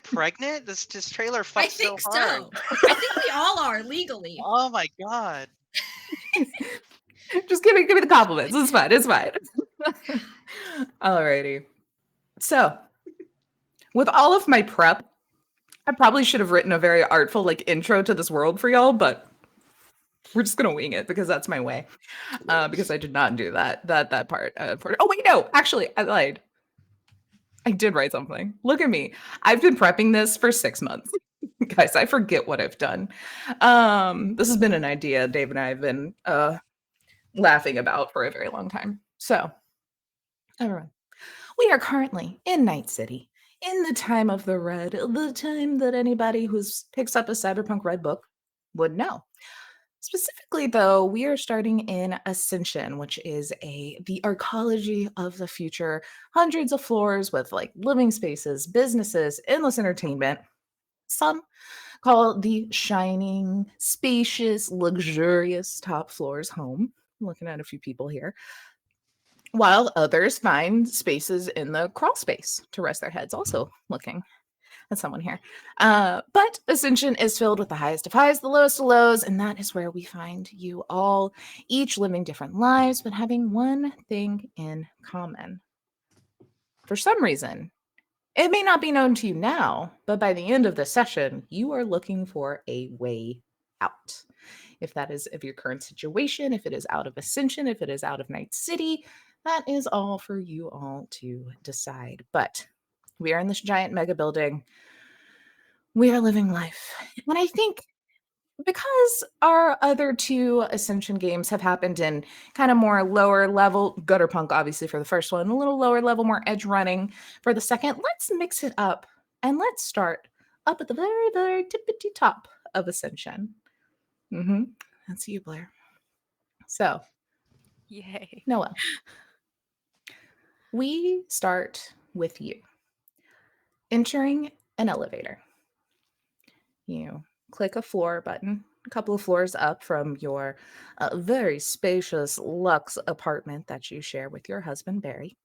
pregnant? This trailer I fucks so think hard. so. I think we all are legally. Oh my god. Just give me the compliments. It's fine. It's fine. Alrighty. So, with all of my prep, I probably should have written a very artful like intro to this world for y'all, but we're just gonna wing it because that's my way. Because I did not do that part. Oh wait, no, actually, I lied. I did write something. Look at me. I've been prepping this for 6 months. Guys, I forget what I've done. This has been an idea Dave and I have been laughing about for a very long time. So, everyone, we are currently in Night City, in the time of the Red, the time that anybody who picks up a Cyberpunk Red book would know. Specifically, though, we are starting in Ascension, which is the arcology of the future. Hundreds of floors with like living spaces, businesses, endless entertainment. Some call the shining, spacious, luxurious top floors home. I'm looking at a few people here. While others find spaces in the crawl space to rest their heads, also looking at someone here. But Ascension is filled with the highest of highs, the lowest of lows, and that is where we find you all, each living different lives, but having one thing in common. For some reason, it may not be known to you now, but by the end of the session, you are looking for a way out. If that is of your current situation, if it is out of Ascension, if it is out of Night City, that is all for you all to decide. But we are in this giant mega building. We are living life. And I think because our other two Ascension games have happened in kind of more lower level, Gutterpunk, obviously, for the first one, a little lower level, more edge running for the second, let's mix it up and let's start up at the very, very tippity top of Ascension. That's you, Blair. So, Yay. Noah, we start with you entering an elevator. You click a floor button, a couple of floors up from your very spacious luxe apartment that you share with your husband, Barry.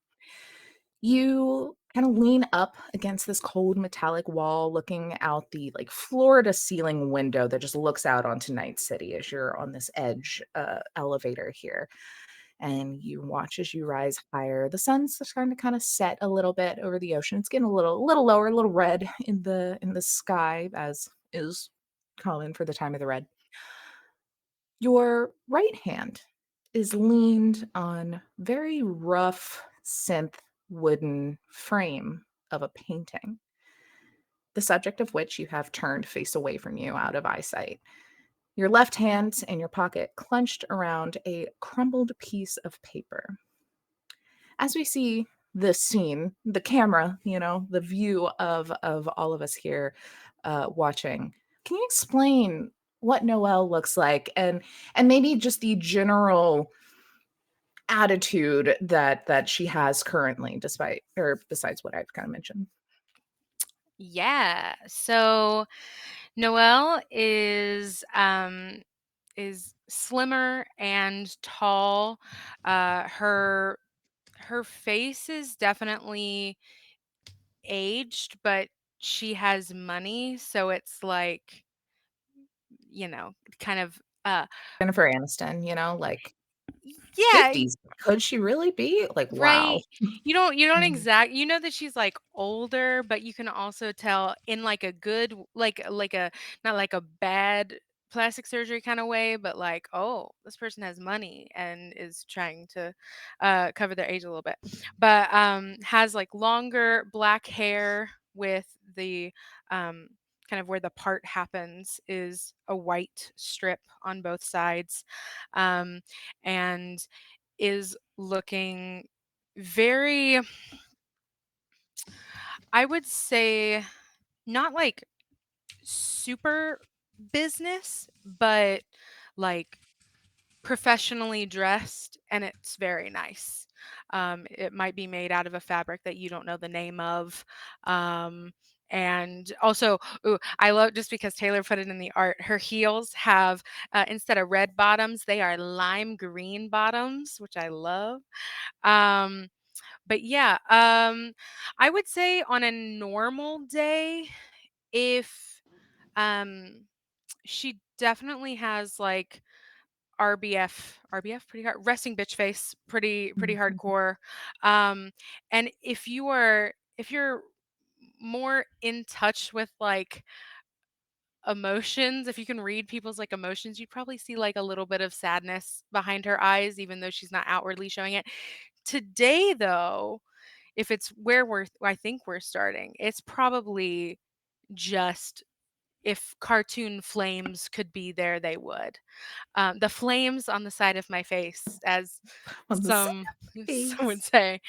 You kind of lean up against this cold metallic wall, looking out the like floor to ceiling window that just looks out onto Night City as you're on this edge elevator here. And you watch as you rise higher. The sun's starting to kind of set a little bit over the ocean. It's getting a little lower, a little red in the sky, as is common for the time of the red. Your right hand is leaned on very rough synth wooden frame of a painting, the subject of which you have turned face away from you out of eyesight. Your left hand in your pocket clenched around a crumbled piece of paper. As we see this scene, the camera, the view of all of us here watching, can you explain what Noelle looks like and maybe just the general attitude that she has currently, despite or besides what I've kind of mentioned? Yeah. So Noelle is slimmer and tall. Her face is definitely aged, but she has money, so it's like, kind of Jennifer Aniston, like yeah, 50s. Could she really be? Like, wow. right. You don't Mm. you know that she's like older, but you can also tell in like a good like a not like a bad plastic surgery kind of way, but like, oh, this person has money and is trying to cover their age a little bit. But has like longer black hair with the um kind of where the part happens is a white strip on both sides. And is looking very, I would say, not like super business, but like professionally dressed, and it's very nice. It might be made out of a fabric that you don't know the name of. And also, ooh, I love, just because Taylor put it in the art, her heels have, instead of red bottoms, they are lime green bottoms, which I love. But yeah, I would say on a normal day, if she definitely has like RBF pretty hard, resting bitch face, pretty hardcore. Um and if you're more in touch with like emotions, if you can read people's like emotions, you'd probably see like a little bit of sadness behind her eyes, even though she's not outwardly showing it. Today, though, if it's where I think we're starting, it's probably just if cartoon flames could be there, they would. The flames on the side of my face, as On the side some of my some would face. say.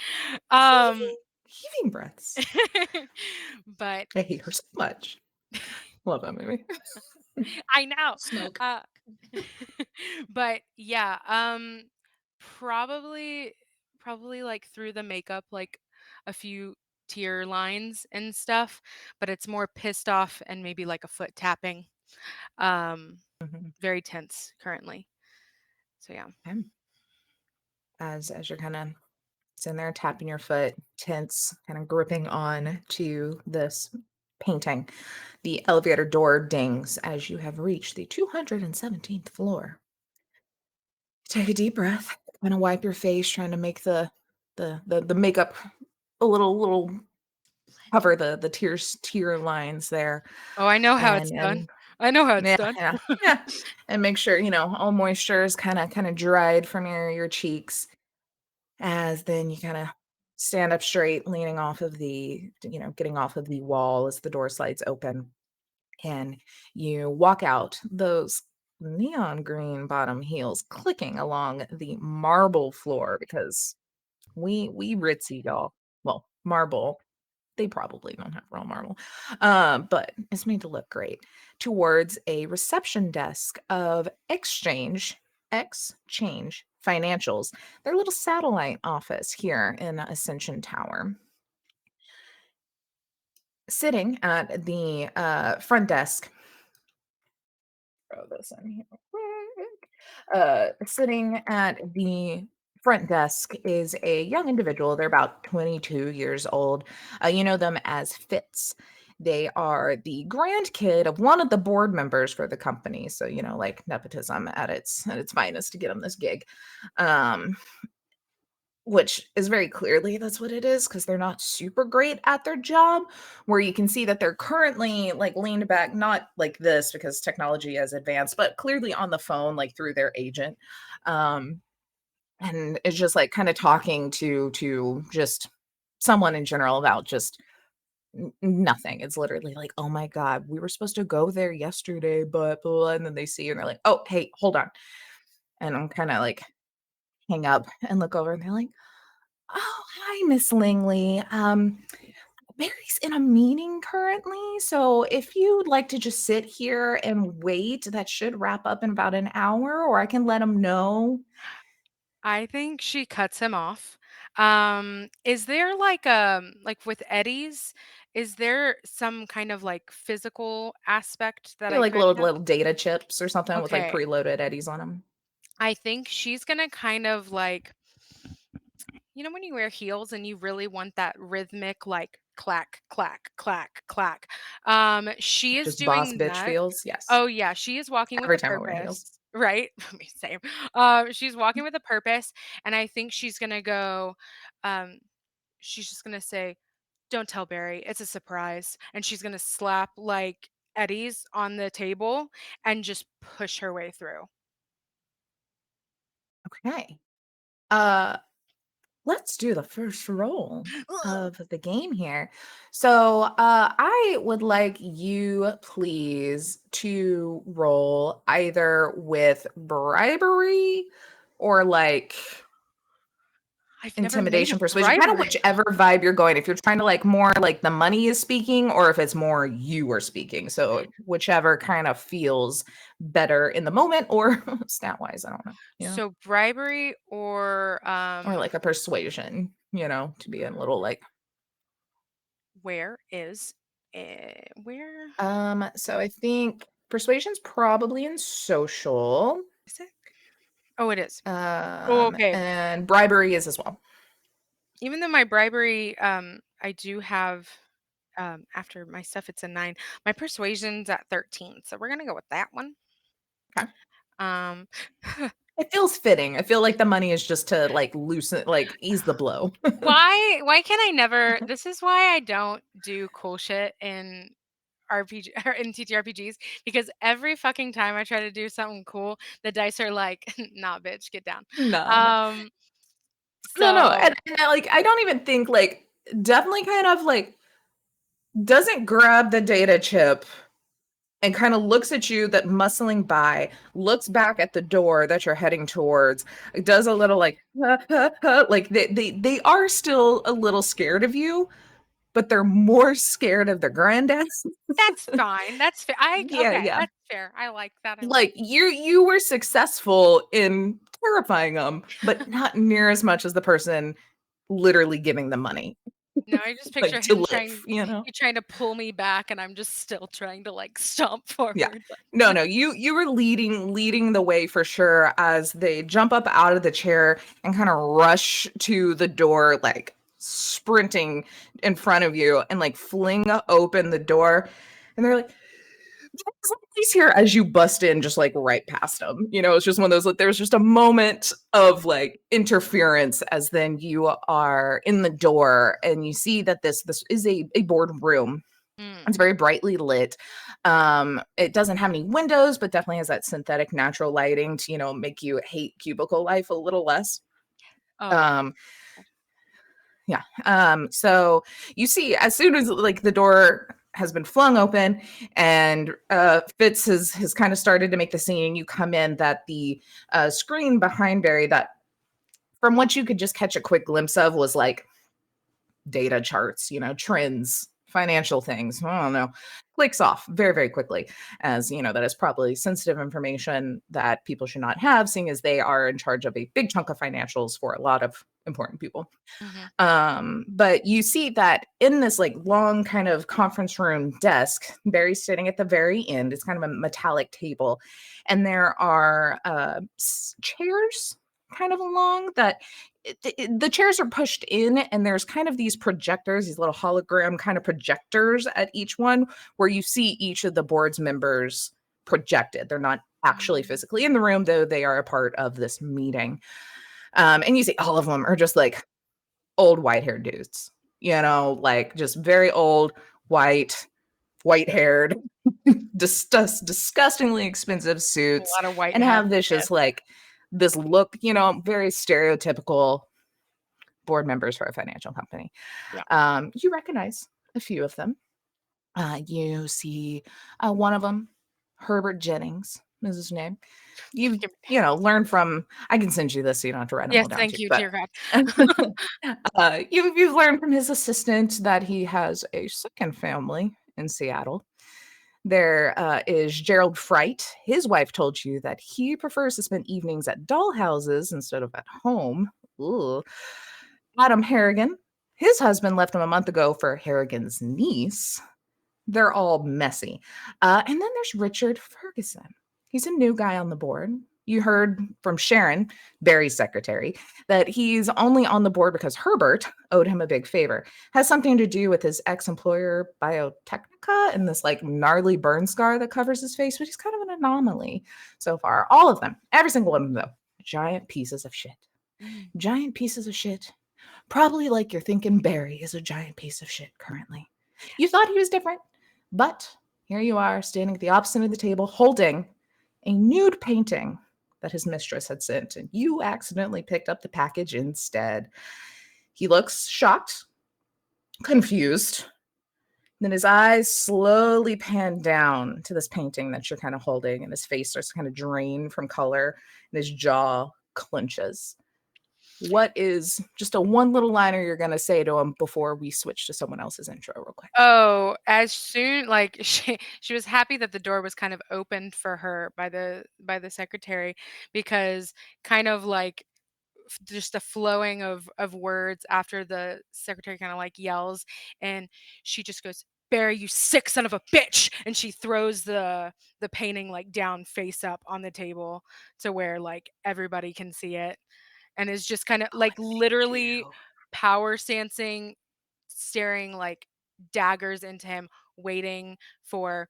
Um, Heaving breaths. but I hate her so much. Love that movie. I know. Smoke. Uh, but yeah, probably probably like through the makeup, like a few tear lines and stuff, but it's more pissed off and maybe like a foot tapping. Um, Mhm. very tense currently. So yeah. Okay. As you're kind of sitting there tapping your foot, tense, kind of gripping on to this painting, the elevator door dings as you have reached the 217th floor. Take a deep breath, kind of wipe your face, trying to make the makeup a little cover the tear lines there, Oh, I know how it's done. and I know how it's yeah, done. yeah, and make sure all moisture is kind of dried from your cheeks. As then you kind of stand up straight, leaning off of getting off of the wall as the door slides open, and you walk out, those neon green bottom heels clicking along the marble floor because we ritzy y'all. Well, marble. They probably don't have real marble, but it's made to look great. Towards a reception desk of Exchange Financials, their little satellite office here in Ascension Tower. Sitting at the front desk, throw this in here quick. Sitting at the front desk is a young individual. They're about 22 years old. You know them as Fitz. They are the grandkid of one of the board members for the company. So, like nepotism at its finest to get them this gig. Um, which is very clearly that's what it is because they're not super great at their job, where you can see that they're currently like leaned back, not like this because technology has advanced, but clearly on the phone, like through their agent. Um, and it's just like kind of talking to just someone in general about just nothing. It's literally like, oh my God, we were supposed to go there yesterday, but blah, blah, and then they see you and they're like, oh, hey, hold on. And I'm kind of like hang up and look over and they're like, oh, hi, Miss Langley. Barry's in a meeting currently, so if you'd like to just sit here and wait, that should wrap up in about an hour, or I can let him know. I think she cuts him off. Is there like with Eddie's, is there some kind of like physical aspect that They're I like could have? little data chips or something with like Okay. preloaded eddies on them. I think she's gonna kind of like, when you wear heels and you really want that rhythmic like clack, clack, clack, clack. She is Just boss doing bitch that. feels. Yes. Oh yeah, she is walking with Every a time I wear heels. purpose, right? I mean, same. She's walking with a purpose, and I think she's gonna go. Um, she's just gonna say, "Don't tell Barry. It's a surprise," and she's gonna slap like Eddie's on the table and just push her way through. Okay. Uh Let's do the first roll of the game here. So, I would like you, please, to roll either with bribery or like I've never made a intimidation, persuasion, kind of bribery. whichever vibe you're going. If you're trying to like more like the money is speaking, or if it's more you are speaking. So, whichever kind of feels better in the moment, or stat wise, I don't know, So bribery or like a persuasion, to be a little like. where is where So I think persuasion's probably in social. is it? Oh, it is. Oh, okay. And bribery is as well. Even though my bribery, I do have. after my stuff, it's a 9. My persuasion's at 13, so we're gonna go with that one. Okay. Um, It feels fitting. I feel like the money is just to like loosen, like ease the blow. why can I never? This is why I don't do cool shit in RPG or in TTRPGs, because every fucking time I try to do something cool, the dice are like, "Nah, bitch, get down." No, no, Um, no. so And like, I don't even think like definitely kind of like doesn't grab the data chip and kind of looks at you that muscling by, looks back at the door that you're heading towards, does a little like like they are still a little scared of you, but they're more scared of their granddads. that's fine. That's fair. Yeah, Okay, yeah. that's fair. I like that. I like. Like you were successful in terrifying them, but not near as much as the person literally giving them money No, I just like picture to him live, you know? trying to pull me back, and I'm just still trying to like stomp Yeah. forward. No, no, you were leading the way for sure as they jump up out of the chair and kind of rush to the door, like sprinting in front of you and like fling open the door. And they're like, he's here as you bust in just like right past them. You know, it's just one of those like there's just a moment of like interference as then you are in the door and you see that this is a boardroom. Mm, It's very brightly lit. It doesn't have any windows, but definitely has that synthetic natural lighting to, you know, make you hate cubicle life a little less. oh, Um, yeah. So you see, as soon as like the door has been flung open and Fitz has kind of started to make the scene, you come in that the screen behind Barry that from what you could just catch a quick glimpse of was like data charts, you know, trends, financial things. I don't know. Clicks off very, very quickly, as you know, that is probably sensitive information that people should not have, seeing as they are in charge of a big chunk of financials for a lot of important people. mhm, But you see that in this like long kind of conference room desk, Barry's sitting at the very end. It's kind of a metallic table, and there are chairs kind of along that the chairs are pushed in, and there's kind of these projectors, these little hologram kind of projectors at each one, where you see each of the board's members projected. They're not actually mm, physically in the room, though they are a part of this meeting. And you see all of them are just like old white haired dudes, you know, like just very old, white haired, disgustingly expensive a suits, lot of white and hats. have this Yes. just like this look, you know, very stereotypical board members for a financial company. Yeah. You recognize a few of them. You see one of them, Herbert Jennings is his name. You Give- you know learn from. I can send you this so you don't have to write them Yes, all down thank too. you, But dear God. you've learned from his assistant that he has a second family in Seattle. There is Gerald Fright. His wife told you that he prefers to spend evenings at doll houses instead of at home. Ooh. Adam Harrigan. His husband left him a month ago for Harrigan's niece. They're all messy. And then there's Richard Ferguson. He's a new guy on the board. You heard from Sharon, Barry's secretary, that he's only on the board because Herbert owed him a big favor. Has something to do with his ex-employer Biotechnica and this like gnarly burn scar that covers his face, but he's kind of an anomaly so far. All of them, every single one of them, though, giant pieces of shit. Mm. Giant pieces of shit. Probably like you're thinking Barry is a giant piece of shit currently. You thought he was different, but here you are standing at the opposite end of the table holding a nude painting that his mistress had sent, and you accidentally picked up the package instead. He looks shocked, confused. Then his eyes slowly pan down to this painting that you're kind of holding, and his face starts to kind of drain from color, and his jaw clenches. What is just a one little liner you're going to say to him before we switch to someone else's intro real quick? Oh, as soon like she was happy that the door was kind of opened for her by the secretary, because kind of like just a flowing of words after the secretary kind of like yells, and she just goes, "Barry, you sick son of a bitch," and she throws the painting like down face up on the table to where like everybody can see it, and is just kind of like Thank literally you. power stancing, staring like daggers into him, waiting for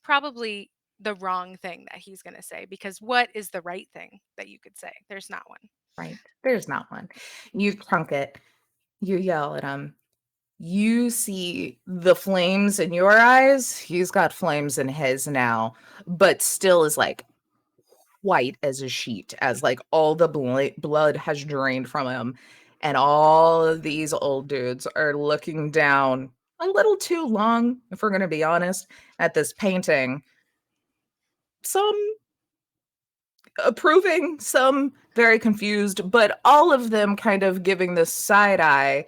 probably the wrong thing that he's going to say, because what is the right thing that you could say? There's not one. Right. There's not one. You trunk it. You yell at him. You see the flames in your eyes. He's got flames in his now, but still is like white as a sheet, as like all the blood has drained from him. And all of these old dudes are looking down a little too long, if we're going to be honest, at this painting. Some approving, some very confused, but all of them kind of giving this side eye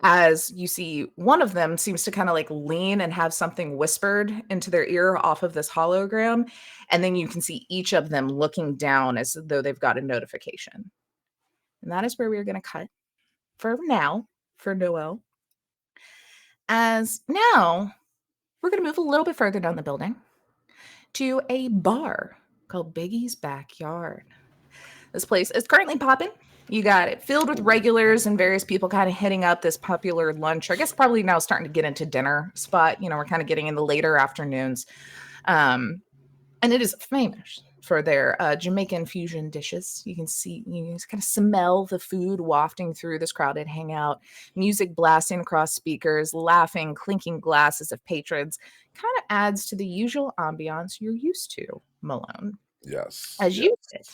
as you see one of them seems to kind of like lean and have something whispered into their ear off of this hologram. And then you can see each of them looking down as though they've got a notification. And that is where we're going to cut for now, for Noel. As now, we're going to move a little bit further down the building to a bar called Biggie's Backyard. This place is currently popping. You got it filled with regulars and various people kind of hitting up this popular lunch. I guess probably now starting to get into dinner spot. You know, we're kind of getting in the later afternoons. And it is famous for their Jamaican fusion dishes. You can see, you can kind of smell the food wafting through this crowded hangout, music blasting across speakers, laughing, clinking glasses of patrons. Kind of adds to the usual ambiance you're used to, Malone. Yes. As you sit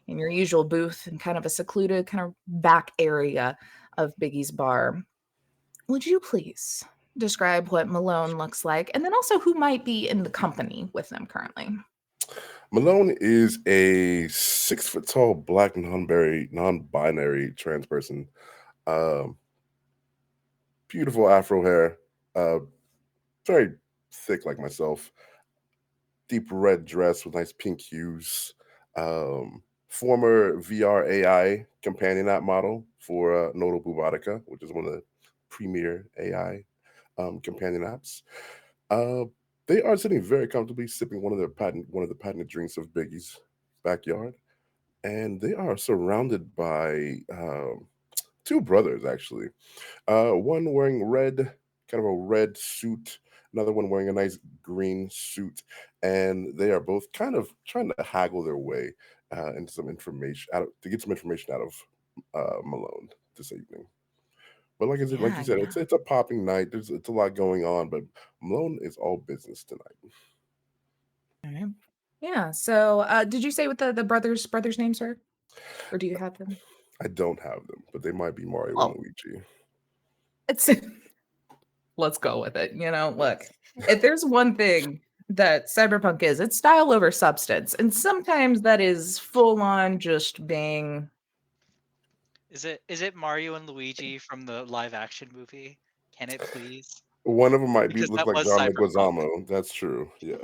in your usual booth in kind of a secluded kind of back area of Biggie's bar, would you please describe what Malone looks like, and then also who might be in the company with them currently? Malone is a 6 foot tall black non-binary trans person. Beautiful afro hair, very thick like myself. Deep red dress with nice pink hues. Former VR AI companion app model for Nodal Bubotica, which is one of the premier AI companion apps. They are sitting very comfortably, sipping one of the patented drinks of Biggie's Backyard, and they are surrounded by two brothers actually. One wearing kind of a red suit, another one wearing a nice green suit, and they are both kind of trying to haggle their way into some information to get some information out of Malone this evening. But like Yeah, you said, yeah. it's a popping night. It's a lot going on, but Malone is all business tonight. All right. Yeah. So, did you say what the brothers' names are, or do you have them? I don't have them, but they might be Mario and Oh, Luigi. it's let's go with it. You know, look, if there's one thing that Cyberpunk is, it's style over substance, and sometimes that is full on just being. Is it Mario and Luigi from the live action movie? Can it please? One of them might Because look that like was John Cyberpunk. Leguizamo. That's true. Yeah.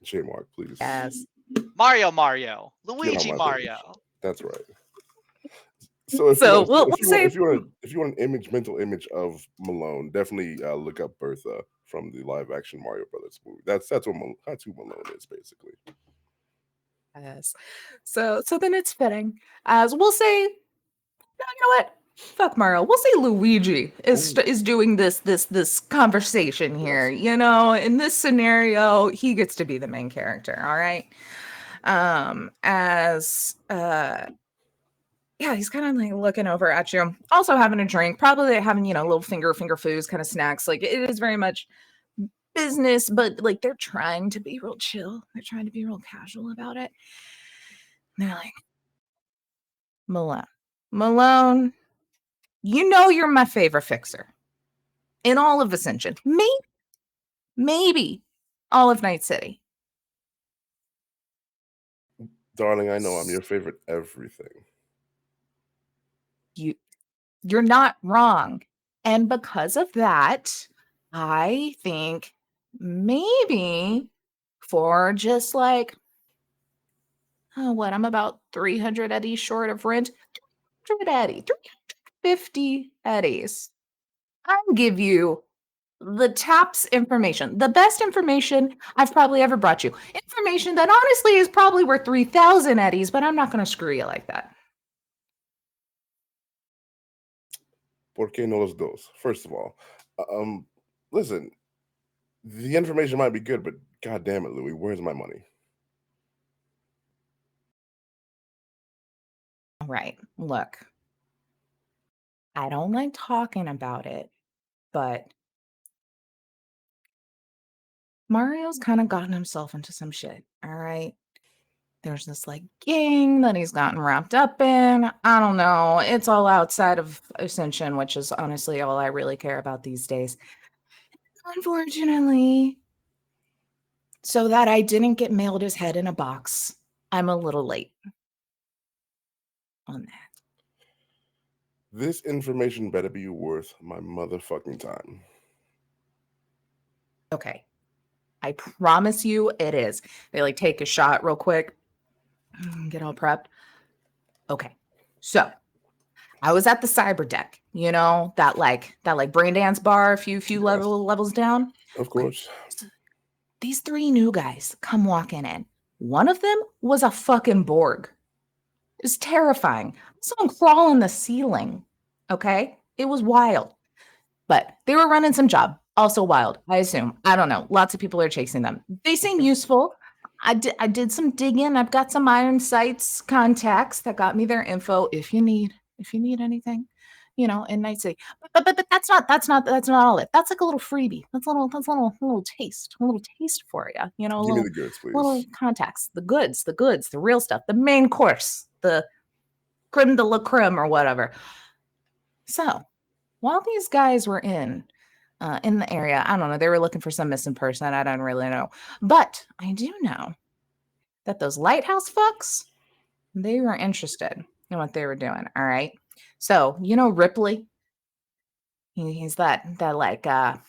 J Mark, please Yes. Mario, get on Luigi my page. Mario. That's right. So So we'll say if you want an mental image of Malone, definitely look up Bertha from the live action Mario Brothers movie. That's who Malone is basically. yes. So then it's fitting. As we'll say, no, you know what? Fuck Mario. We'll say Luigi is doing this conversation here. Yes. You know, in this scenario, he gets to be the main character. All right. As yeah, he's kind of like looking over at you, also having a drink, probably having, you know, little finger foods, kind of snacks. Like it is very much business, but like they're trying to be real chill. They're trying to be real casual about it. And they're like, Malone, you know you're my favorite fixer in all of Ascension. Maybe all of Night City. Darling, I know I'm your favorite everything. You're not wrong. And because of that, I think maybe for just like, oh, what? I'm about 300 eddies short of rent. 300 eddies, 350 eddies. I'll give you the tops information, the best information I've probably ever brought you. Information that honestly is probably worth 3,000 eddies, but I'm not going to screw you like that. ¿Por qué no los dos? First of all, Listen, the information might be good, but god damn it, Louis, where's my money? All right, look, I don't like talking about it, but Mario's kind of gotten himself into some shit. All right. There's this like gang that he's gotten wrapped up in. I don't know. It's all outside of Ascension, which is honestly all I really care about these days. Unfortunately, so that I didn't get mailed his head in a box, I'm a little late on that. This information better be worth my motherfucking time. Okay. I promise you it is. They like take a shot real quick, get all prepped. Okay. So I was at the cyber deck, you know, that brain dance bar a few Yes. levels down. Of course. So these three new guys come walking in. One of them was a fucking Borg. It's terrifying. Someone crawl on the ceiling. Okay? It was wild. But they were running some job. Also wild, I assume. I don't know. Lots of people are chasing them. They seem useful. I did some digging. I've got some Iron Sights contacts that got me their info if you need anything, you know, in Night City. But that's not all it. That's like a little freebie. That's a little taste for you. You know, Give me the goods, little please. contacts, the goods, the real stuff, the main course, the creme de la creme or whatever. So while these guys were in the area, I don't know, they were looking for some missing person. I don't really know. But I do know that those lighthouse fucks, they were interested in what they were doing. All right. So, you know, Ripley, he's that like, not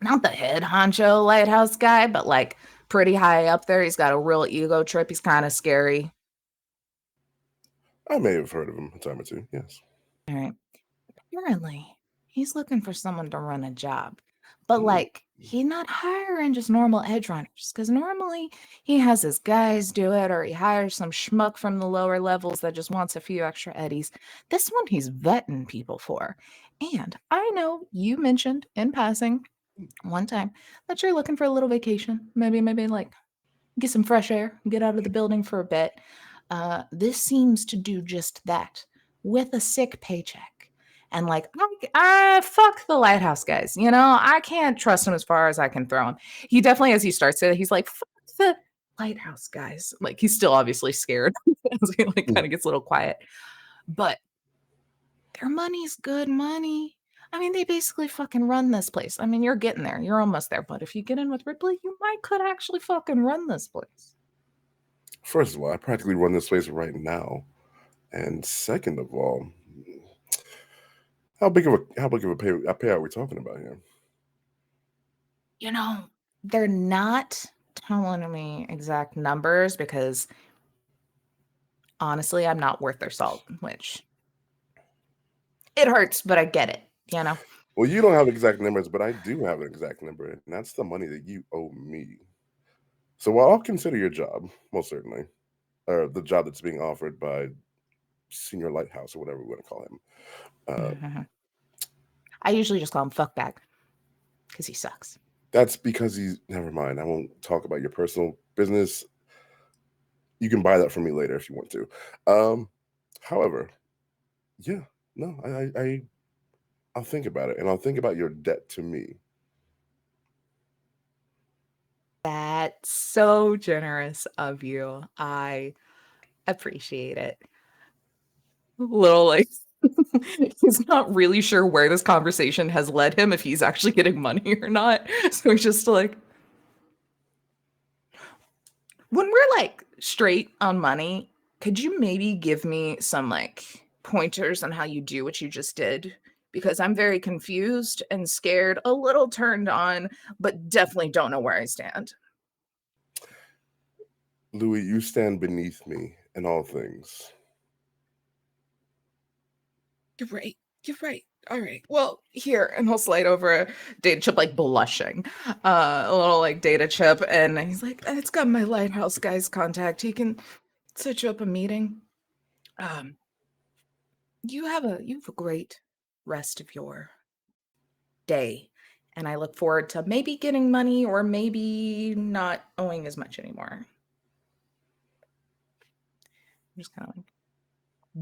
the head honcho lighthouse guy, but like pretty high up there. He's got a real ego trip. He's kind of scary. I may have heard of him a time or two, yes. All right. Apparently, he's looking for someone to run a job. But like, he's not hiring just normal edge runners, because normally he has his guys do it, or he hires some schmuck from the lower levels that just wants a few extra eddies. This one he's vetting people for. And I know you mentioned in passing one time that you're looking for a little vacation, maybe like get some fresh air, get out of the building for a bit. This seems to do just that with a sick paycheck. And like, I fuck the lighthouse guys, you know, I can't trust him as far as I can throw him. He definitely, as he starts it, he's like, fuck the lighthouse guys. Like, he's still obviously scared as he like kind of gets a little quiet. But their money's good money. I mean, they basically fucking run this place. I mean, you're getting there. You're almost there. But if you get in with Ripley, you could actually fucking run this place. First of all, I practically run this place right now. And second of all, how big of a payout are we talking about here? You know, they're not telling me exact numbers because honestly, I'm not worth their salt, which it hurts, but I get it, you know? Well, you don't have exact numbers, but I do have an exact number, and that's the money that you owe me. So while I'll consider your job, most certainly, or the job that's being offered by Senior Lighthouse or whatever we want to call him. I usually just call him fuckbag because he sucks. That's because he's, never mind. I won't talk about your personal business. You can buy that from me later if you want to. However, yeah, no, I'll think about it, and I'll think about your debt to me. That's so generous of you. I appreciate it. Little like he's not really sure where this conversation has led him, if he's actually getting money or not. So he's just like, when we're like straight on money, could you maybe give me some like pointers on how you do what you just did? Because I'm very confused and scared, a little turned on, but definitely don't know where I stand. Louis, you stand beneath me in all things. You're right. You're right. All right. Well, here, and he'll slide over a data chip, like blushing, a little like data chip, and he's like, "It's got my lighthouse guy's contact. He can set you up a meeting. You have a great rest of your day. And I look forward to maybe getting money or maybe not owing as much anymore. Just kind of like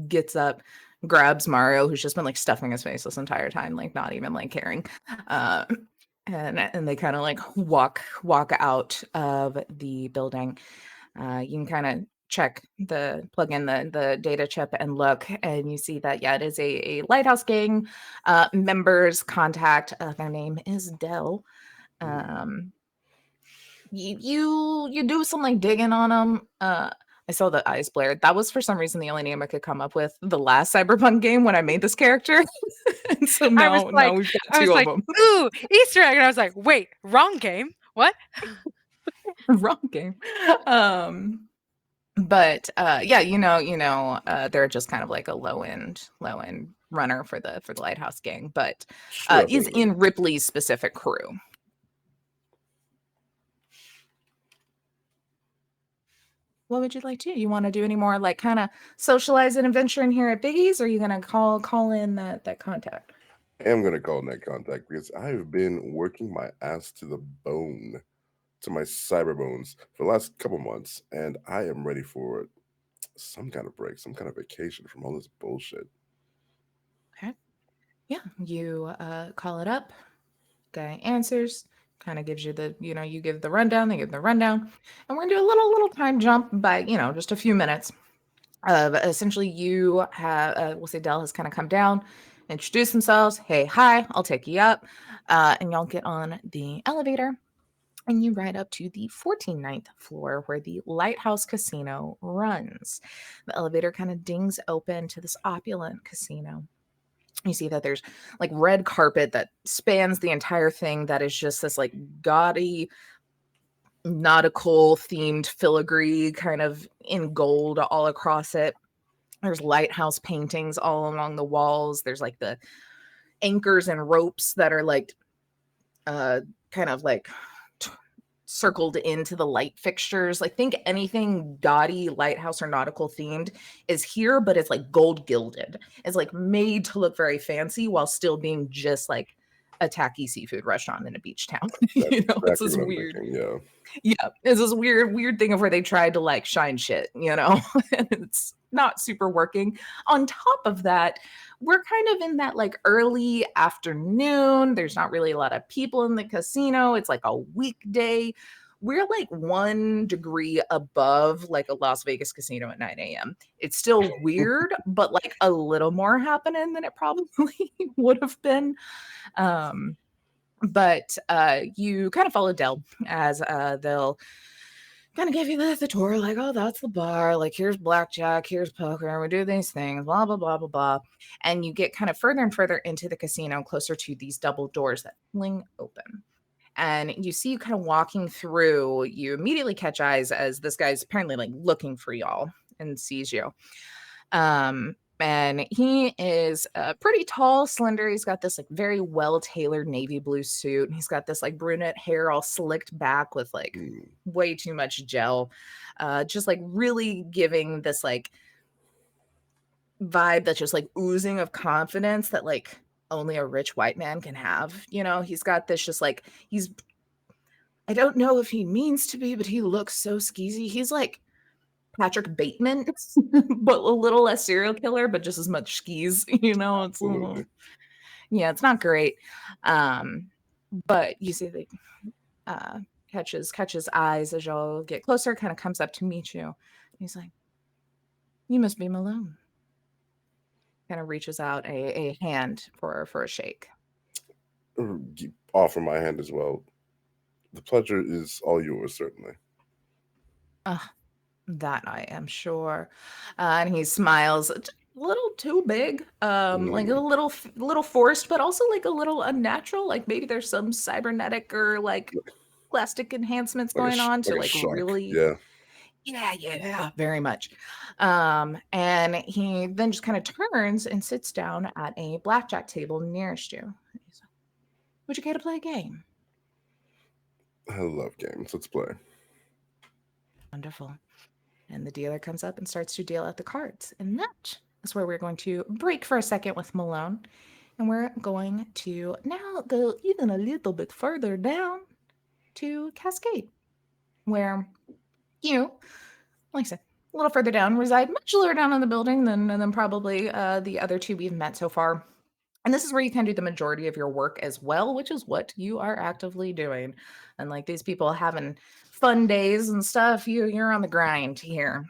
gets up, grabs Mario, who's just been like stuffing his face this entire time, like not even like caring. Uh, and they kind of like walk out of the building. You can kind of plug in the data chip and look, and you see that it is a Lighthouse Gang members contact. Their name is Dell. Um, you do some like digging on them. I saw the eyes blared. That was for some reason the only name I could come up with the last Cyberpunk game when I made this character. And so now we've got two of them. Ooh, Easter egg. And I was like, wait, wrong game. What? Wrong game. But they're just kind of like a low end runner for the Lighthouse Gang, but is in Ripley's specific crew. What would you like to do? You want to do any more like kind of socialize and adventure in here at Biggie's, or are you gonna call in that contact? I am gonna call in that contact because I've been working my ass to the bone, to my cyber bones for the last couple months, and I am ready for some kind of break, some kind of vacation from all this bullshit. Okay. Yeah, you call it up. Guy answers, kind of gives you you give the rundown, they give the rundown, and we're gonna do a little time jump by just a few minutes of essentially you have we'll say Dell has kind of come down, introduce themselves, hey, hi, I'll take you up, and y'all get on the elevator and you ride up to the 49th floor where the Lighthouse Casino runs. The elevator kind of dings open to this opulent casino. You see that there's like red carpet that spans the entire thing that is just this like gaudy nautical themed filigree kind of in gold all across it. There's lighthouse paintings all along the walls. There's like the anchors and ropes that are like kind of like circled into the light fixtures. Like think anything gaudy lighthouse or nautical themed is here, but it's like gold gilded. It's like made to look very fancy while still being just like a tacky seafood restaurant in a beach town. It's this weird it's this weird thing of where they tried to like shine shit, and it's not super working. On top of that, we're kind of in that like early afternoon. There's not really a lot of people in the casino. It's like a weekday. We're like 1 degree above like a Las Vegas casino at 9 a.m. It's still weird, but like a little more happening than it probably would have been. But you kind of follow Dell as they'll kind of give you the tour, like, oh, that's the bar, like here's blackjack, here's poker, we do these things, blah blah blah blah blah. And you get kind of further and further into the casino, closer to these double doors that fling open. And you see you kind of walking through, you immediately catch eyes as this guy's apparently like looking for y'all and sees you. And he is pretty tall, slender. He's got this like very well-tailored navy blue suit. He's got this like brunette hair all slicked back with like way too much gel. Just like really giving this like vibe that's just like oozing of confidence that like only a rich white man can have. He's got this just like I don't know if he means to be, but he looks so skeezy. He's like Patrick Bateman, but a little less serial killer, but just as much skis, it's a little, it's not great. But you see the catches eyes as y'all get closer, kind of comes up to meet you. He's like, you must be Malone. Kind of reaches out a hand for a shake. Offer my hand as well. The pleasure is all yours, certainly. That I am sure. And he smiles a little too big, like a little forced, but also like a little unnatural. Like maybe there's some cybernetic or like plastic enhancements going on to like really. Yeah, very much. And he then just kind of turns and sits down at a blackjack table nearest you. He's like, would you care to play a game? I love games. Let's play. Wonderful. And the dealer comes up and starts to deal out the cards. And that is where we're going to break for a second with Malone. And And we're going to now go even a little bit further down to Cascade, where you, like I said, a little further down, reside much lower down in the building than probably the other two we've met so far. And this is where you can do the majority of your work as well, which is what you are actively doing. And like these people having fun days and stuff, you're on the grind here.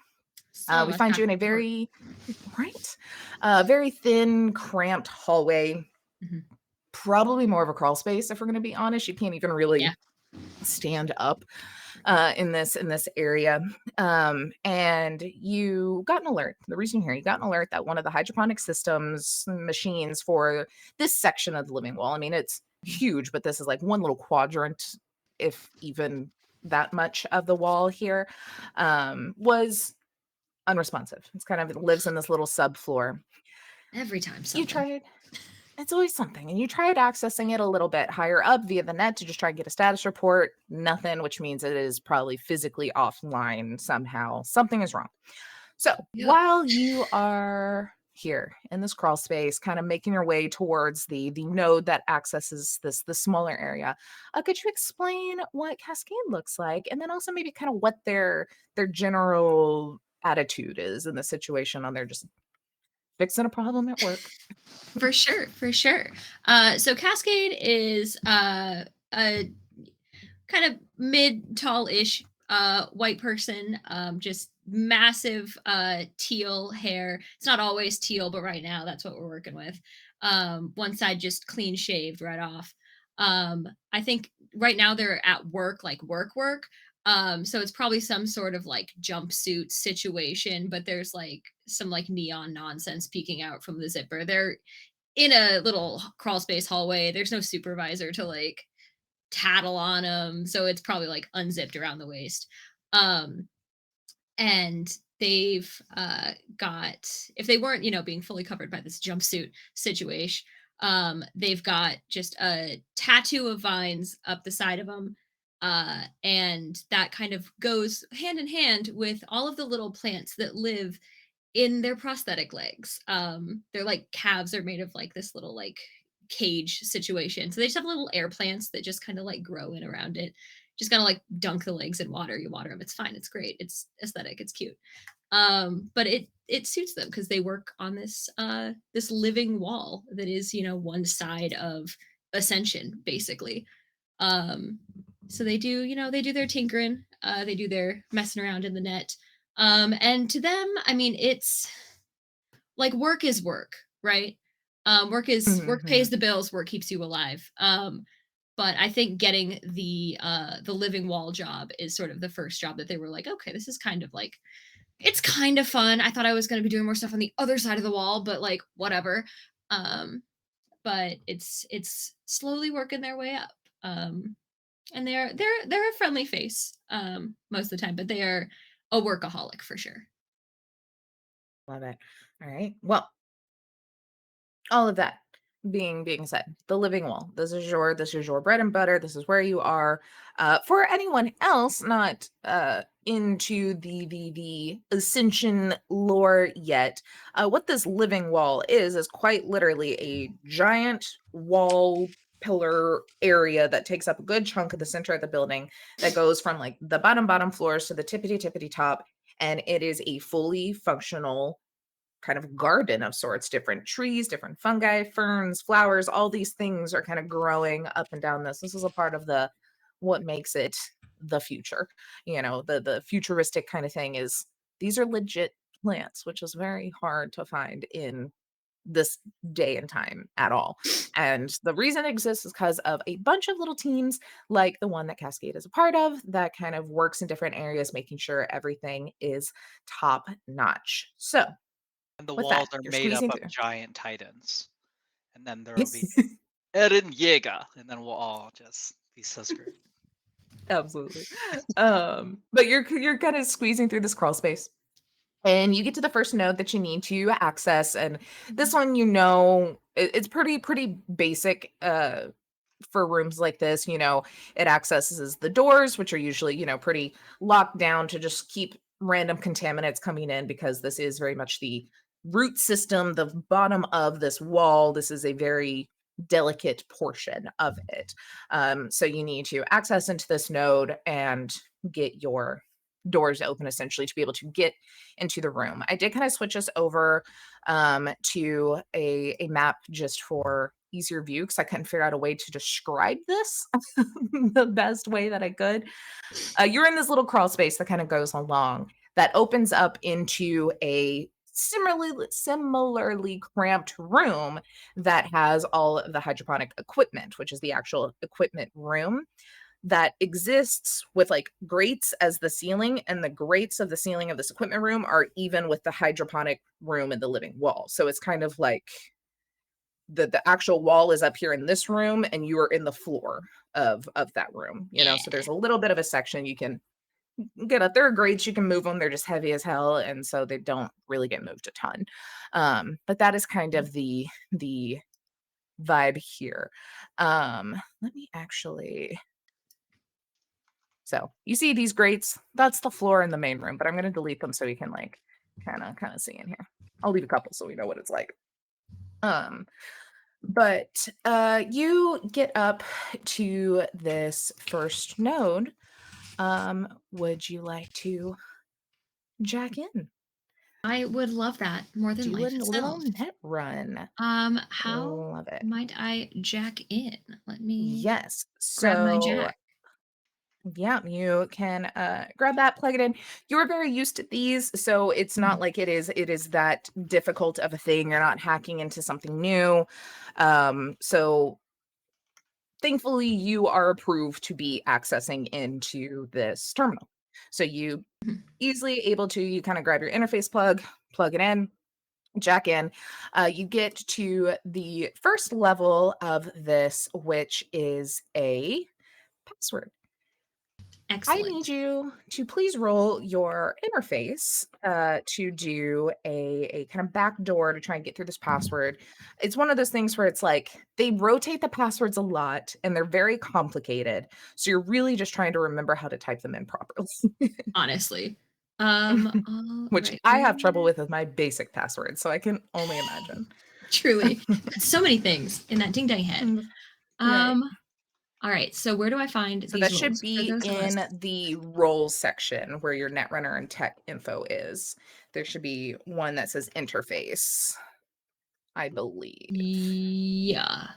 So We much find you in a back and forth. very very thin, cramped hallway. Mhm. Probably more of a crawl space, if we're going to be honest. You can't even really Yeah. stand up in this area. And you got an alert. The reason you're here, you got an alert that one of the hydroponic systems machines for this section of the living wall. I mean, it's huge, but this is like one little quadrant, if even that much of the wall here, was unresponsive. It's kind of, it lives in this little subfloor. Every time You something. tried, it's always something. And you tried accessing it a little bit higher up via the net to just try and get a status report. Nothing, which means it is probably physically offline somehow. Something is wrong. So Yeah. while you are here in this crawl space, kind of making your way towards the node that accesses the smaller area, could you explain what Cascade looks like, and then also maybe kind of what their general attitude is in the situation on their just fixing a problem at work? For sure, for sure. So Cascade is a kind of mid tall-ish white person, just massive teal hair. It's not always teal, but right now that's what we're working with. One side just clean shaved right off. I think right now they're at work, like work. So it's probably some sort of like jumpsuit situation, but there's like some like neon nonsense peeking out from the zipper. They're in a little crawl space hallway. There's no supervisor to like tattle on them, so it's probably like unzipped around the waist. Um, and they've got, if they weren't, being fully covered by this jumpsuit situation, they've got just a tattoo of vines up the side of them. And that kind of goes hand in hand with all of the little plants that live in their prosthetic legs. Their like calves are made of like this little like cage situation. So they just have little air plants that just kind of like grow in around it. Just kind of like dunk the legs in water. You water them. It's fine. It's great. It's aesthetic. It's cute. But it suits them because they work on this living wall that is, one side of Ascension, basically. So they do, they do their tinkering, they do their messing around in the net. And to them, I mean, it's like work is work, right? Work pays the bills, work keeps you alive. But I think getting the living wall job is sort of the first job that they were like, okay, this is kind of like, it's kind of fun. I thought I was going to be doing more stuff on the other side of the wall, but like whatever. But it's slowly working their way up. And they're a friendly face most of the time, but they are a workaholic for sure. Love it. All right. Well, all of that being said, the living wall. This is your bread and butter. This is where you are. For anyone else not into the Ascension lore yet, what this living wall is quite literally a giant wall pillar area that takes up a good chunk of the center of the building, that goes from like the bottom floors to the tippity top, and it is a fully functional kind of garden of sorts. Different trees, different fungi, ferns, flowers, all these things are kind of growing up and down this is a part of what makes it the future. The futuristic kind of thing is these are legit plants, which is very hard to find in this day and time at all. And the reason it exists is because of a bunch of little teams like the one that Cascade is a part of that kind of works in different areas, making sure everything is top notch. So And the with walls that, are you're made up squeezing of through. giant titans. And then there will be Eren Yeager. And then we'll all just be so screwed. Absolutely. But you're kind of squeezing through this crawl space. And you get to the first node that you need to access. And this one, it's pretty basic for rooms like this. It accesses the doors, which are usually, pretty locked down to just keep random contaminants coming in, because this is very much the root system, the bottom of this wall. This is a very delicate portion of it. So you need to access into this node and get your doors open essentially to be able to get into the room. I did kind of switch us over to a map just for easier view because I couldn't figure out a way to describe this the best way that I could. You're in this little crawl space that kind of goes along that opens up into a similarly cramped room that has all of the hydroponic equipment, which is the actual equipment room that exists with like grates as the ceiling, and the grates of the ceiling of this equipment room are even with the hydroponic room in the living wall. So it's kind of like the actual wall is up here in this room and you are in the floor of that room, you know. So there's a little bit of a section you can get up. There are grates, you can move them, they're just heavy as hell, and so they don't really get moved a ton. But that is kind of the vibe here. Let me actually, so you see these grates, that's the floor in the main room, but I'm going to delete them so you can like kind of see in here. I'll leave a couple so we know what it's like. But you get up to this first node. Would you like to jack in? I would love that more than Do life a little itself. net run. How Love it. might I jack in? Let me Yes. grab my So jack. yeah, you can grab that, plug it in. You're very used to these, so it's not like it is that difficult of a thing. You're not hacking into something new. So thankfully you are approved to be accessing into this terminal. So you easily able to, you kind of grab your interface plug it in, jack in. You get to the first level of this, which is a password. I Excellent. need you to please roll your interface to do a kind of back door to try and get through this password. It's one of those things where it's like they rotate the passwords a lot and they're very complicated. So you're really just trying to remember how to type them in properly, Honestly. which Right. I have trouble with my basic password. So I can only imagine. Truly. So many things in that ding dang head. Right. All right. So where do I find So these that should roles for be those of in us? the roles section where your Netrunner and tech info is. There should be one that says interface, I believe. Yeah.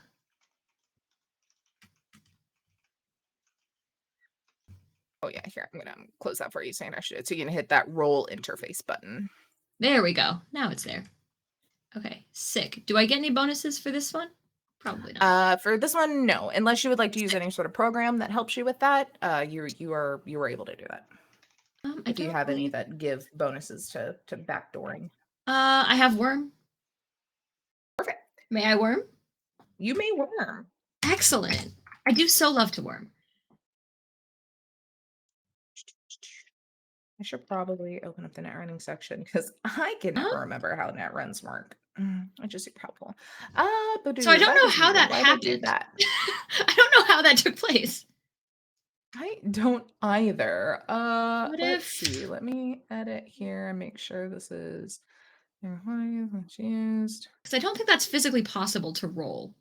Oh yeah, here, I'm gonna close that for you, saying I should. So you can hit that role interface button. There we go. Now it's there. Okay. Sick. Do I get any bonuses for this one? Probably not. For this one, no. Unless you would like to use any sort of program that helps you with that, you are able to do that. I If you don't have any believe- that give bonuses to backdooring. I have worm. Perfect. May I worm? You may worm. Excellent. I do so love to worm. I should probably open up the net running section because I can never remember how net runs work. Which is super helpful. So I don't know how that happened. That? I don't know how that took place. I don't either. What Let's if- see. Let me edit here and make sure this is used. Because I don't think that's physically possible to roll.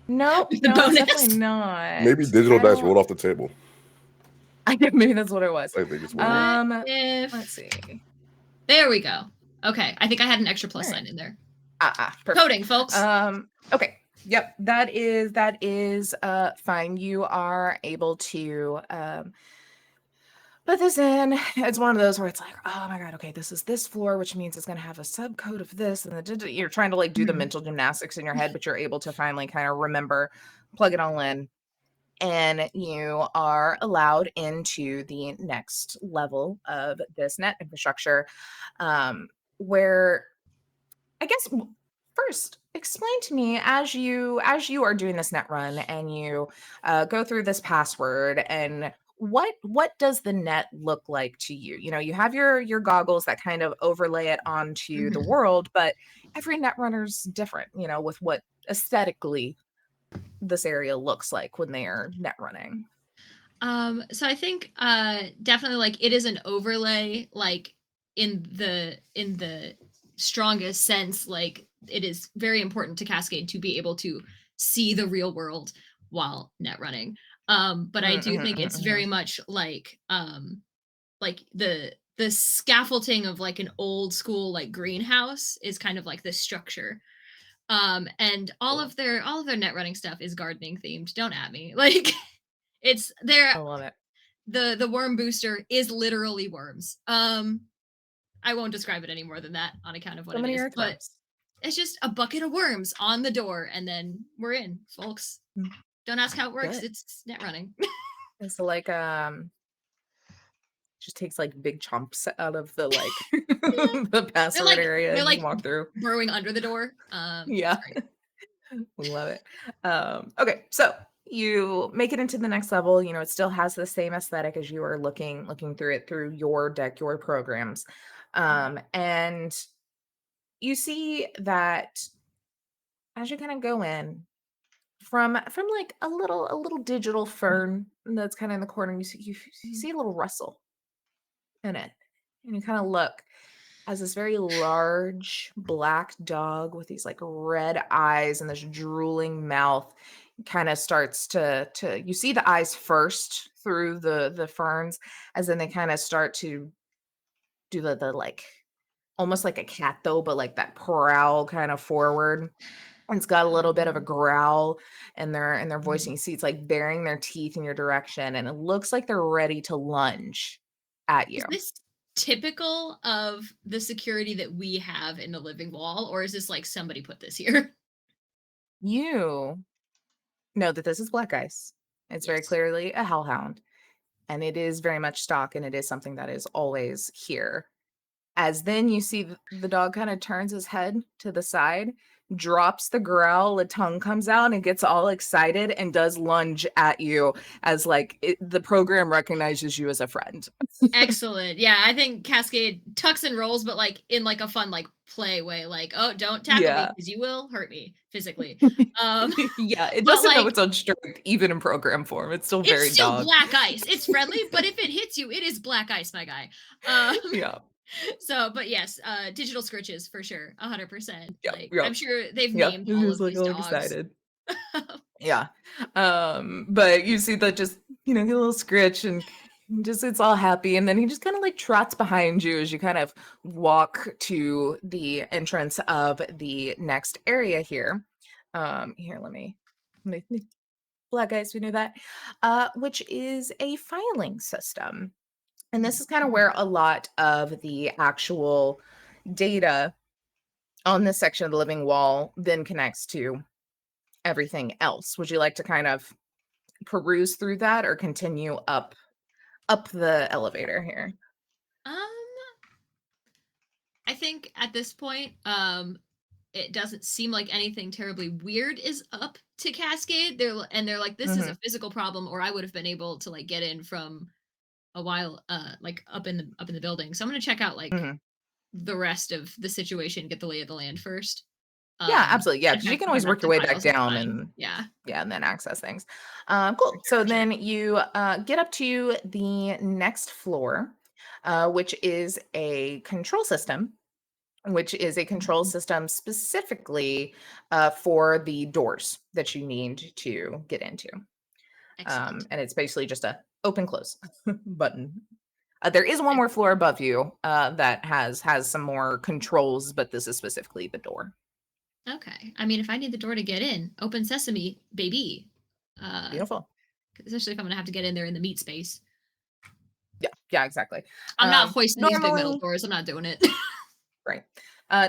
Nope, The no, it's bonus. definitely not. Maybe digital I dice don't- rolled off the table. I think maybe that's what it was. I think it's what it What if... Let's see. There we go. Okay, I think I had an extra plus Alright. sign in there. Perfect. Coding, folks. Okay. Yep, that is fine. You are able to put this in. It's one of those where it's like, oh my god, okay, this is this floor, which means it's gonna have a subcode of this, and you're trying to like do the Mhm. mental gymnastics in your head, but you're able to finally kind of remember, plug it all in, and you are allowed into the next level of this net infrastructure, where I guess first explain to me as you are doing this net run and you go through this password, and what does the net look like to you? You know, you have your goggles that kind of overlay it onto the Mhm. world, but every net runner's different, you know, with what aesthetically this area looks like when they are net running. So I think definitely like it is an overlay, like in the strongest sense, like it is very important to Cascade to be able to see the real world while net running. But I do think it's very much like the scaffolding of like an old school like greenhouse is kind of like this structure. And all of their net running stuff is gardening themed. Don't at me. Like it's there. I love it. The worm booster is literally worms. I won't describe it any more than that on account of what So it many is, but earthworms. it's just a bucket of worms on the door, and then we're in, folks. Mm. Don't ask how it works. Good. It's net running. And so like just takes like big chunks out of the like the password area they're and like walk through. burrowing under the door. Yeah. We love it. Okay, so you make it into the next level. You know, it still has the same aesthetic as you are looking through it through your deck, your programs. And you see that as you kind of go in from like a little digital fern that's kind of in the corner, you see a little rustle in it. And you kind of look as this very large black dog with these like red eyes and this drooling mouth kind of starts to you see the eyes first through the ferns, as then they kind of start to do the like almost like a cat though, but like that prowl kind of forward. And it's got a little bit of a growl in their voice, and you see it's like baring their teeth in your direction, and it looks like they're ready to lunge at you. Is this typical of the security that we have in the living wall, or is this like somebody put this here? You know that this is black ice. It's very Yes. clearly a hellhound, and it is very much stock, and it is something that is always here. As then you see the dog kind of turns his head to the side, drops the growl, a tongue comes out and gets all excited and does lunge at you as like the program recognizes you as a friend. Excellent. Yeah, I think Cascade tucks and rolls, but like in like a fun like play way, like, oh, don't tackle me because you will hurt me physically. Yeah, it but, doesn't know like, its own strength, even in program form. It's still very it's still dog. black ice. It's friendly, but if it hits you, it is black ice, my guy. Yeah. So, but yes, digital scritches for sure, 100%. Yep, Like, yep. I'm sure they've Yep. named It all was of like these all dogs. excited. Yeah. But you see that just, get a little scritch and just it's all happy. And then he just kind of like trots behind you as you kind of walk to the entrance of the next area here. Here, let me black guys, we knew that. Which is a filing system. And this is kind of where a lot of the actual data on this section of the living wall then connects to everything else. Would you like to kind of peruse through that or continue up the elevator here? I think at this point, it doesn't seem like anything terribly weird is up to Cascade. They're like, this is a physical problem, or I would have been able to like get in from a while, like up in the building. So I'm gonna check out like the rest of the situation, get the lay of the land first. Yeah, absolutely. Yeah, because you can always work your way back down and and then access things. Cool. So then you get up to the next floor, which is a control system, which is a control system specifically for the doors that you need to get into. And it's basically just a open close button. There is one more floor above you that has some more controls, but this is specifically the door. Okay. I mean, if I need the door to get in, open sesame, baby. Beautiful. Especially if I'm gonna have to get in there in the meat space. Yeah, exactly. I'm not hoisting these big metal doors. I'm not doing it. Right.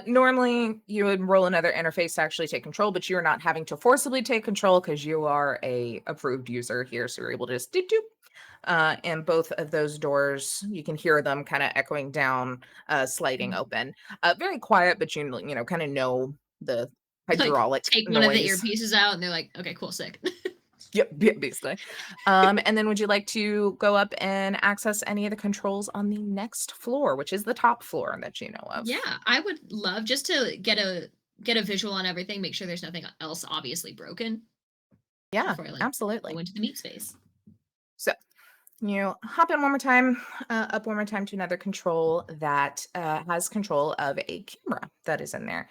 Normally, you would roll another interface to actually take control, but you're not having to forcibly take control because you are a approved user here, so you're able to just doop doop. And both of those doors, you can hear them kind of echoing down, sliding open. Very quiet, but you kind of know the hydraulic like, take noise. one of the earpieces out, and they're like, "Okay, cool, sick." Yep, basically. And then would you like to go up and access any of the controls on the next floor, which is the top floor that you know of? Yeah, I would love just to get a visual on everything, make sure there's nothing else obviously broken. Yeah, Before I, absolutely. go into the meat space. So You hop in one more time, up one more time to another control that has control of a camera that is in there.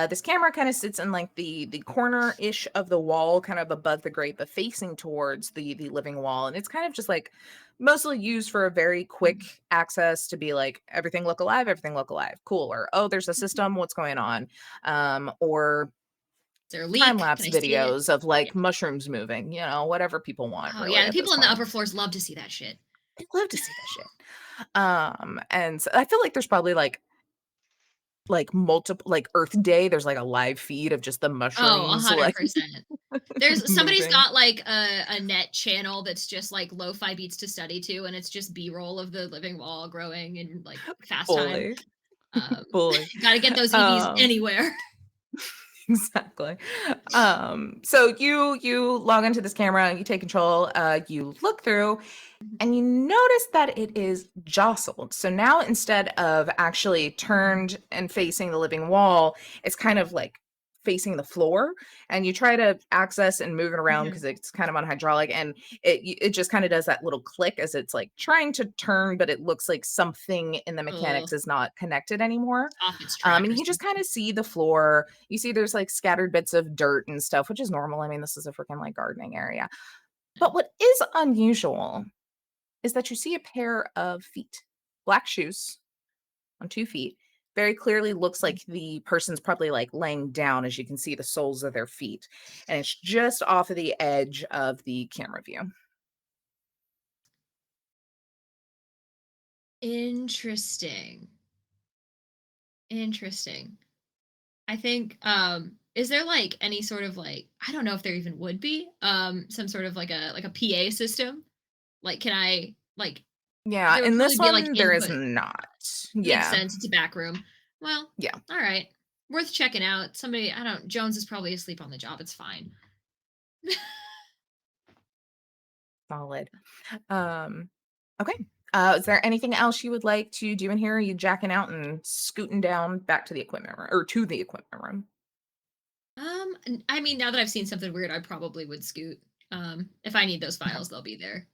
This camera kind of sits in like the corner ish of the wall, kind of above the grate, but facing towards the living wall, and it's kind of just like mostly used for a very quick access to be like everything look alive, cool, or oh, there's a system, what's going on, or Is there a leak? time Can lapse I see it? videos of like Yeah. mushrooms moving, whatever people want Oh really yeah, the at this people in the point. upper floors love to see that shit. I love to see that shit. And so I feel like there's probably like multiple like Earth Day, there's like a live feed of just the Oh, mushrooms like 100%. Somebody's moving. got like a net channel that's just like lo-fi beats to study to, and it's just B-roll of the living wall growing in like fast time. Fully, Um, fully. Gotta get those EVs anywhere. Exactly. So you log into this camera, you take control, you look through, and you notice that it is jostled. So now instead of actually turned and facing the living wall, it's kind of like facing the floor, and you try to access and move it around because it's kind of on hydraulic, and it just kind of does that little click as it's like trying to turn, but it looks like something in the Ugh, mechanics is not connected anymore. off its track And or you can just something. kind of see the floor. You see there's like scattered bits of dirt and stuff, which is normal. I mean, this is a freaking like gardening area. But what is unusual is that you see a pair of feet, black shoes on 2 feet. Very clearly looks like the person's probably like laying down, as you can see the soles of their feet. And it's just off of the edge of the camera view. Interesting. Interesting. I think is there like any sort of like, I don't know if there even would be some sort of like a PA system? Like can I like Yeah, there would in probably this be like one, there is input. not. Makes Yeah, sense. It's a back room. Well, yeah, all right. Worth checking out. Somebody, I don't, Jones is probably asleep on the job. It's fine. solid. Um, okay. Is there anything else you would like to do in here? Are you jacking out and scooting down back to the equipment room or to the equipment room? I mean, now that I've seen something weird, I probably would scoot. If I need those Okay. files, they'll be there.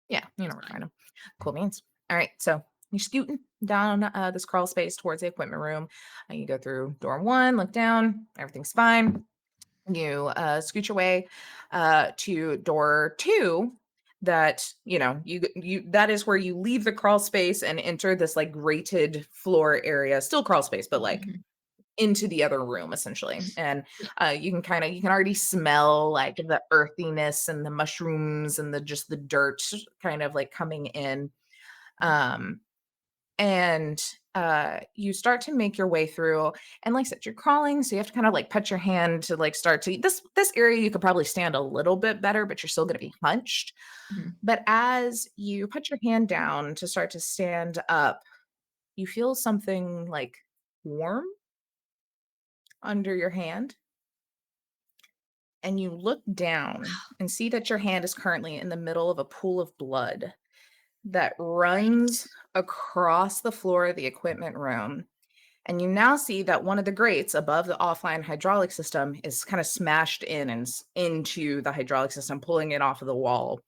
Yeah, you know It's where to fine. find them. Cool beans. All right, so you're scooting down this crawl space towards the equipment room. You go through door one, look down, everything's fine. You scoot your way to door two. That you that is where you leave the crawl space and enter this like grated floor area, still crawl space, but like Mhm. into the other room essentially. And Yeah. you can already smell like the earthiness and the mushrooms and the just the dirt kind of like coming in. um and you start to make your way through, and like I said, you're crawling, so you have to kind of like put your hand to like start to this area. You could probably stand a little bit better, but you're still going to be hunched. Mhm. But as you put your hand down to start to stand up, you feel something like warm under your hand, and you look down and see that your hand is currently in the middle of a pool of blood that runs across the floor of the equipment room. And you now see that one of the grates above the offline hydraulic system is kind of smashed in and into the hydraulic system, pulling it off of the wall.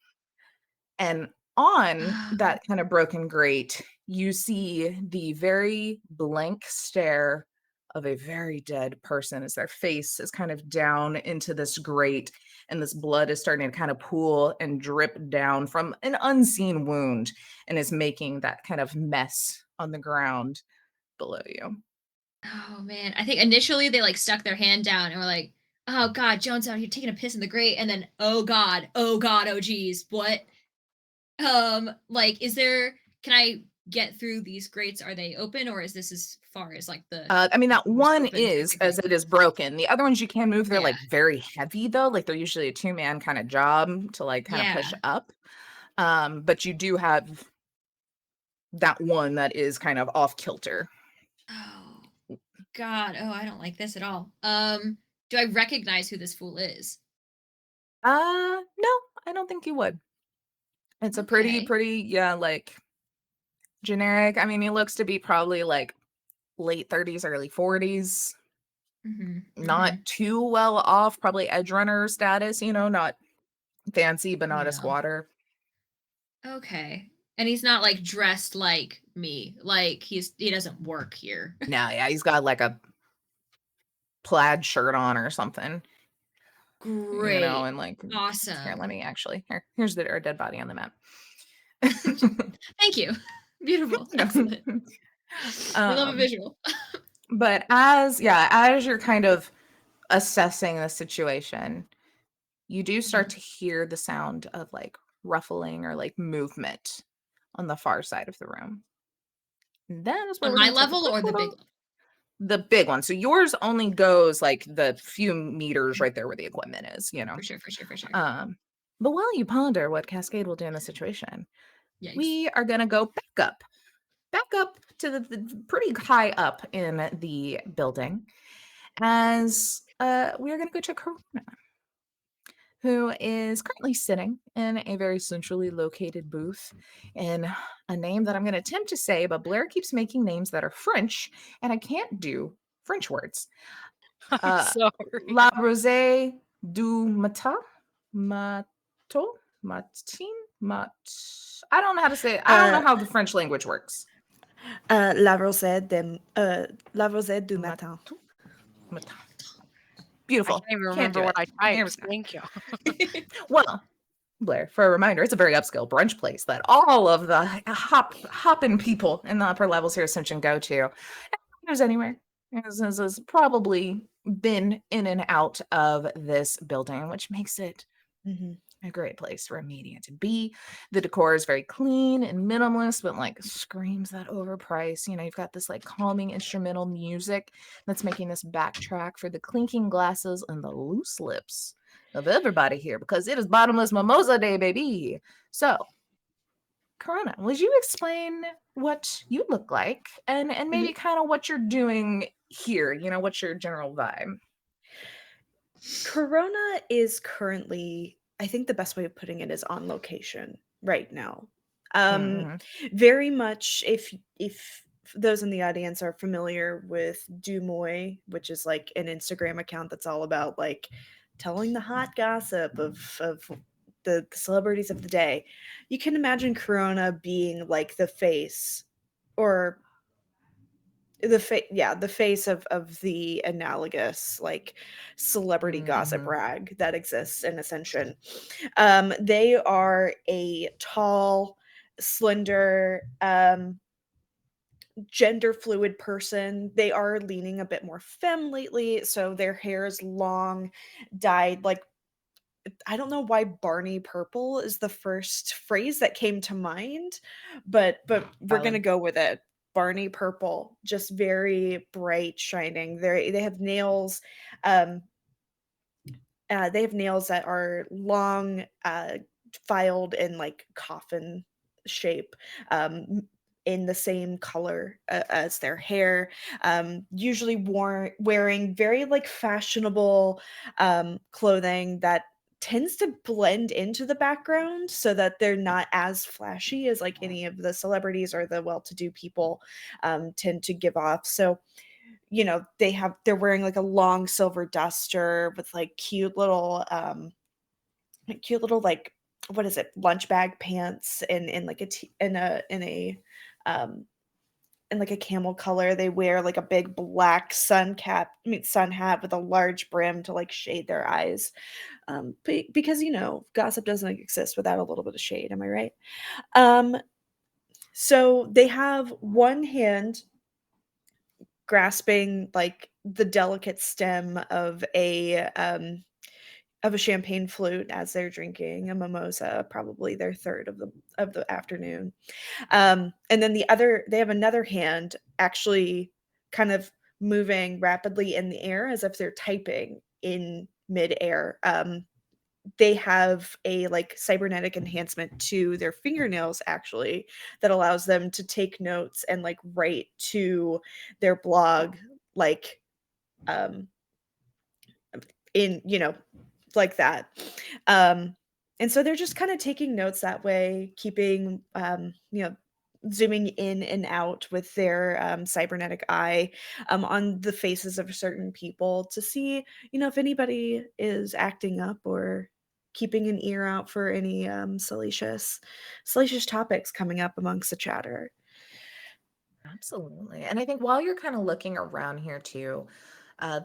And on that kind of broken grate, you see the very blank stare of a very dead person as their face is kind of down into this grate, and this blood is starting to kind of pool and drip down from an unseen wound and is making that kind of mess on the ground below you. Oh man, I think initially they like stuck their hand down and were like, "Oh God, Jones out here taking a piss in the grate," and then, oh God, oh geez, what? Like, is there? Can I get through these grates? Are they open, or is this as far as like the I mean, that most one open is as category? it is broken. The other ones you can move. They're Yeah, like very heavy though. Like they're usually a two-man kind of job to like kind of push yeah. up. But you do have that one that is kind of off kilter. Oh God, oh I don't like this at all. Do I recognize who this fool is? No, I don't think you would. It's a Okay. pretty, yeah, like generic. I mean, he looks to be probably like late 30s, early 40s. Mm-hmm. Not Mm-hmm. too well off, probably edge runner status, not fancy, but not a No. squatter. Okay. And he's not like dressed like me. Like he doesn't work here. No, yeah, he's got like a plaid shirt on or something, Great. and like here, Awesome. let me actually here's our dead body on the map. Thank you. Beautiful. Excellent. We love a visual. But as you're kind of assessing the situation, you do start to hear the sound of like ruffling or like movement on the far side of the room. And that is where On we're my gonna take a level quick or the big little- one? The big one. So yours only goes like the few meters right there where the equipment is, For sure, for sure, for sure. But while you ponder what Cascade will do in the situation, Yikes. we are gonna go back up to the pretty high up in the building, as we are gonna go to Corona, who is currently sitting in a very centrally located booth in a name that I'm going to attempt to say, but Blair keeps making names that are French, and I can't do French words. I'm sorry. La Rosée du Matin? Matin? Mat. I don't know how to say it. I don't know how the French language works. La Rosée du Matin. Matin. I Beautiful. can't even Can't remember do what it. I Here we typed. go. Thank you. Well, Blair, for a reminder, it's a very upscale brunch place that all of the hopping people in the upper levels here at Ascension go to. If there's anywhere. Has probably been in and out of this building, which makes it a great place for a media to be. The decor is very clean and minimalist, but like screams that overprice. You've got this like calming instrumental music that's making this backtrack for the clinking glasses and the loose lips of everybody here, because it is bottomless mimosa day, baby. So, Corona, would you explain what you look like and maybe kind of what you're doing here? What's your general vibe? Corona is currently, I think the best way of putting it is on location right now. Very much, if those in the audience are familiar with Dumoy, which is like an Instagram account that's all about like telling the hot gossip of the celebrities of the day, you can imagine Corona being like the face, or the face of the analogous like celebrity gossip rag that exists in Ascension. They are a tall, slender, gender fluid person. They are leaning a bit more femme lately, so their hair is long, dyed like, I don't know why Barney purple is the first phrase that came to mind, but we're gonna Valid. go with it. Barney purple, just very bright, shining. They have nails. They have nails that are long, filed in like coffin shape, in the same color as their hair. Usually wearing very like fashionable clothing that tends to blend into the background so that they're not as flashy as like any of the celebrities or the well-to-do people tend to give off. So they're wearing like a long silver duster with like cute little like, what is it, lunch bag pants, and in like um in like a camel color. They wear like a big black sun hat with a large brim to like shade their eyes, because gossip doesn't exist without a little bit of shade, am I right? So they have one hand grasping like the delicate stem of a champagne flute as they're drinking a mimosa, probably their third of the afternoon. And then they have another hand actually kind of moving rapidly in the air as if they're typing in midair. They have a like cybernetic enhancement to their fingernails actually that allows them to take notes and like write to their blog, like in like that. And so they're just kind of taking notes that way, keeping zooming in and out with their cybernetic eye on the faces of certain people to see if anybody is acting up or keeping an ear out for any salacious topics coming up amongst the chatter. Absolutely. And I think while you're kind of looking around here too,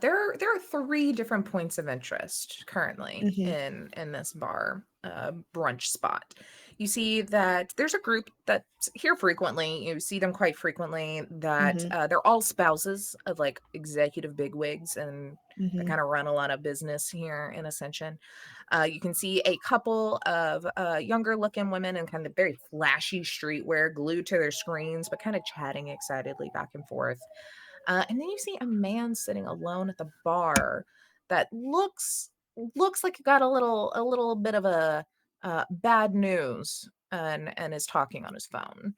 there are 3 different points of interest currently in this bar brunch spot. You see that there's a group that's here frequently. You see them quite frequently. That they're all spouses of like executive bigwigs, and they kind of run a lot of business here in Ascension. You can see a couple of younger looking women in kind of very flashy streetwear glued to their screens, but kind of chatting excitedly back and forth. And then you see a man sitting alone at the bar that looks like he got a little bit of a bad news, and is talking on his phone.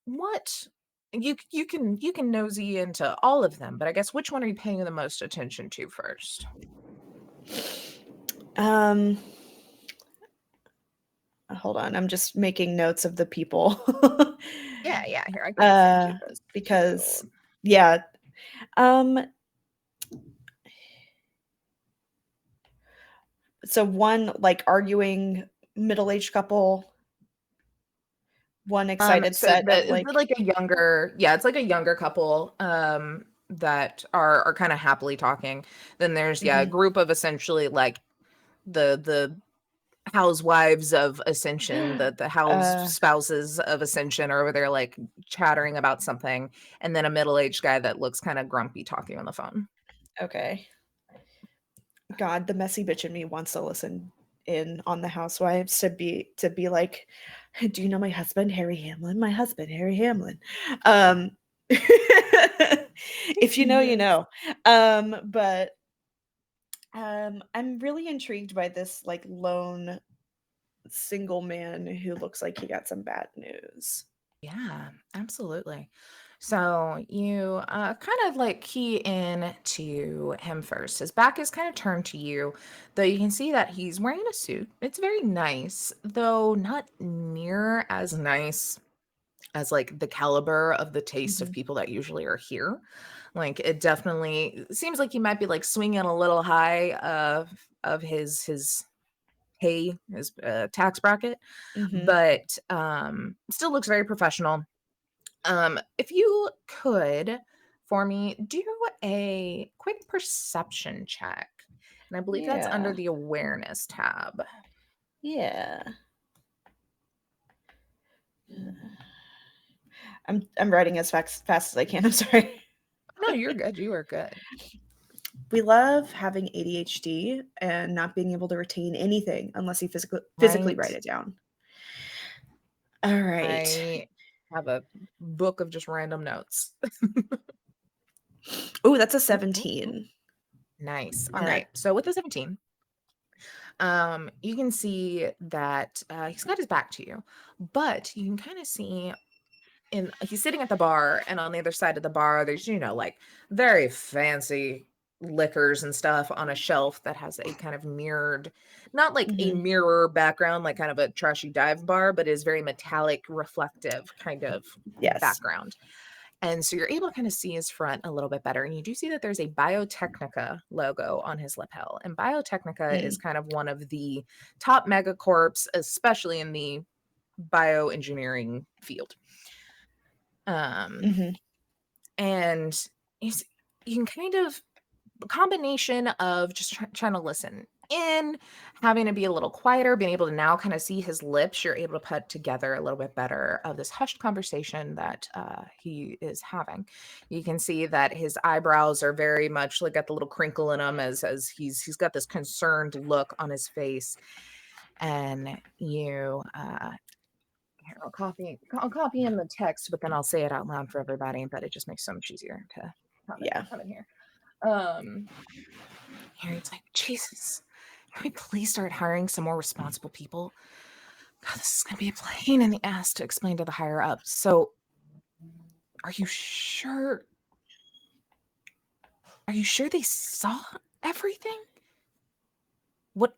What you can nosy into all of them, but I guess which one are you paying the most attention to first? Hold on, I'm just making notes of the people. Yeah, here I can send you this because too. yeah. So one like arguing middle-aged couple, one excited So set of it's like like a younger, it's like a younger couple that are kind of happily talking. Then there's a group of essentially like the housewives of Ascension, the house spouses of Ascension are over there like chattering about something, and then a middle-aged guy that looks kind of grumpy talking on the phone. okay. God, the messy bitch in me wants to listen in on the housewives to be like, do you know my husband Harry Hamlin? My husband Harry Hamlin. If you know, you know. But I'm really intrigued by this like lone single man who looks like he got some bad news. Yeah, absolutely. So you kind of like key in to him first. His back is kind of turned to you, though you can see that he's wearing a suit. It's very nice, though not near as nice as like the caliber of the taste of people that usually are here. Like it definitely seems like he might be like swinging a little high of his pay, his tax bracket, but still looks very professional. If you could for me do a quick perception check, and I believe that's under the awareness tab. Yeah. I'm writing as fast as I can. I'm sorry. No, you're good. You are good. We love having ADHD and not being able to retain anything unless you physically Right. write it down. All right. I have a book of just random notes. Oh, that's a 17. Nice. All right. So with the 17, you can see that he's got his back to you, but you can kind of see he's sitting at the bar, and on the other side of the bar, there's, like very fancy liquors and stuff on a shelf that has a kind of mirrored, not like a mirror background, like kind of a trashy dive bar, but is very metallic, reflective kind of background. And so you're able to kind of see his front a little bit better. And you do see that there's a Biotechnica logo on his lapel. And Biotechnica is kind of one of the top megacorps, especially in the bioengineering field. And you can kind of a combination of just trying to listen in, having to be a little quieter, being able to now kind of see his lips, you're able to put together a little bit better of this hushed conversation that he is having. You can see that his eyebrows are very much like got the little crinkle in them as he's got this concerned look on his face. And you here, I'll copy in the text, but then I'll say it out loud for everybody, but it just makes so much easier to come in here. Harry's like, Jesus, can we please start hiring some more responsible people? God, this is gonna be a pain in the ass to explain to the higher ups. So are you sure they saw everything? What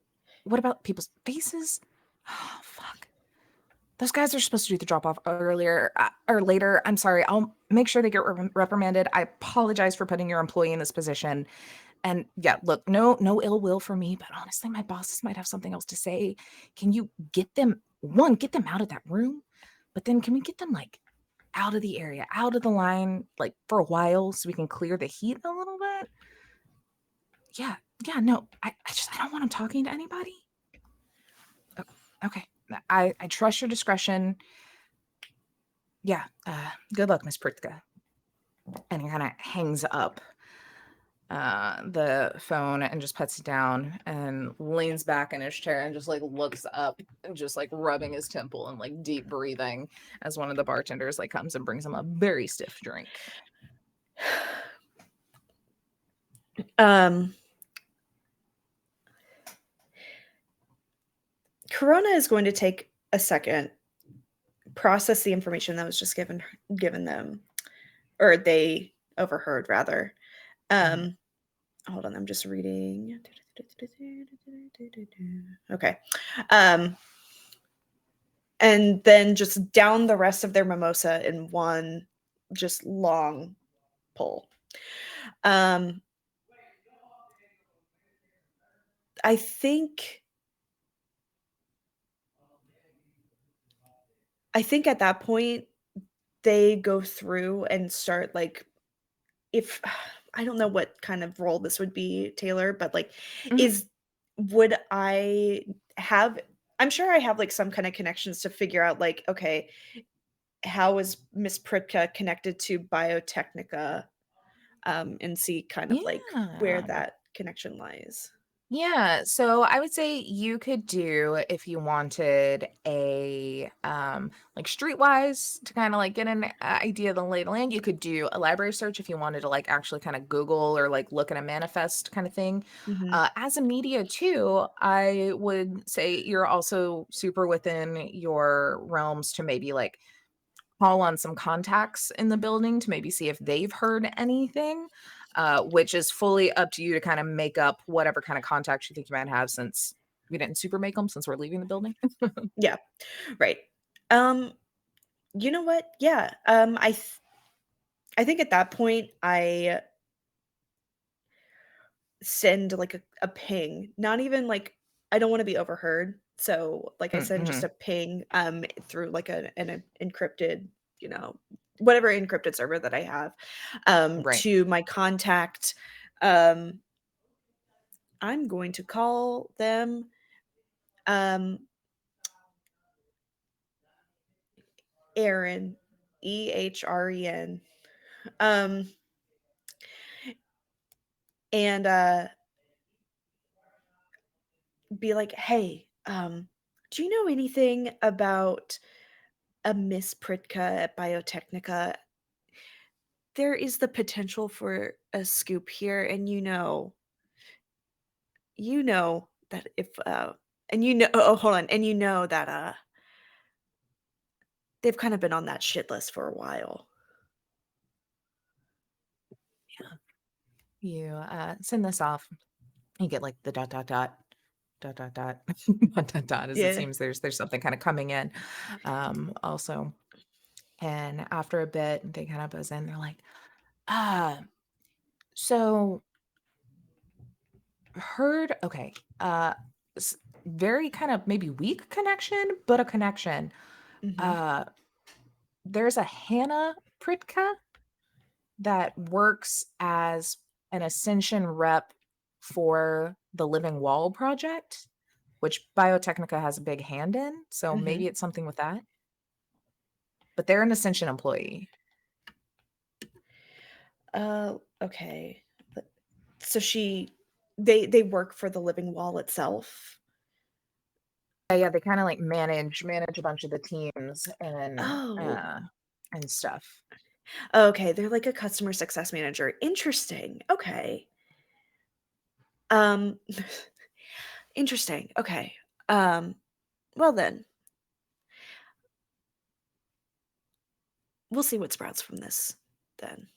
about people's faces? Oh, fuck. Those guys are supposed to do the drop-off earlier or later. I'm sorry. I'll make sure they get reprimanded. I apologize for putting your employee in this position. And yeah, look, no ill will for me, but honestly, my bosses might have something else to say. Can you get them out of that room? But then can we get them like out of the area, out of the line, like for a while so we can clear the heat a little bit? Yeah, no, I don't want them talking to anybody. Okay. I trust your discretion. Yeah, good luck, Miss Pritka. And he kind of hangs up the phone and just puts it down and leans back in his chair and just like looks up and just like rubbing his temple and like deep breathing as one of the bartenders like comes and brings him a very stiff drink. Corona is going to take a second, process the information that was just given them, or they overheard rather. Hold on, I'm just reading. Okay. And then just down the rest of their mimosa in one just long pull. I think at that point they go through and start like, if I don't know what kind of role this would be, Taylor, but like I'm sure I have like some kind of connections to figure out like, okay, how is Miss Pritka connected to Biotechnica, and see kind of like where that connection lies. Yeah, so I would say you could do, if you wanted a like streetwise to kind of like get an idea of the lay of the land, you could do a library search if you wanted to like actually kind of Google or like look at a manifest kind of thing. As a media too, I would say you're also super within your realms to maybe like call on some contacts in the building to maybe see if they've heard anything, which is fully up to you to kind of make up whatever kind of contacts you think you might have, since we didn't super make them since we're leaving the building. Yeah, right. You know what? Yeah. I think at that point I send like a ping, not even like, I don't want to be overheard. So like I send just a ping through like an encrypted, whatever encrypted server that I have, Right. to my contact. I'm going to call them Ehren, Ehren. And be like, hey, do you know anything about a Miss Pritka at Biotechnica? There is the potential for a scoop here, and you know that if and hold on, and you know that they've kind of been on that shit list for a while. You send this off. You get like the ... as it seems there's something kind of coming in. Also, and after a bit, they kind of buzz in. They're like, so heard. Okay, very kind of maybe weak connection, but a connection. There's a Hannah Pritka that works as an Ascension rep for the Living Wall project, which Biotechnica has a big hand in. So maybe it's something with that. But they're an Ascension employee. Okay. So they work for the Living Wall itself. Yeah, they kind of like manage a bunch of the teams and stuff. Okay, they're like a customer success manager. Interesting. Okay. Interesting. Okay. Well then, we'll see what sprouts from this then.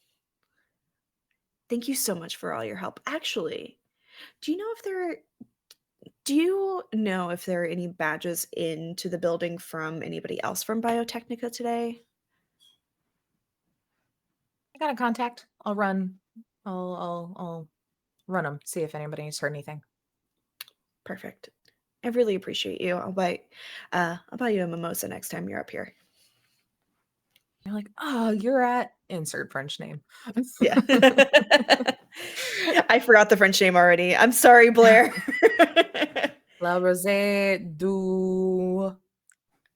Thank you so much for all your help. Actually, do you know if there are any badges into the building from anybody else from Biotechnica today? I got a contact. I'll run them, see if anybody's heard anything. Perfect. I really appreciate you. I'll buy you a mimosa next time you're up here. You're like, oh, you're at insert French name. Yeah. I forgot the French name already. I'm sorry, Blair. La Rosée du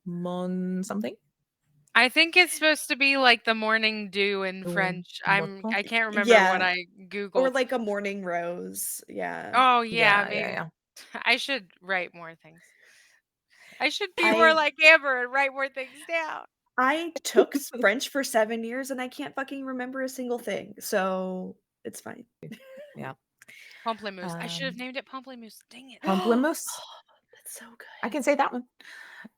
Mon something. I think it's supposed to be like the morning dew in French. I can't remember what Yeah. I googled. Or like a morning rose. Yeah. Oh yeah, maybe. Yeah. I should write more things. I should be more like Amber and write more things down. I took French for 7 years and I can't fucking remember a single thing. So it's fine. Yeah. Pamplemousse. I should have named it Pamplemousse. Dang it. Pamplemousse. That's so good. I can say that one.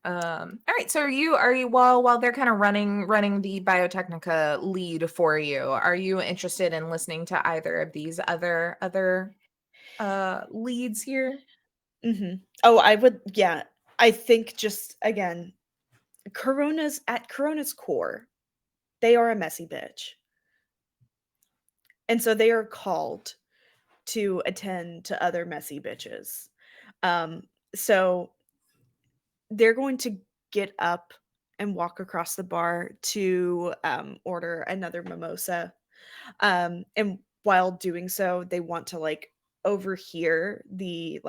All right. So are you while they're kind of running the Biotechnica lead for you, are you interested in listening to either of these other leads here? Mm-hmm. Oh, I would. Yeah, I think just again, Corona's core, they are a messy bitch, and so they are called to attend to other messy bitches. So they're going to get up and walk across the bar to order another mimosa. And while doing so, they want to like overhear the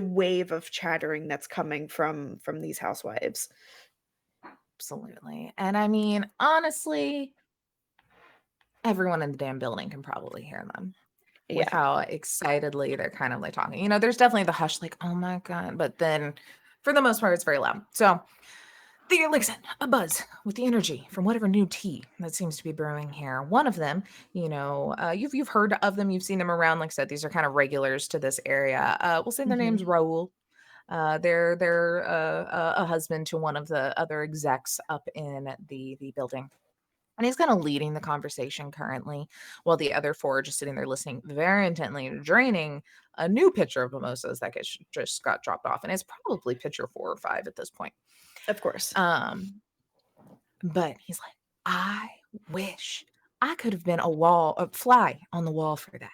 wave of chattering that's coming from these housewives. Absolutely. And I mean, honestly, everyone in the damn building can probably hear them. With how excitedly they're kind of like talking. You know, there's definitely the hush, like, oh my God. But then for the most part, it's very loud. So they're like a buzz with the energy from whatever new tea that seems to be brewing here. One of them, you know, you've heard of them, you've seen them around. Like I said, these are kind of regulars to this area. We'll say their name's Raul. They're a husband to one of the other execs up in the building. And he's kind of leading the conversation currently, while the other four are just sitting there listening very intently, draining a new pitcher of mimosas that just got dropped off. And it's probably pitcher 4 or 5 at this point. Of course. But he's like, I wish I could have been a fly on the wall for that.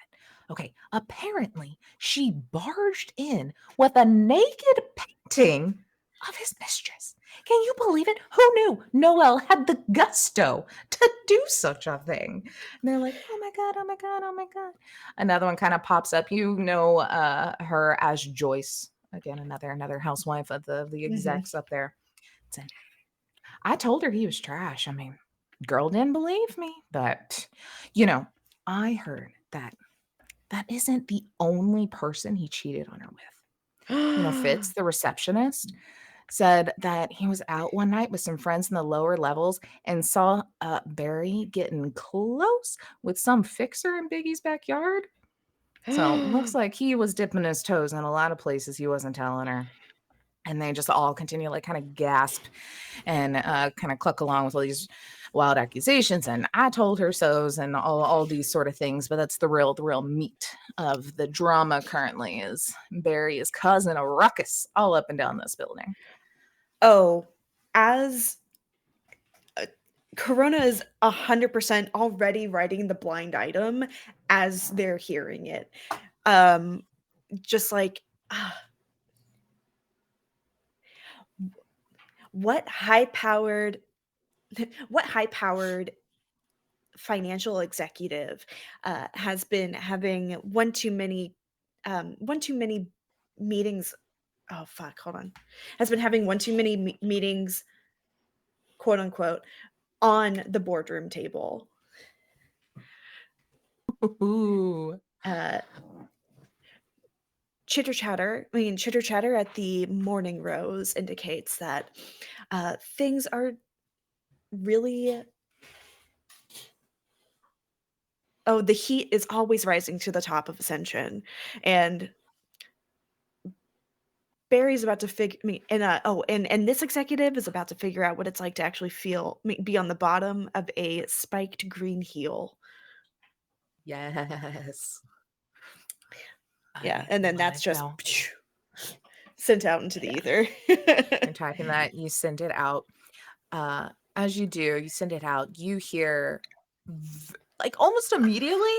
Okay, apparently she barged in with a naked painting of his mistress. Can you believe it? Who knew Noelle had the gusto to do such a thing? And they're like, oh my God, oh my God, oh my God. Another one kind of pops up. You know her as Joyce. Again, another housewife of the execs up there. And I told her he was trash. I mean, girl didn't believe me. But, you know, I heard that isn't the only person he cheated on her with. You know, Fitz, the receptionist, said that he was out one night with some friends in the lower levels and saw Barry getting close with some fixer in Biggie's backyard. So looks like he was dipping his toes in a lot of places he wasn't telling her. And they just all continue like kind of gasp and kind of cluck along with all these wild accusations and I told her so's and all these sort of things. But that's the real meat of the drama currently is Barry is causing a ruckus all up and down this building. Oh, as Corona is 100% already writing the blind item as they're hearing it. Just like, what high-powered financial executive has been having one too many meetings. Oh fuck, hold on. Has been having one too many meetings, quote unquote, on the boardroom table. Ooh. Chitter chatter at the Morning Rose indicates that things are really. Oh, the heat is always rising to the top of Ascension, and Barry's about to and this executive is about to figure out what it's like to actually be on the bottom of a spiked green heel. Yes. Yeah, and then that's just sent out into the ether. You're typing that, you send it out. As you do, you send it out, you hear like almost immediately,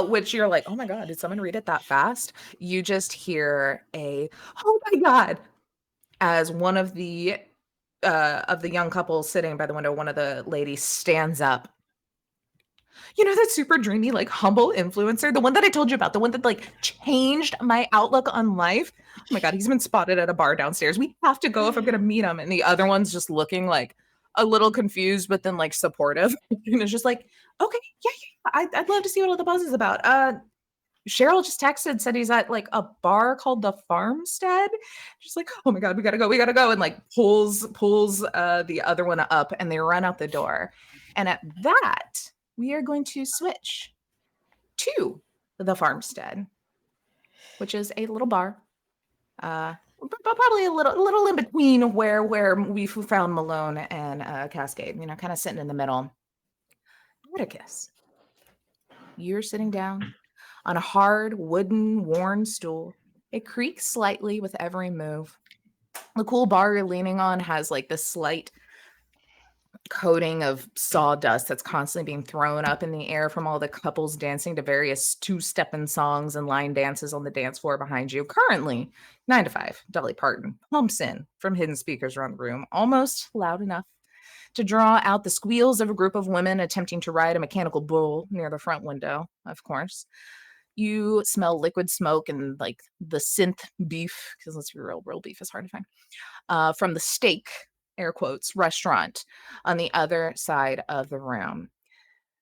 which you're like, oh my God, did someone read it that fast? You just hear a, oh my God, as one of the young couples sitting by the window, one of the ladies stands up. You know, that super dreamy, like humble influencer, the one that I told you about, the one that like changed my outlook on life. Oh my God, he's been spotted at a bar downstairs. We have to go if I'm gonna meet him. And the other one's just looking like a little confused, but then like supportive. And it's just like, okay, yeah, I'd love to see what all the buzz is about. Cheryl just texted, said he's at like a bar called the Farmstead. She's like, oh my God, we gotta go, and like pulls the other one up, and they run out the door. And at that, we are going to switch to the Farmstead, which is a little bar. Probably a little in between where we found Malone and Cascade, you know, kind of sitting in the middle. Atticus, you're sitting down on a hard, wooden, worn stool. It creaks slightly with every move. The cool bar you're leaning on has like this slight coating of sawdust that's constantly being thrown up in the air from all the couples dancing to various two-stepping songs and line dances on the dance floor behind you. Currently, 9 to 5, Dolly Parton pumps in from hidden speakers around the room, almost loud enough to draw out the squeals of a group of women attempting to ride a mechanical bull near the front window, of course. You smell liquid smoke and like the synth beef, because let's be real beef is hard to find, from the steak, air quotes, restaurant on the other side of the room.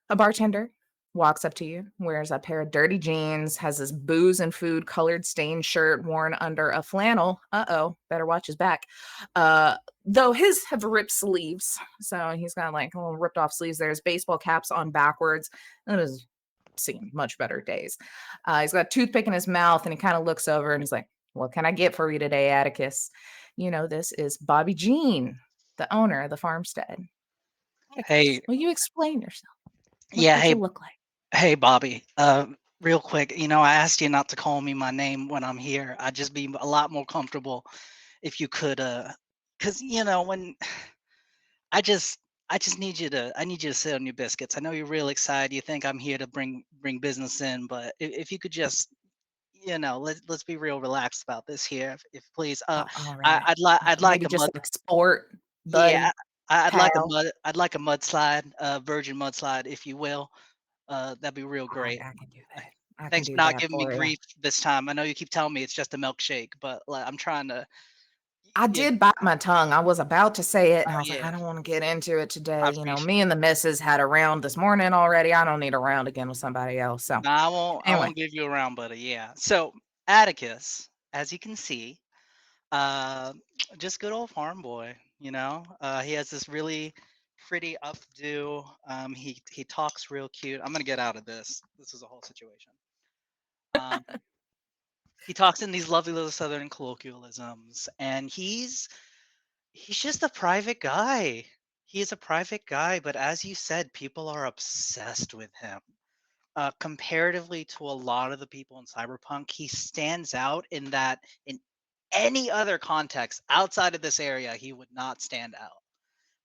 A bartender walks up to you, wears a pair of dirty jeans, has this booze and food colored stained shirt worn under a flannel. Uh-oh, better watch his back. Though his have ripped sleeves, so he's got like a little ripped off sleeves. There's baseball caps on backwards. That is seen much better days. He's got a toothpick in his mouth, and he kind of looks over and he's like, what can I get for you today, Atticus? You know, this is Bobby Jean, the owner of the farmstead. Atticus, Hey, will you explain yourself? What yeah, does hey, you look like? hey, Bobby. Real quick, you know, I asked you not to call me my name when I'm here. I'd just be a lot more comfortable if you could, because you know, when I just, I need you to sit on your biscuits. I know you're real excited. You think I'm here to bring business in, but if you could just, you know, let's be real relaxed about this here, if please. All I, right. I'd like Maybe a just mud. like sport, Yeah, buddy, I'd pal. like a mudslide, virgin mudslide, if you will. That'd be real All right, great. I can do that. I can Thanks for do not that giving me for you. grief this time. I know you keep telling me it's just a milkshake, but like I'm trying to. I Yeah, did bite my tongue. I was about to say it, and oh I was like, yeah, I don't want to get into it I today. You know, appreciate me and it. the missus had a round this morning already. I don't need a round again with somebody else. So, No, I won't. I anyway, won't give you a round, buddy. Yeah. So Atticus, as you can see, uh, just good old farm boy. You know, he has this really pretty updo. He talks real cute. I'm gonna get out of this. This is a whole situation. Um, he talks in these lovely little southern colloquialisms, and he's just a private guy. He is a private guy, but as you said, people are obsessed with him. Comparatively to a lot of the people in Cyberpunk, he stands out in that in any other context outside of this area, he would not stand out.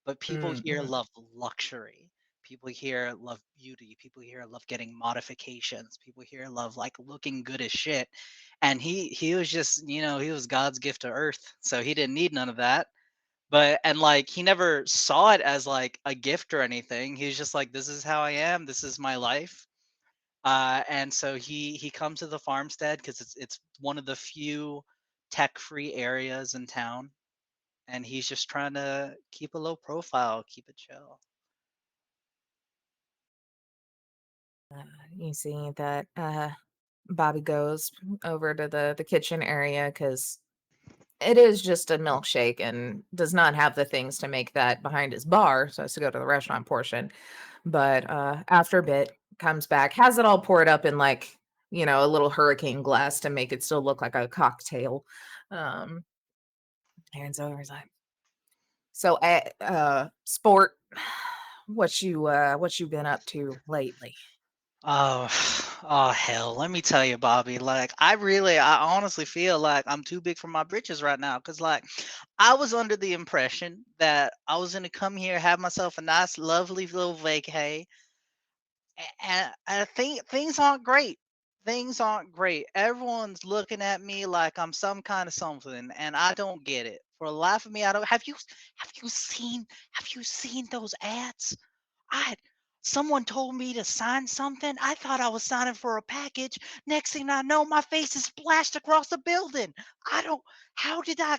But people here mm-hmm. love luxury. People here love beauty. People here love getting modifications. People here love like looking good as shit. And he was just, you know, he was God's gift to Earth, so he didn't need none of that. But and like he never saw it as like a gift or anything. He was just like, this is how I am. This is my life. And so he comes to the farmstead because it's one of the few tech-free areas in town, and he's just trying to keep a low profile, keep it chill. You see that Bobby goes over to the kitchen area because it is just a milkshake and does not have the things to make that behind his bar, so has to go to the restaurant portion. But after a bit, comes back, has it all poured up in like, you know, a little hurricane glass to make it still look like a cocktail. Um, hands over, he's like, so sport, what you been up to lately? Oh, oh hell. Let me tell you, Bobby. Like, I honestly feel like I'm too big for my britches right now. Cause like, I was under the impression that I was gonna come here, have myself a nice, lovely little vacay, and I think things aren't great. Things aren't great. Everyone's looking at me like I'm some kind of something, and I don't get it. For the life of me, I don't. Have you seen those ads? I Someone told me to sign something. I thought I was signing for a package. Next thing I know, my face is splashed across the building. I don't. How did I?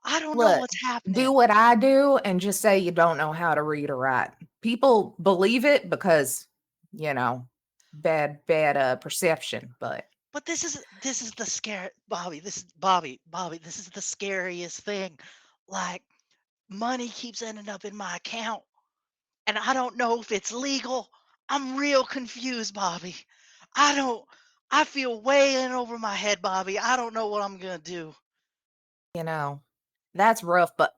I don't know Look, what's do happening. what I do and just say you don't know how to read or write. People believe it because, you know, bad perception, but But this is the scare, Bobby. This is Bobby. This is the scariest thing. Like money keeps ending up in my account, and I don't know if it's legal. I'm real confused, Bobby. I don't. I feel way in over my head, Bobby. I don't know what I'm gonna do. you know, that's rough. But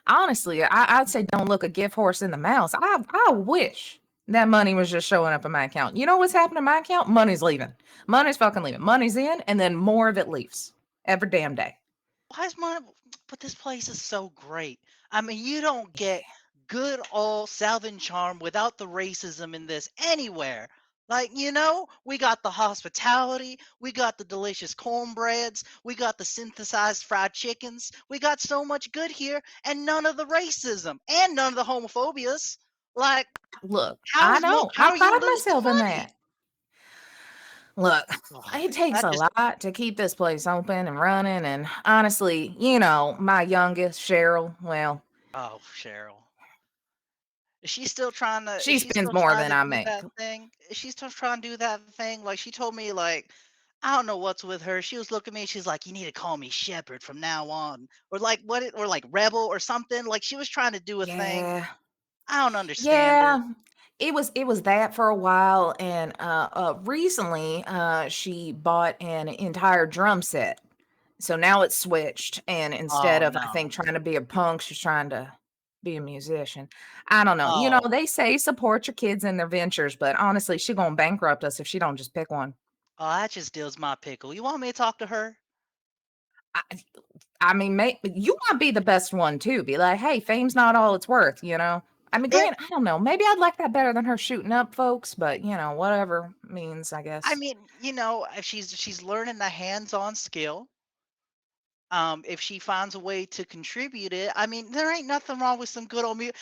honestly, I'd say don't look a gift horse in the mouth. I wish that money was just showing up in my account. You know what's happening in my account? Money's leaving. Money's fucking leaving. Money's in, and then more of it leaves every damn day. Why is my But this place is so great. I mean, you don't get good old Southern charm without the racism in this anywhere. Like, we got the hospitality, we got the delicious cornbreads, we got the synthesized fried chickens. We got so much good here and none of the racism and none of the homophobias. Like, Look, I know. I how are you pride losing myself in money? that. Look, it Bobby, takes that a just lot to keep this place open and running. And honestly, my youngest, Cheryl, well, Oh, Cheryl. she Is she spends still more trying than to I do make. that thing? Is she still trying to do that thing? Like she told me like I don't know what's with her. She was looking at me, she's like, "You need to call me Shepherd from now on." Or like or like Rebel or something. Like she was trying to do a thing. Yeah. I don't understand it. Yeah. It was that for a while, and recently she bought an entire drum set. So now it's switched, and instead Oh of, I think, no. trying to be a punk, she's trying to be a musician. I don't know. Oh. They say support your kids in their ventures, but honestly, she gonna bankrupt us if she don't just pick one. Oh, that just deals my pickle. You want me to talk to her? I, I mean, you might be the best one too. Be like, hey, fame's not all it's worth. I mean, It I don't know. Maybe I'd like that better than her shooting up folks, but whatever means, I I guess. mean, if she's learning the hands-on skill. If she finds a way to contribute it, I mean, there ain't nothing wrong with some good old music.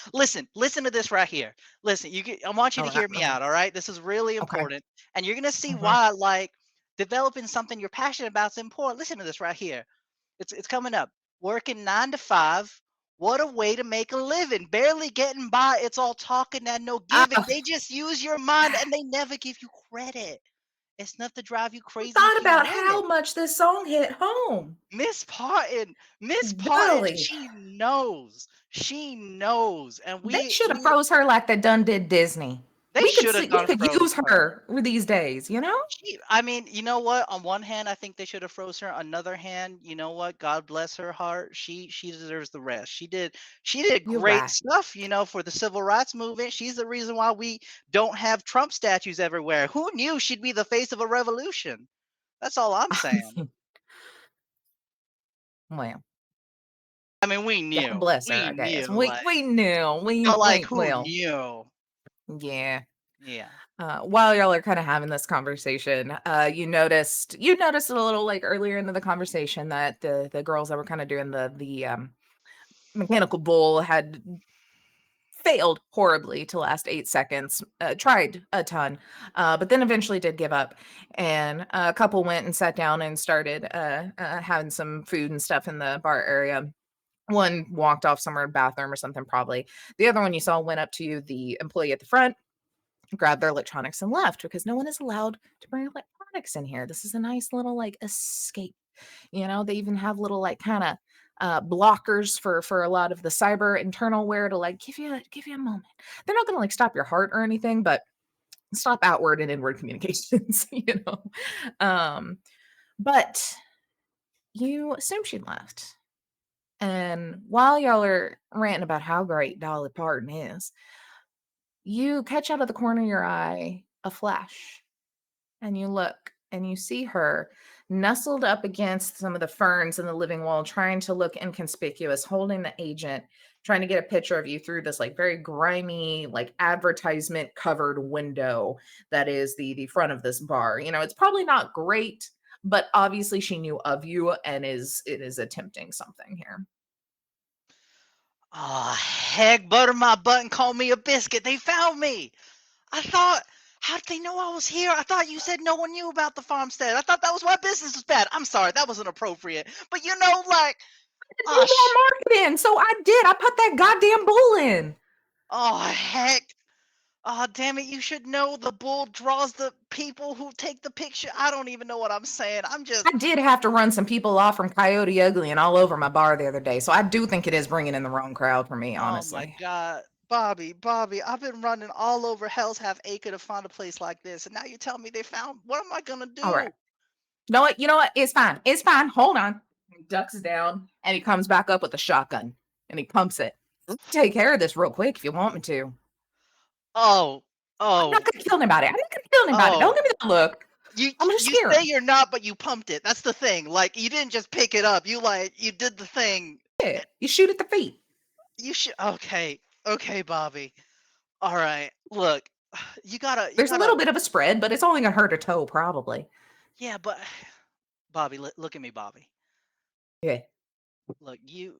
Listen to this right here. Listen, I want you All to right. hear me out, all right? This is really Okay. important, and you're gonna see Hmm. why, like, developing something you're passionate about is important. Listen to this right here. It's coming up. Working 9 to 5. What a way to make a living. Barely getting by. It's all talking and no giving. I They just use your mind and they never give you credit. It's enough to drive you crazy if thought you about win how it. much this song hit home. Miss Parton, Miss Parton, Golly. she knows. She knows. And They we should have we froze her like they done did Disney. they We could should have see, we done could froze use her. her these days. I mean, you know what? On one hand, I think they should have froze her. Another hand, you know what? God bless her heart. She deserves the rest. She did You're great right. stuff, for the civil rights movement. She's the reason why we don't have Trump statues everywhere. Who knew she'd be the face of a revolution? That's all I'm saying. Well, I mean, we God knew. bless her, We I guess. knew, We like, we knew. like who Well, knew? yeah. Yeah. While y'all are kind of having this conversation, you noticed a little like earlier into the conversation that the girls that were kind of doing the mechanical bull had failed horribly to last 8 seconds. Tried a ton, but then eventually did give up. And a couple went and sat down and started having some food and stuff in the bar area. One walked off somewhere, bathroom or something, probably. The other one you saw went up to the employee at the front, grabbed their electronics and left because no one is allowed to bring electronics in here. This is a nice little like escape. They even have little like kind of blockers for a lot of the cyber internal wear to like give you a moment. They're not gonna like stop your heart or anything, but stop outward and inward communications. Um, but you assume she left. And while y'all are ranting about how great Dolly Parton is, you catch out of the corner of your eye a flash, and you look and you see her nestled up against some of the ferns in the living wall, trying to look inconspicuous, holding the agent, trying to get a picture of you through this like very grimy, like advertisement covered window that is the front of this bar. You know, it's probably not great, but obviously she knew of you and is attempting something here. Oh, heck, butter my butt and call me a biscuit. They found me. I thought, how did they know I was here? I thought you said no one knew about the farmstead. I thought that was why business was bad. I'm sorry, that wasn't appropriate. But you know, like, Do oh, more marketing. So I did. I put that goddamn bull in. oh, heck. Oh, damn it, you should know the bull draws the people who take the picture. I don't even know what I'm saying. I'm just, I did have to run some people off from Coyote Ugly and all over my bar the other day. So I do think it is bringing in the wrong crowd for me, oh my honestly. God. Bobby, I've been running all over Hell's Half Acre to find a place like this. And now you tell me they found, what am I going to All right. do? You know what? It's fine. It's fine. Hold on. He ducks down and he comes back up with a shotgun and he pumps it. Take care of this real quick if you want me to. Oh, I'm not oh, gonna kill anybody. I'm not gonna kill anybody. Don't oh. give me that look. You I'm gonna you scare say him. you're not, but you pumped it. That's the thing. Like you didn't just pick it up. You did the thing. Yeah, you shoot at the feet. You should. Okay, Bobby. All right. Look, you There's a gotta. little bit of a spread, but it's only gonna hurt a toe, probably. Yeah, but Bobby, look at me, Bobby. Yeah. Look, you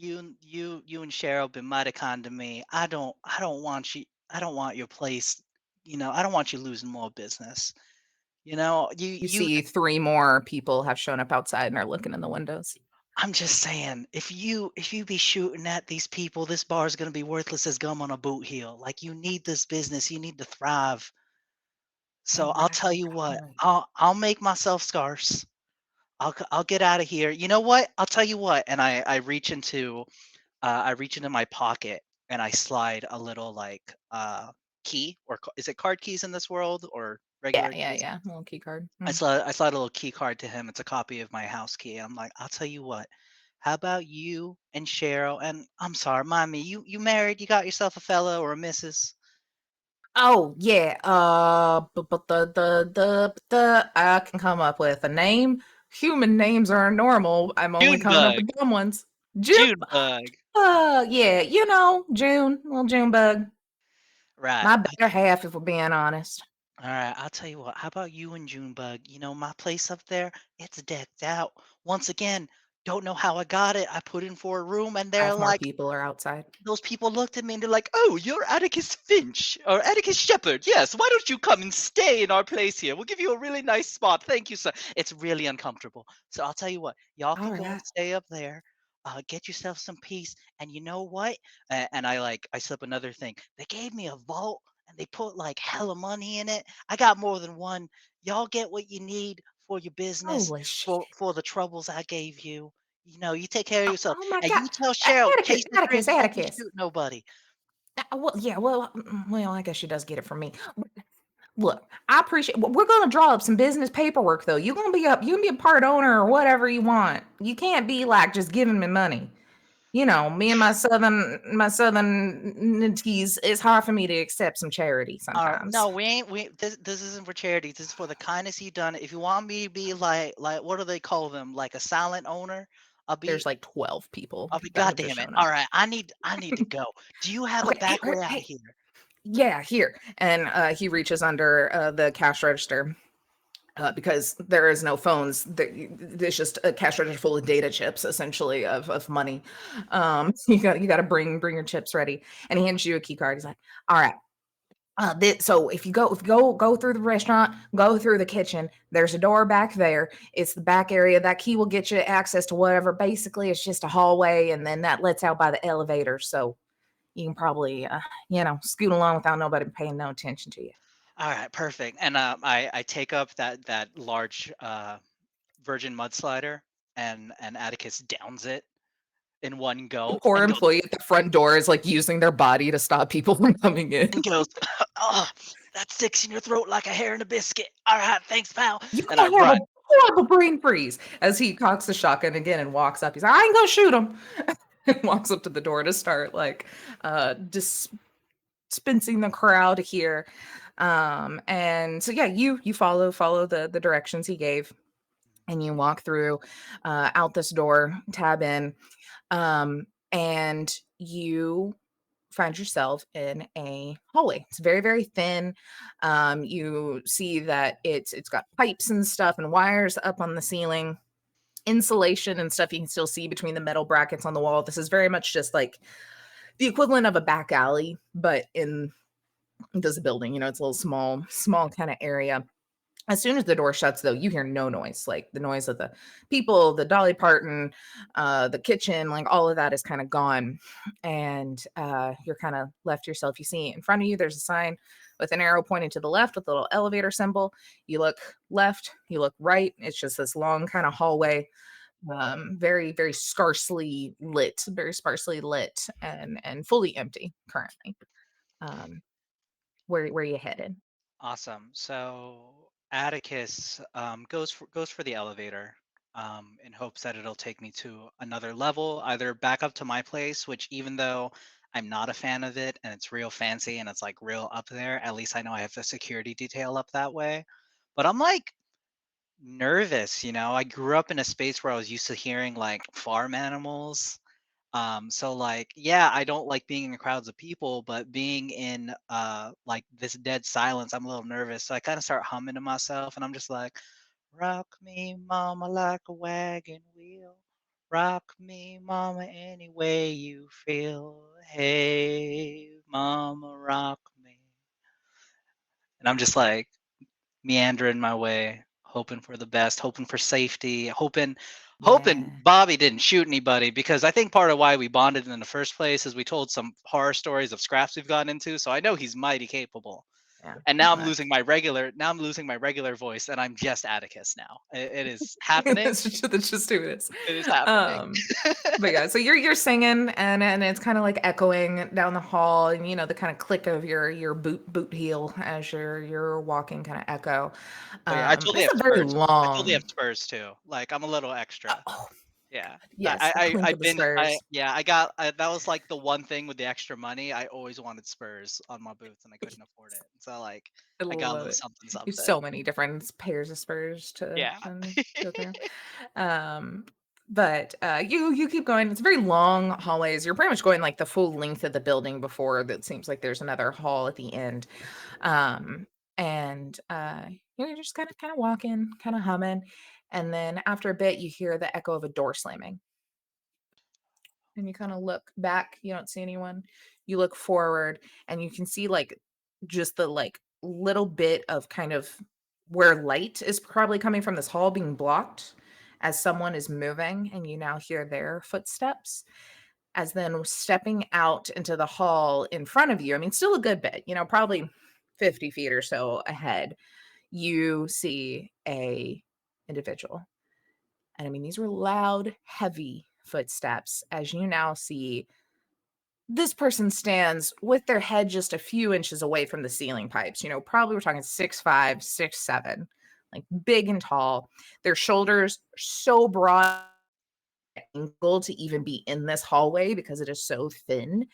and Cheryl been mighty kind to me. I don't want you. I don't want your place. I don't want you losing more business. You You you see 3 more people have shown up outside and are looking in the windows. I'm just saying, if you be shooting at these people, this bar is gonna be worthless as gum on a boot heel. Like you need this business, you need to thrive. So All I'll right, tell you what, all right. I'll make myself scarce. I'll get out of here. You know what? I'll tell you what. And I reach into my pocket and I slide a little like key is it card keys in this world or Yeah, regular yeah, keys? yeah. A little key card. I slide a little key card to him. It's a copy of my house key. I'm like, I'll tell you what. How about you and Cheryl? And I'm sorry, mind me, you married? You got yourself a fella or a missus? Oh yeah. But the I can come up with a name. Human names are normal. I'm only coming up Junebug. with dumb ones. June. Junebug. Yeah, June. Little June bug. Right. My better half, if we're being honest. All right. I'll tell you what. How about you and Junebug? My place up there, it's decked out. Once again, don't know how I got it. I put in for a room, and they're 5 more like, people are outside. those people looked at me and they're like, "Oh, you're Atticus Finch or Atticus Shepherd. Yes, why don't you come and stay in our place here? We'll give you a really nice spot. Thank you, sir." It's really uncomfortable. So I'll tell you what, y'all All can go and right. stay up there. Get yourself some peace. And you know what? And I slip another thing. They gave me a vault and they put like hella money in it. I got more than one. Y'all get what you need for your business, Holy shit. for the troubles I gave you. You take care of yourself. Oh my And God. you tell Cheryl, Atticus, chase the Atticus, dream, don't be Atticus. shooting nobody. Well, yeah, well, I guess she does get it from me. Look, I appreciate. We're gonna draw up some business paperwork, though. You're gonna be up. You can be a part owner or whatever you want. You can't be like just giving me money. Me and my southern nitties. It's hard for me to accept some charity All right, sometimes. no, we ain't. This isn't for charity. This is for the kindness you done. If you want me to be like what do they call them? Like a silent owner? I'll be. There's like 12 people I'll be. that God have just damn it! shown All up. right, I need to go. Do you have a Okay, back way out of hey, here? yeah, here, and he reaches under the cash register. Because there is no phones. There's just a cash register full of data chips, essentially of money. You got to bring your chips ready. And he hands you a key card. He's like, "All right. So if you go through the restaurant, go through the kitchen. There's a door back there. It's the back area. That key will get you access to whatever. Basically, it's just a hallway, and then that lets out by the elevator. So you can probably scoot along without nobody paying no attention to you." All right, perfect. And I take up that large virgin mudslider and Atticus downs it in one The go poor employee at the front door is like using their body to stop people from coming in. and goes, "Oh, that sticks in your throat like a hair in a biscuit. All right, thanks, pal." You're And I gonna have a run. horrible brain freeze as he cocks the shotgun again and walks up. He's like, "I ain't gonna shoot him." And walks up to the door to start like dispensing the crowd here. And so yeah, you follow the directions he gave. and you walk through out this door, tab in, and you find yourself in a hallway. It's very, very thin. You see that it's got pipes and stuff and wires up on the ceiling, insulation and stuff you can still see between the metal brackets on the wall. This is very much just like the equivalent of a back alley, but in this building. It's a little small kind of area. As soon as the door shuts, though, you hear no noise. Like the noise of the people, the Dolly Parton, the kitchen, like all of that is kind of gone. And you're kind of left to yourself. You see in front of you, there's a sign with an arrow pointing to the left with a little elevator symbol. You look left, you look right. It's just this long kind of hallway, very, very sparsely lit, and fully empty currently. Where you headed? Awesome. So Atticus goes for the elevator in hopes that it'll take me to another level, either back up to my place, which even though I'm not a fan of it and it's real fancy and it's like real up there, at least I know I have the security detail up that way. But I'm like nervous, I grew up in a space where I was used to hearing like farm animals. So like, yeah, I don't like being in crowds of people, but being in like this dead silence, I'm a little nervous. So I kind of start humming to myself and I'm just like, rock me, mama, like a wagon wheel. Rock me, mama, any way you feel. Hey, mama, rock me. And I'm just like meandering my way, hoping for the best, hoping for safety, hoping Yeah. Bobby didn't shoot anybody, because I think part of why we bonded in the first place is we told some horror stories of scraps we've gotten into. So I know he's mighty capable. Yeah. And now I'm But losing my regular voice, and I'm just Atticus now. It is happening. that's just who it is. It is happening. But yeah, so you're singing and it's kind of like echoing down the hall, and the kind of click of your boot heel as you're walking kind of echo. But yeah, I totally It's have a very spurs. I totally long. have spurs too. Like I'm a little extra. Oh, Yeah. yes, the clink of the spurs. That was like the one thing with the extra money. I always wanted spurs on my boots and I couldn't afford it. So like I I got a love little it. something There's something. so many different pairs of spurs to Yeah. go through. But you keep going. It's very long hallways. You're pretty much going like the full length of the building before that seems like there's another hall at the end. And you're just kind of walking, kind of humming, and then after a bit you hear the echo of a door slamming. And you kind of look back, you don't see anyone. You look forward and you can see like just the like little bit of kind of where light is probably coming from this hall being blocked as someone is moving, and you now hear their footsteps as then stepping out into the hall in front of you. I mean, still a good bit, probably 50 feet or so ahead. You see a individual. And I mean, these were loud, heavy footsteps as you now see this person stands with their head just a few inches away from the ceiling pipes. Probably we're talking 6'5", 6'7", like big and tall. Their shoulders are so broad angle to even be in this hallway because it is so thin.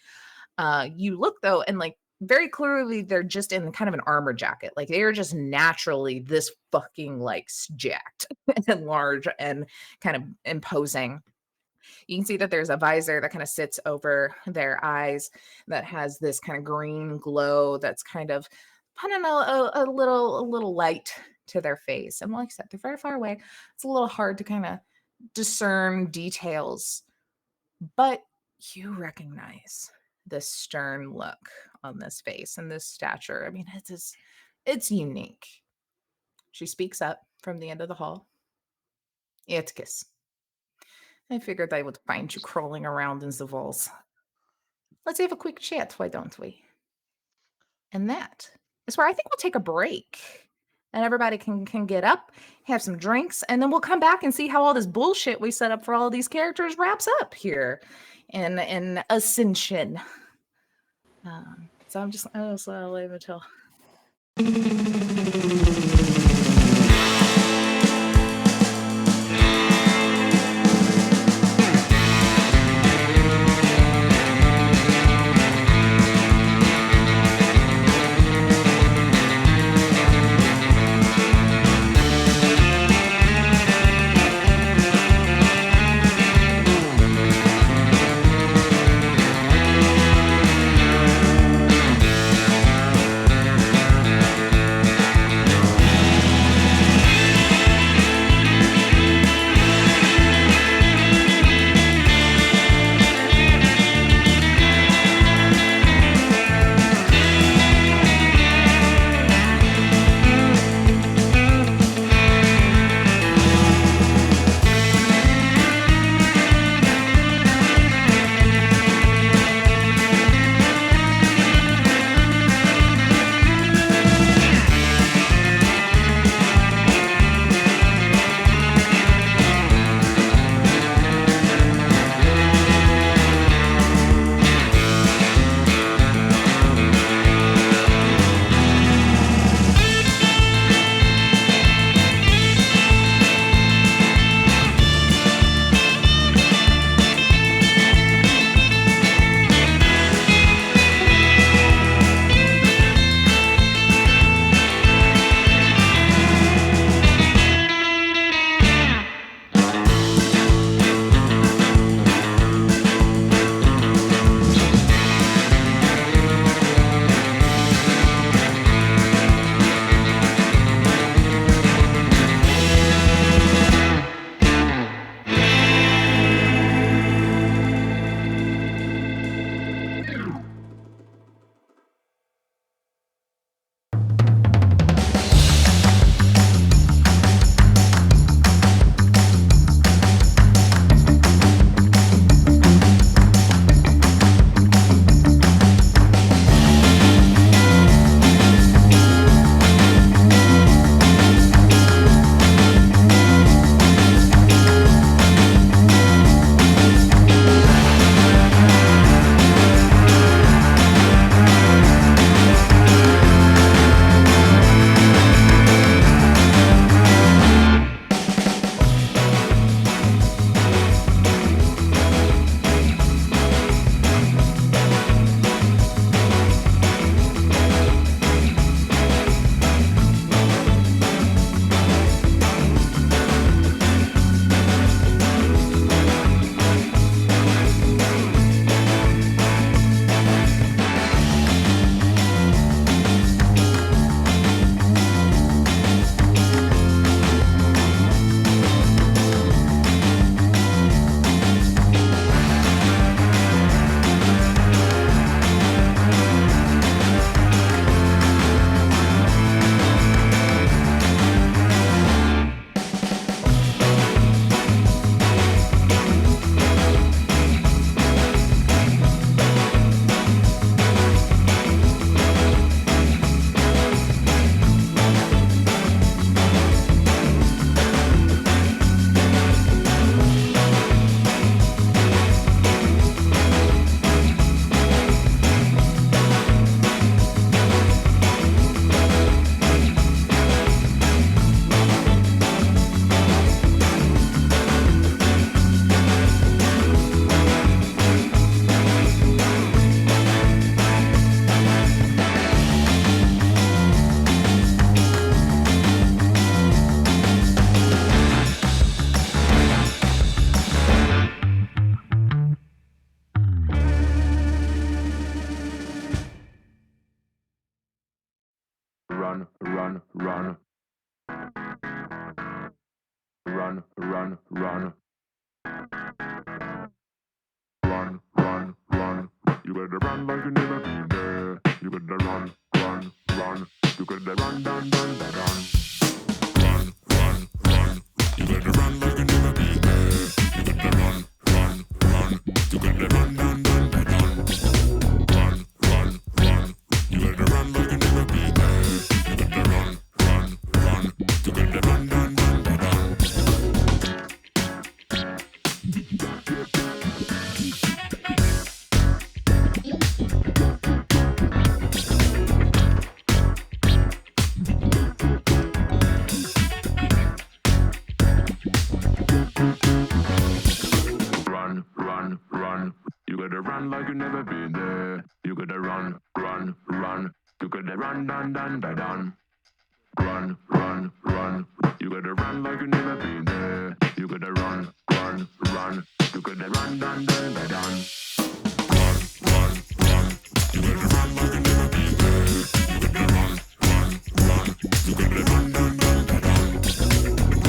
You look though, and like very clearly they're just in kind of an armor jacket. Like they are just naturally this fucking like jacked and large and kind of imposing. You can see that there's a visor that kind of sits over their eyes that has this kind of green glow that's kind of putting a little light to their face. And like I said, they're very far away. It's a little hard to kind of discern details, but you recognize this stern look on this face and this stature. I mean, it's unique. She speaks up from the end of the hall. Atticus, I figured I would find you crawling around in the walls. Let's have a quick chat, why don't we? And that is where I think we'll take a break. And everybody can get up, have some drinks, and then we'll come back and see how all this bullshit we set up for all of these characters wraps up here in Ascension. So I'll leave it till. run, run, run. Run, run, run. Run, run, run. You better run like you never been there. You better run, run, run. You better run, dun, dun, dun, dun. Run, run, run. You better run like you never been there. You better run, run, run. You better run, dun, dun, dun, dun. Run, run, run. You better run like you never been there. You better run, run, run. You better run, dun, dun, dun, dun. Run, run, run. You gotta run like you never been there. You gotta run, run, run. You gotta run, dun, dun, dun, dun. Run, run, run. You gotta run like you never been there. You gotta run, run, run. You gotta run, dun, dun, dun, dun. Run, run, run. You gotta run like you never been there. You gotta run, run, run. You gotta run, dun, dun, dun, dun.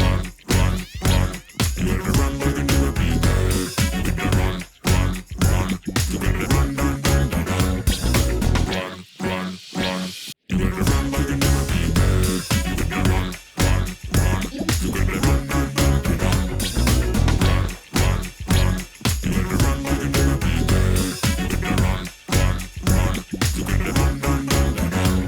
Run, run, run. You gotta run like you never been there. You gotta run, run, run. You gotta run, dun, dun, dun, dun. Run, run, run. You gotta run like you never been there. You gotta run, run, run. You gotta run, dun, dun, dun, dun. Run, run, run. You gotta run like you never been there. You gotta run, run, run. You gotta run, dun, dun, dun, dun.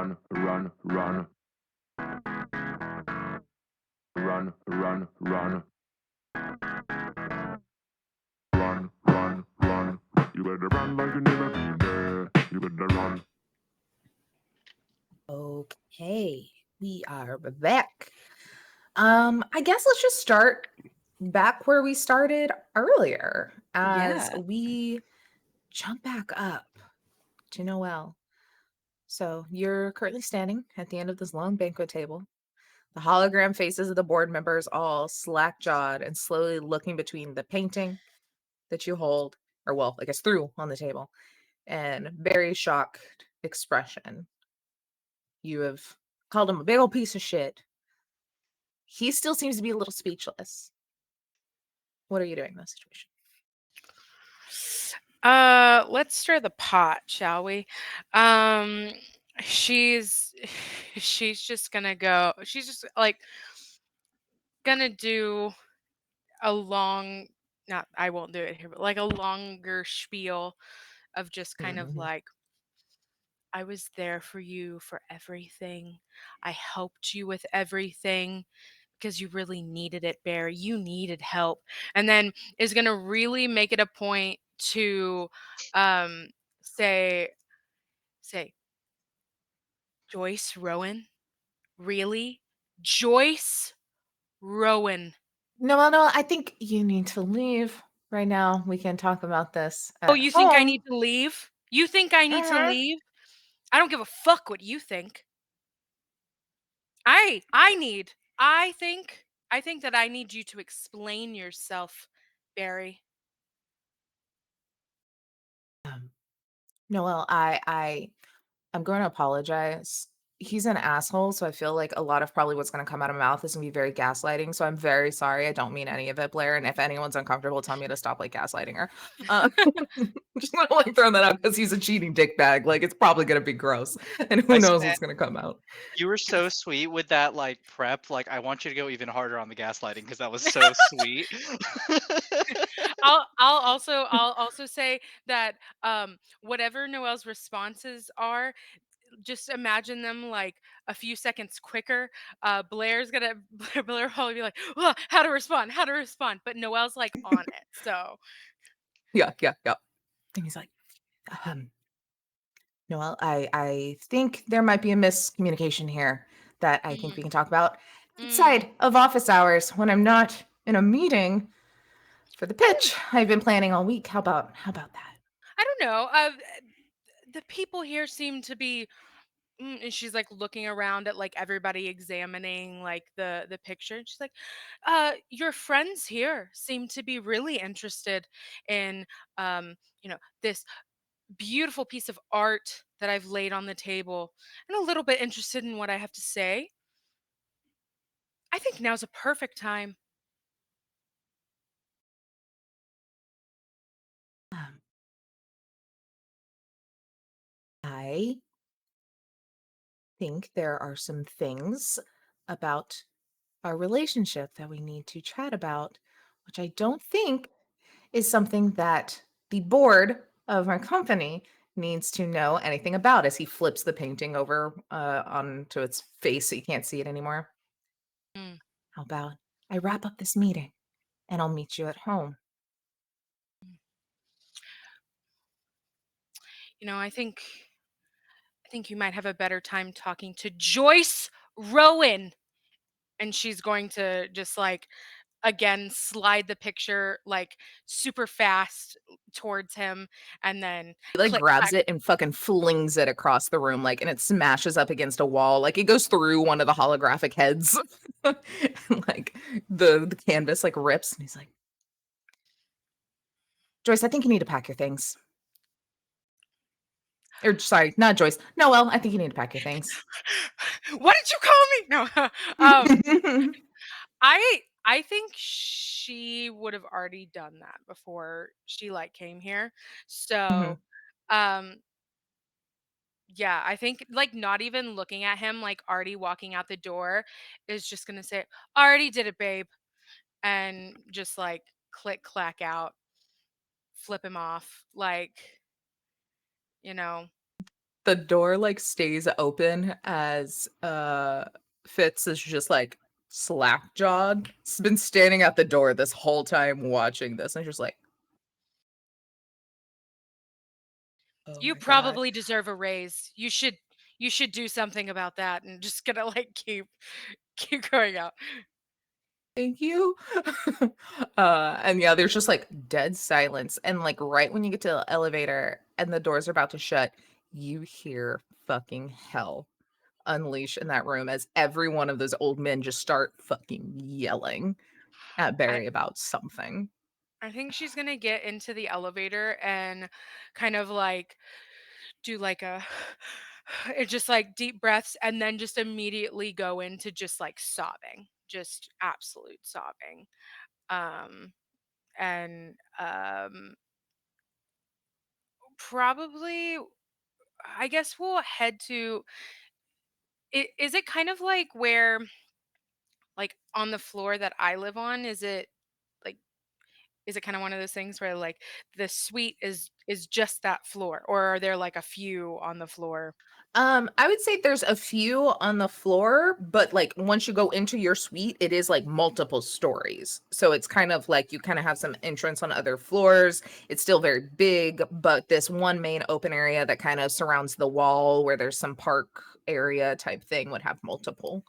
run, run, run. Run, run, run. Run, run, run. You better run like you never been there. You better run. Okay, we are back. I guess let's just start back where we started earlier as Yeah. we jump back up to Noel. So you're currently standing at the end of this long banquet table. The hologram faces of the board members all slack jawed and slowly looking between the painting that you hold, or well, I guess through on the table, and very shocked expression. You have called him a big old piece of shit. He still seems to be a little speechless. What are you doing in this situation? Let's stir the pot, shall we? Um, she's she's just gonna go. She's just like gonna do a long, not, I won't do it here, but like a longer spiel of just kind of Mhm. like, I was there for you for everything. I helped you with everything because you really needed it, Barry. You needed help. And then is going to really make it a point to um say say Joyce Rowan? Really? Joyce Rowan. No, I think you need to leave right now. We can talk about this Oh, at you think I need home. to leave? You think I need to Mhm. leave? I don't give a fuck what you think. I think that I need you to explain yourself, Barry. Um, Noel, I'm going to apologize. He's an asshole, so I feel like a lot of probably what's going to come out of my mouth is going to be very gaslighting. So I'm very sorry. I don't mean any of it, Blair. And if anyone's uncomfortable, tell me to stop like gaslighting her. Just want to like throw that out because he's a cheating dickbag. Like it's probably going to be gross, and who I knows spent what's going to come out. You were so sweet with that like prep. Like I want you to go even harder on the gaslighting because that was so sweet. I'll also say that whatever Noel's responses are, just imagine them like a few seconds quicker. Blair's gonna Blair will probably be like, "Ugh, how to respond, but Noel's like on it. So Yeah. And he's like, um, Noel, I think there might be a miscommunication here that I think mm, we can talk about mm, outside of office hours when I'm not in a meeting for the I don't pitch I've been planning all week. How about that? I don't know. The people here seem to be. And she's like looking around at like everybody examining like the picture, and she's like, your friends here seem to be really interested in this beautiful piece of art that I've laid on the table, and a little bit interested in what I have to say. I think now's a perfect time. Um, I think there are some things about our relationship that we need to chat about, which I don't think is something that the board of our company needs to know anything about as he flips the painting over onto its face so you can't see it anymore. Mm, How about I wrap up this meeting and I'll meet you at home? I think you might have a better time talking to Joyce Rowan. And she's going to just like again slide the picture like super fast towards him, and then He like click grabs clack. it and fucking flings it across the room, like, and it smashes up against a wall. Like it goes through one of the holographic heads. And, like the canvas like rips, and he's like, Joyce, I think you need to pack your things. Or sorry, not Joyce. Noel, I think you need to pack your things. What did you call me? No. I think she would have already done that before she like came here. Mhm. So um yeah, I think like not even looking at him, like already walking out the door, is just gonna say, already did it, babe, and just like click clack out, flip him off, like, you know. The door like stays open as Fitz is just like slack-jawed. He's been standing at the door this whole time watching this and just like, oh You my god. probably deserve a raise. You should do something about that, and just gonna like keep going out. Thank you. And yeah, there's just like dead silence. And like right when you get to the elevator and the doors are about to shut, you hear fucking hell unleash in that room as every one of those old men just start fucking yelling at I Barry about something. I think she's gonna get into the elevator and kind of like do like a it just like deep breaths, and then just immediately go into just like sobbing, just absolute sobbing. Um and probably I guess we'll head to is it kind of like where like on the floor that I live on, is it like is it kind of one of those things where like the suite is just that floor, or are there like a few on the floor? I would say there's a few on the floor, but like once you go into your suite, it is like multiple stories. So it's kind of like you kind of have some entrance on other floors. It's still very big, but this one main open area that kind of surrounds the wall where there's some park area type thing would have multiple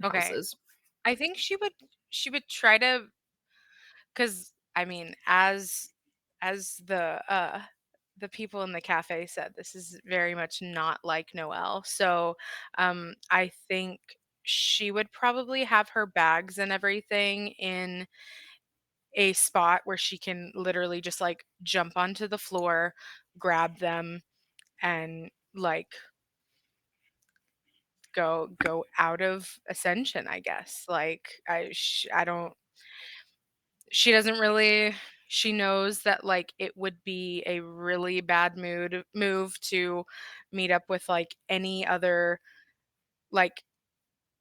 Okay. houses. I think she would try to, cuz I mean, as the people in the cafe said, this is very much not like Noelle. So I think she would probably have her bags and everything in a spot where she can literally just like jump onto the floor, grab them, and like go out of Ascension, I guess. Like I don't, she doesn't really, she knows that like it would be a really bad mood move to meet up with like any other like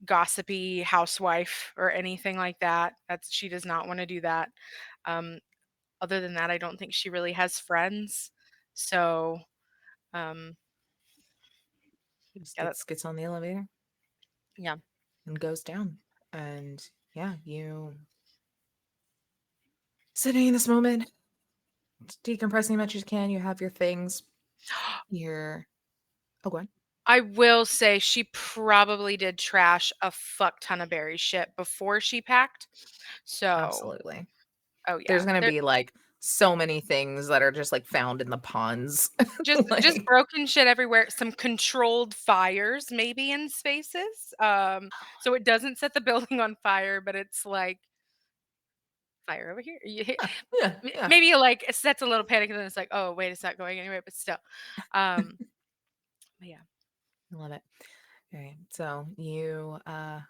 gossipy housewife or anything like that. That's, she does not want to do that. Um Other than that, I don't think she really has friends. So, um, Just yeah, that, gets on the elevator yeah. and goes down. And yeah, you sitting in this moment, decompressing as much as you can. You have your things. You're oh, go on. I will say she probably did trash a fuck ton of berry shit before she packed. So, Absolutely. oh There's yeah, gonna there be like so many things that are just like found in the ponds. just Like broken shit everywhere. Some controlled fires maybe in spaces. So it doesn't set the building on fire, but it's like fire over here. yeah, yeah. Maybe like it sets a little panic, and then it's like, oh wait, it's not going anywhere, but still. But yeah. I love it. Okay. So you are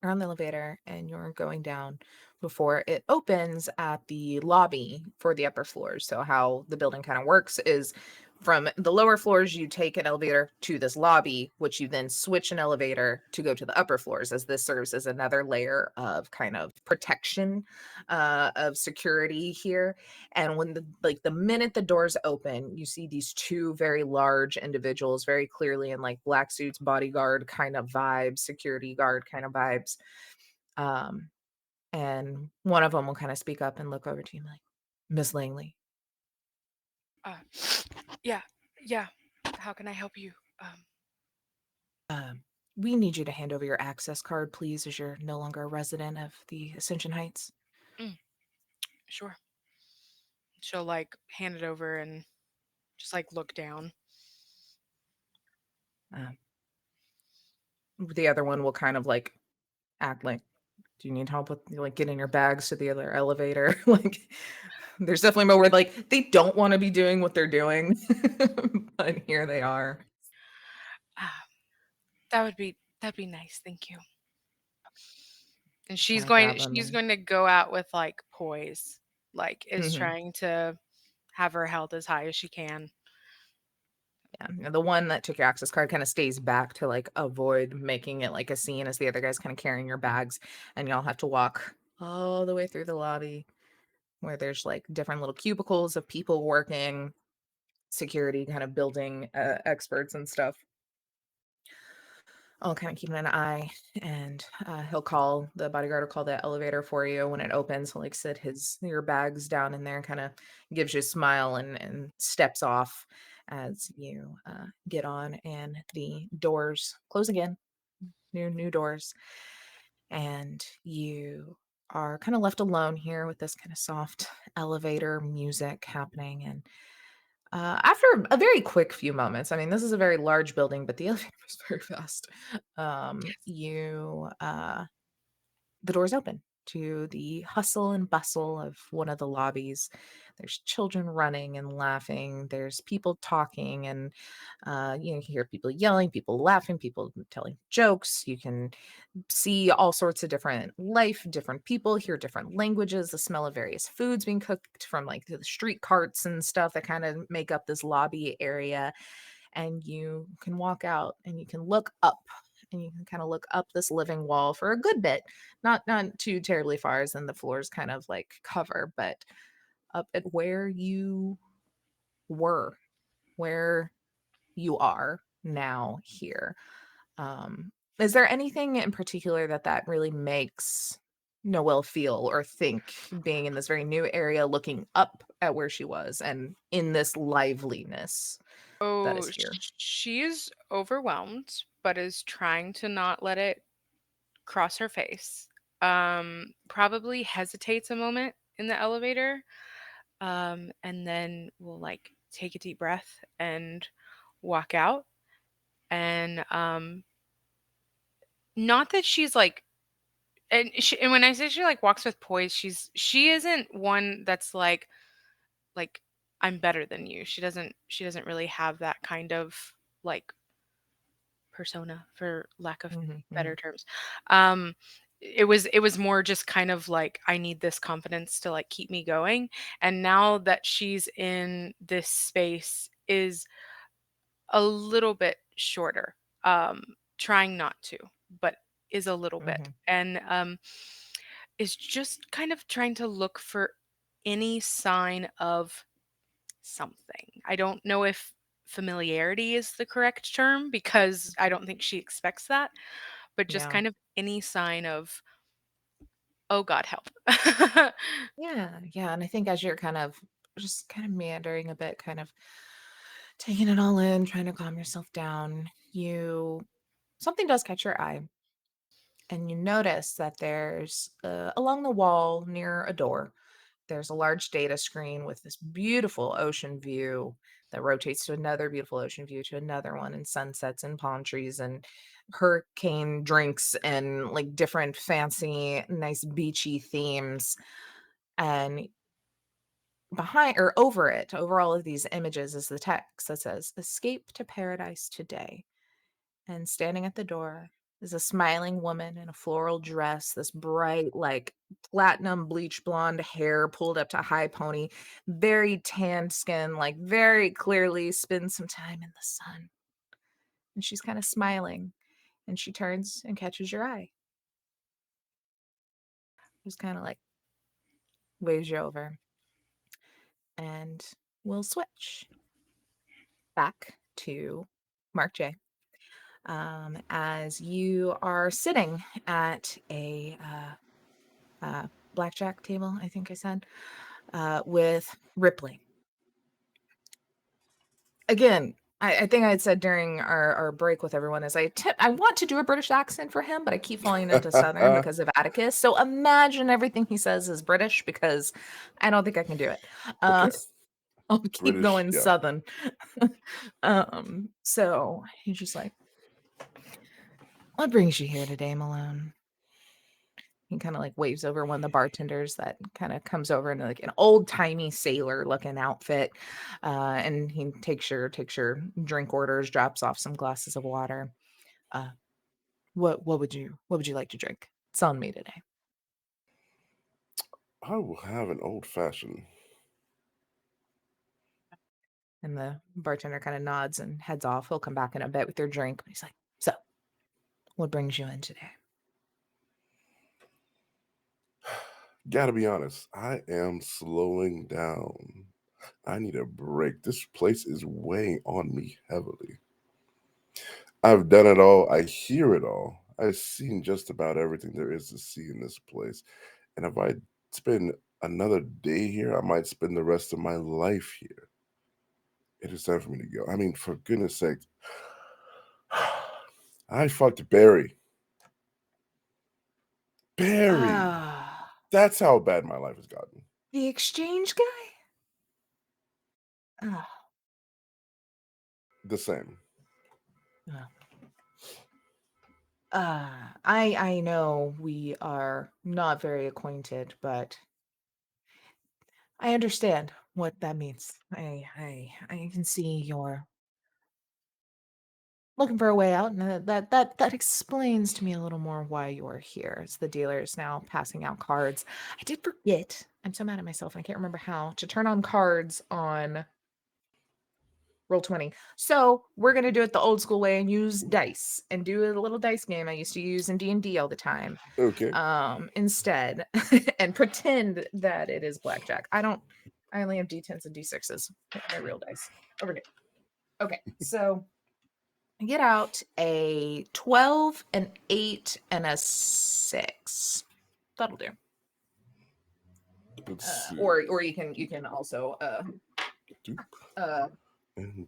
on the elevator and you're going down before it opens at the lobby for the upper floors. So how the building kind of works is from the lower floors, you take an elevator to this lobby, which you then switch an elevator to go to the upper floors, as this serves as another layer of kind of protection of security here. And when the minute the doors open, you see these two very large individuals very clearly in like black suits, bodyguard kind of vibes, security guard kind of vibes. um and one of them will kind of speak up and look over to you like, Miss Langley, Uh, yeah, yeah. How can I help you? we need you to hand over your access card, please, as you're no longer a resident of the Ascension Heights. Mm, sure. She'll like hand it over and just like look down. um, the other one will kind of like act like, do you need help with like getting your bags to the other elevator? Like there's definitely more where like they don't want to be doing what they're doing, but here they are. Ah, that'd be nice. Thank you. And Kind of grab them she's and going to go out with like poise, like is Mhm. trying to have her held as high as she can. Yeah, and the one that took your access card kind of stays back to like avoid making it like a scene as the other guy's kind of carrying your bags, and y'all have to walk all the way through the lobby where there's like different little cubicles of people working. security kind of building experts and stuff. I'll kind of keep an eye, and the bodyguard will call the elevator for you when it opens. He'll like sit your bags down in there, kind of gives you a smile and steps off as you get on, and the doors close again, new doors, and you are kind of left alone here with this kind of soft elevator music happening. And after a very quick few moments, I mean, this is a very large building, but the elevator was very fast. The doors open to the hustle and bustle of one of the lobbies. There's children running and laughing. There's people talking, and you can hear people yelling, people laughing, people telling jokes. You can see all sorts of different life, different people, hear different languages, the smell of various foods being cooked from like the street carts and stuff that kind of make up this lobby area. And you can walk out and you can look up, and you can kind of look up this living wall for a good bit, not too terribly far, as in the floors kind of like cover, but up at where you were, where you are now here. Is there anything in particular that really makes Noelle feel or think, being in this very new area, looking up at where she was and in this liveliness that is Oh, here? she is overwhelmed, but is trying to not let it cross her face. Probably hesitates a moment in the elevator, and then will like take a deep breath and walk out. And not that she's like, and when I say she like walks with poise, she isn't one that's like I'm better than you. She doesn't really have that kind of like persona, for lack of Mhm, better mhm. terms. Um it was more just kind of like I need this confidence to like keep me going. And now that she's in this space is a little bit shorter. Um Trying not to, but is a little bit. Mhm. And is just kind of trying to look for any sign of something. I don't know if familiarity is the correct term because I don't think she expects that, but just Yeah. kind of any sign of, oh God, help. Yeah, yeah, and I think as you're kind of just kind of meandering a bit, kind of taking it all in, trying to calm yourself down, you something does catch your eye, and you notice that there's along the wall near a door, there's a large data screen with this beautiful ocean view that rotates to another beautiful ocean view to another one, and sunsets and palm trees and hurricane drinks and like different fancy nice beachy themes. And behind or over it, over all of these images, is the text that says "Escape to Paradise Today." And standing at the door is a smiling woman in a floral dress, this bright, like platinum bleach blonde hair pulled up to high pony, very tanned skin, like very clearly spent some time in the sun. And she's kind of smiling, and she turns and catches your eye. Just kind of like waves you over, and we'll switch back to Mark J. As you are sitting at a blackjack table, I think I said, with Ripley. Again, I think I had said during our break with everyone is I want to do a British accent for him, but I keep falling into Southern because of Atticus. So imagine everything he says is British, because I don't think I can do it. Okay. I'll keep British, going yeah. Southern. So he's just like, "What brings you here today, Malone?" He kind of like waves over one of the bartenders that kind of comes over in like an old timey sailor looking outfit, and he takes your drink orders, drops off some glasses of water. Uh, what would you like to drink? It's on me today. I will have an old fashioned. And the bartender kind of nods and heads off. He'll come back in a bit with your drink. But he's like, "So, what brings you in today?" Gotta be honest, I am slowing down. I need a break. This place is weighing on me heavily. I've done it all. I hear it all. I've seen just about everything there is to see in this place. And if I spend another day here, I might spend the rest of my life here. It is time for me to go. I mean, for goodness sake. I fucked Barry. Barry. Ah, That's how bad my life has gotten. the exchange guy? Ah, The same. I know we are not very acquainted, but I understand what that means. I can see you're looking for a way out, and that explains to me a little more why you're here. As the dealer is now passing out cards. I did forget. I'm so mad at myself. I can't remember how to turn on cards on Roll20. So we're gonna do it the old school way and use dice and do a little dice game I used to use in D&D all the time. Okay. Instead, and pretend that it is blackjack. I only have D10s and D6s. My real dice over here. Okay, so I get out a 12, an 8, and a 6. That'll do. Let's see. Or you can also Dupe and-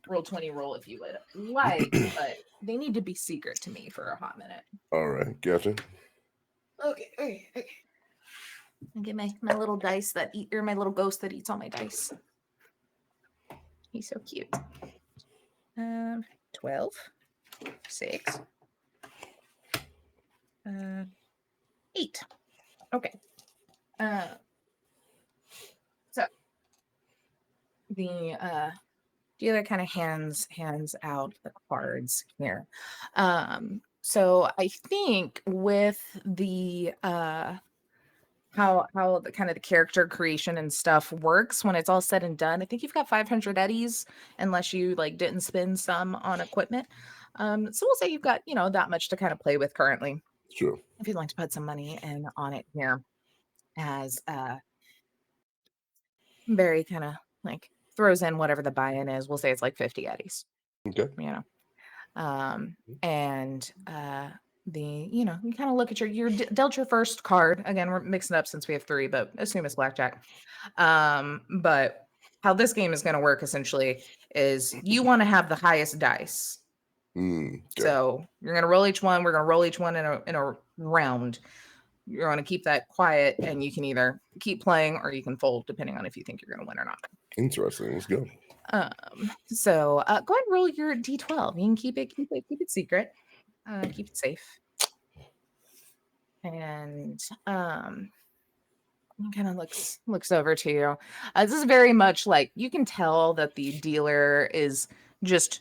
Roll20 roll if you would like, but they need to be secret to me for a hot minute. All right, gotcha. Okay. I get my little dice that eat, or my little ghost that eats all my dice. He's so cute. 12, 6, 8. Okay. So the dealer kind of hands out the cards here. So I think with the how the kind of the character creation and stuff works when it's all said and done, I think you've got 500 eddies unless you like didn't spend some on equipment. So we'll say you've got, that much to kind of play with currently. Sure. If you'd like to put some money in on it here, as Barry kind of like throws in whatever the buy-in is. We'll say it's like 50 eddies. Okay. And you kind of look at you're dealt your first card. Again, we're mixing up since we have 3, but assume it's blackjack. But how this game is going to work essentially is you want to have the highest dice. Okay. So you're going to roll each one. We're going to roll each one in a round. You're going to keep that quiet, and you can either keep playing or you can fold, depending on if you think you're going to win or not. Interesting. Let's go. So go ahead and roll your D12. You can keep it secret. Keep it safe. And kind of looks over to you. This is very much like you can tell that the dealer is just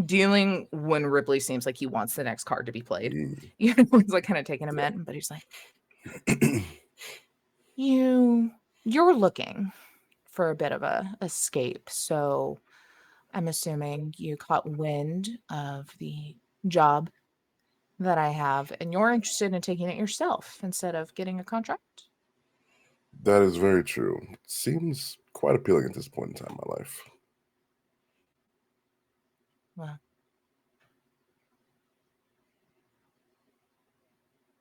dealing when Ripley seems like he wants the next card to be played. He's like kind of taking a minute, but he's like, you're looking for a bit of a escape. So I'm assuming you caught wind of the job that I have, and you're interested in taking it yourself instead of getting a contract. That is very true. It seems quite appealing at this point in time in my life. Well,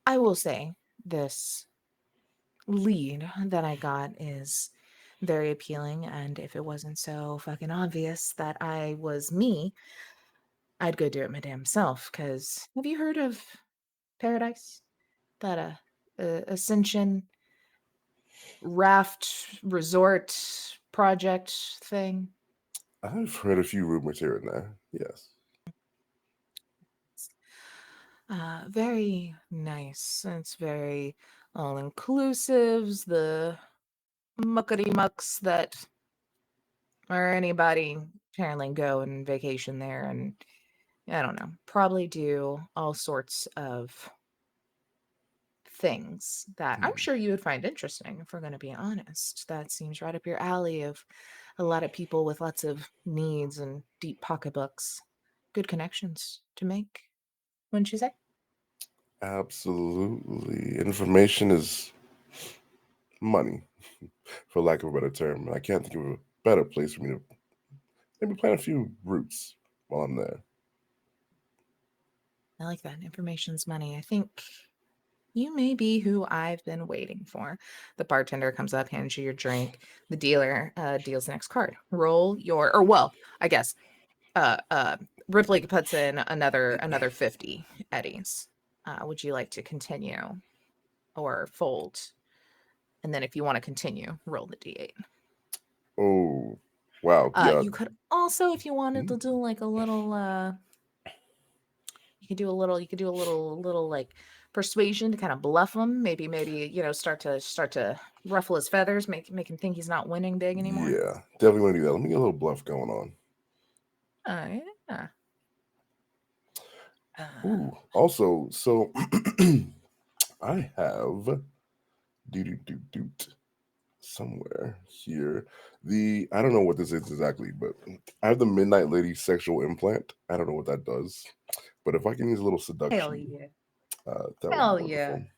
I will say this lead that I got is very appealing, and if it wasn't so fucking obvious that I was me, I'd go do it my damn self. Because have you heard of Paradise? That Ascension raft resort project thing? I've heard a few rumors here and there. Yes. Very nice. It's very all inclusives, the muckety mucks that or anybody apparently go and vacation there, and I don't know, probably do all sorts of things that I'm sure you would find interesting. If we're going to be honest, that seems right up your alley of a lot of people with lots of needs and deep pocketbooks. Good connections to make, wouldn't you say? Absolutely. Information is money, for lack of a better term. And I can't think of better place for me to maybe plant a few roots while I'm there. I like that. Information's money. I think you may be who I've been waiting for. The bartender comes up, hands you your drink. The dealer deals the next card. Roll your, or well, I guess, Ripley puts in another 50 eddies. Would you like to continue or fold? And then if you want to continue, roll the d8. Oh, wow. Yeah. You could also, if you wanted to do like a little you could do a little like persuasion to kind of bluff him. Maybe start to ruffle his feathers, make him think he's not winning big anymore. Yeah, definitely want to do that. Let me get a little bluff going on. Yeah. Ooh, also, so I have somewhere here. I don't know what this is exactly, but I have the Midnight Lady sexual implant. I don't know what that does, but if I can use a little seduction, Hell yeah. that would Hell be yeah. wonderful.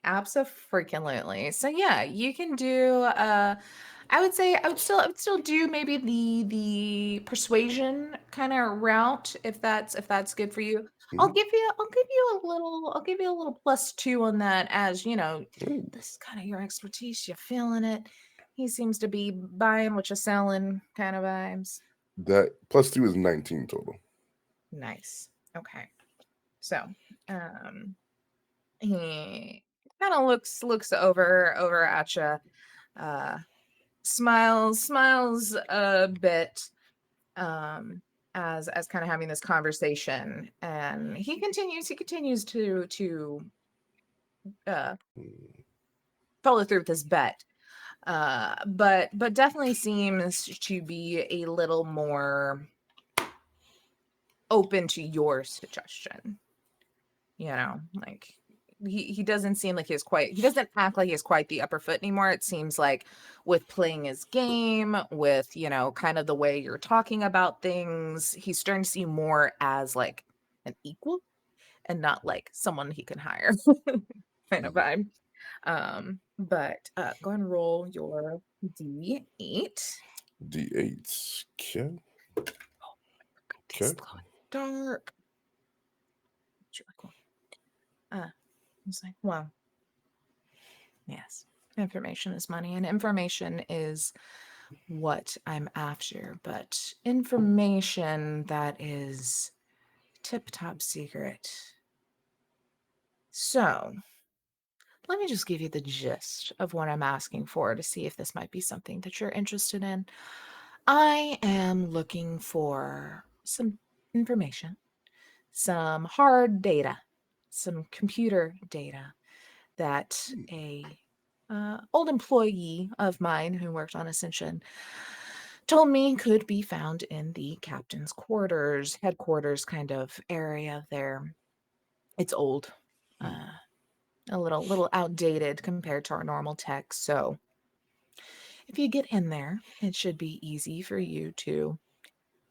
Absolutely. So yeah, you can do I would still do maybe the persuasion kind of route if that's good for you. I'll Mhm. give you a little +2 on that, as Ooh, this is kind of your expertise. You're feeling it. He seems to be buying what you're selling kind of vibes. that +2 is 19 total. Nice. Okay. So, he kind of looks over at you, smiles a bit, as kind of having this conversation, and he continues to uh Mm, follow through with this bet, but definitely seems to be a little more open to your suggestion. Like he doesn't seem like he doesn't act like he has quite the upper foot anymore. It seems like with playing his game, with kind of the way you're talking about things, he's starting to see you more as like an equal and not like someone he can hire kind of vibe. But go and roll your d8. D8. Okay. It's Okay. glowing dark. Would you like one? It's like, wow. Yes. Information is money, and information is what I'm after, but information that is tip-top secret. So, let me just give you the gist of what I'm asking for to see if this might be something that you're interested in. I am looking for some information, some hard data, some computer data that a old employee of mine who worked on Ascension told me could be found in the captain's quarters, headquarters kind of area there. It's old, a little outdated compared to our normal tech. So if you get in there, it should be easy for you to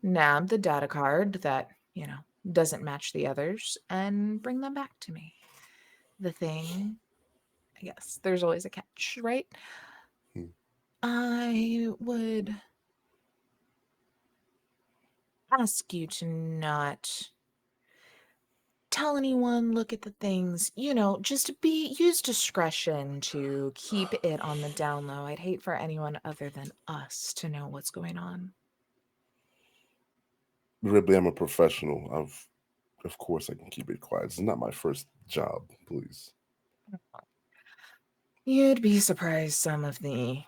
nab the data card that doesn't match the others and bring them back to me. The thing, I guess, there's always a catch, right? Hmm. I would ask you to not tell anyone, look at the things, just use discretion to keep it on the down low. I'd hate for anyone other than us to know what's going on. Ripley, I'm a professional. Of course, I can keep it quiet. It's not my first job. Please. You'd be surprised some of the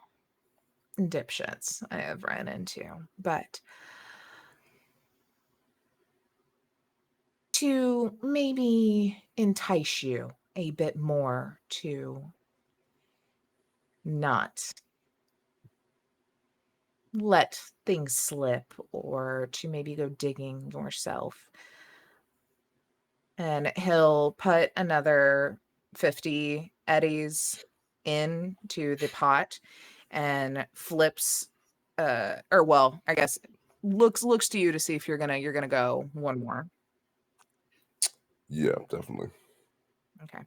dipshits I have ran into, but to maybe entice you a bit more to not let things slip, or to maybe go digging yourself. And he'll put another 50 eddies into the pot and flips, or well, I guess looks to you to see if you're gonna go one more. Yeah, definitely. Okay.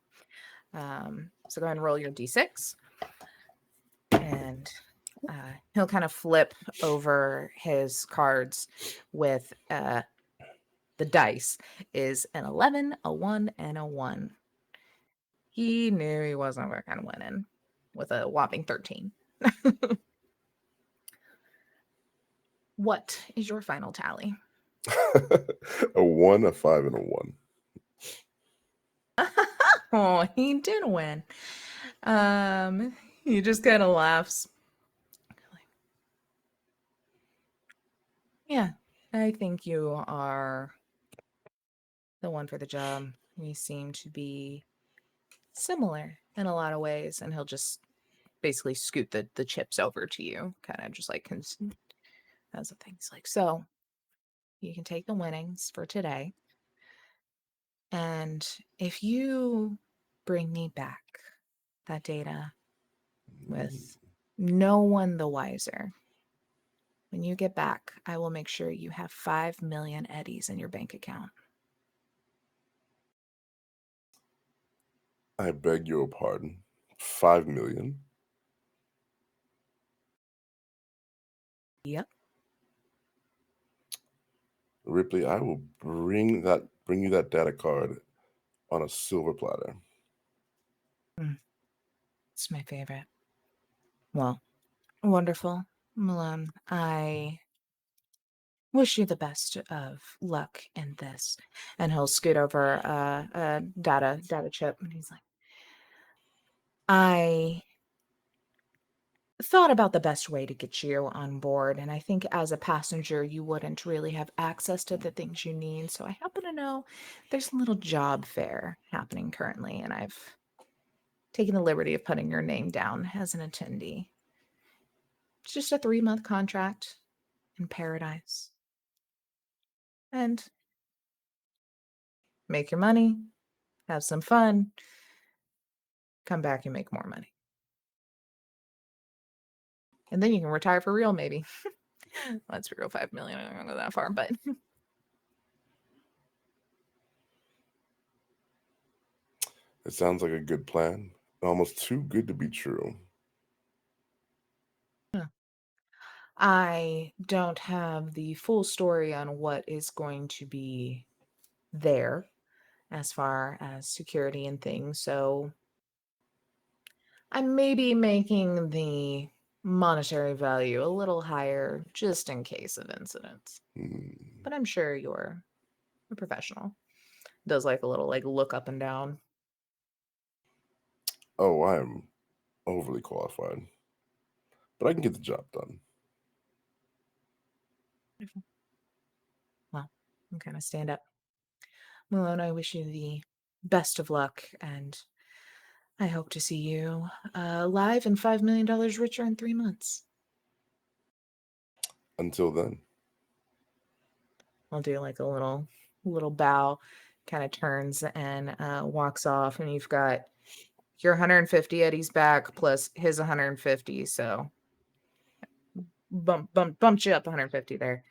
So go ahead and roll your d6. And He'll kind of flip over his cards with the dice is an 11, a 1, and a 1. He knew he wasn't fucking winning with a whopping 13. What is your final tally? A 1, a 5, and a 1. Oh, he did win. He just kind of laughs. Yeah, I think you are the one for the job. We seem to be similar in a lot of ways, and he'll just basically scoot the chips over to you, kind of just like as a thing. He's like, so you can take the winnings for today, and if you bring me back that data with no one the wiser, when you get back, I will make sure you have 5 million eddies in your bank account. I beg your pardon. 5 million? Yep. Ripley, I will bring you that data card on a silver platter. It's my favorite. Well, wonderful, Malone. I wish you the best of luck in this. And he'll scoot over a data chip, and he's like, I thought about the best way to get you on board, and I think as a passenger you wouldn't really have access to the things you need, so I happen to know there's a little job fair happening currently, and I've taken the liberty of putting your name down as an attendee. It's just a 3-month contract in paradise, and make your money, have some fun, come back and make more money, and then you can retire for real, maybe. That's for real. 5 million. I don't go that far, but It sounds like a good plan. Almost too good to be true. I don't have the full story on what is going to be there as far as security and things, so I may be making the monetary value a little higher just in case of incidents. But I'm sure you're a professional. Does like a little like look up and down. Oh, I am overly qualified. But I can get the job done. Well, I'm kind of stand up. Malone, I wish you the best of luck, and I hope to see you live and $5 million richer in 3 months. Until then. I'll do like a little bow, kind of turns and walks off, and you've got your 150 Eddie's back plus his 150, so bumped you up 150 there.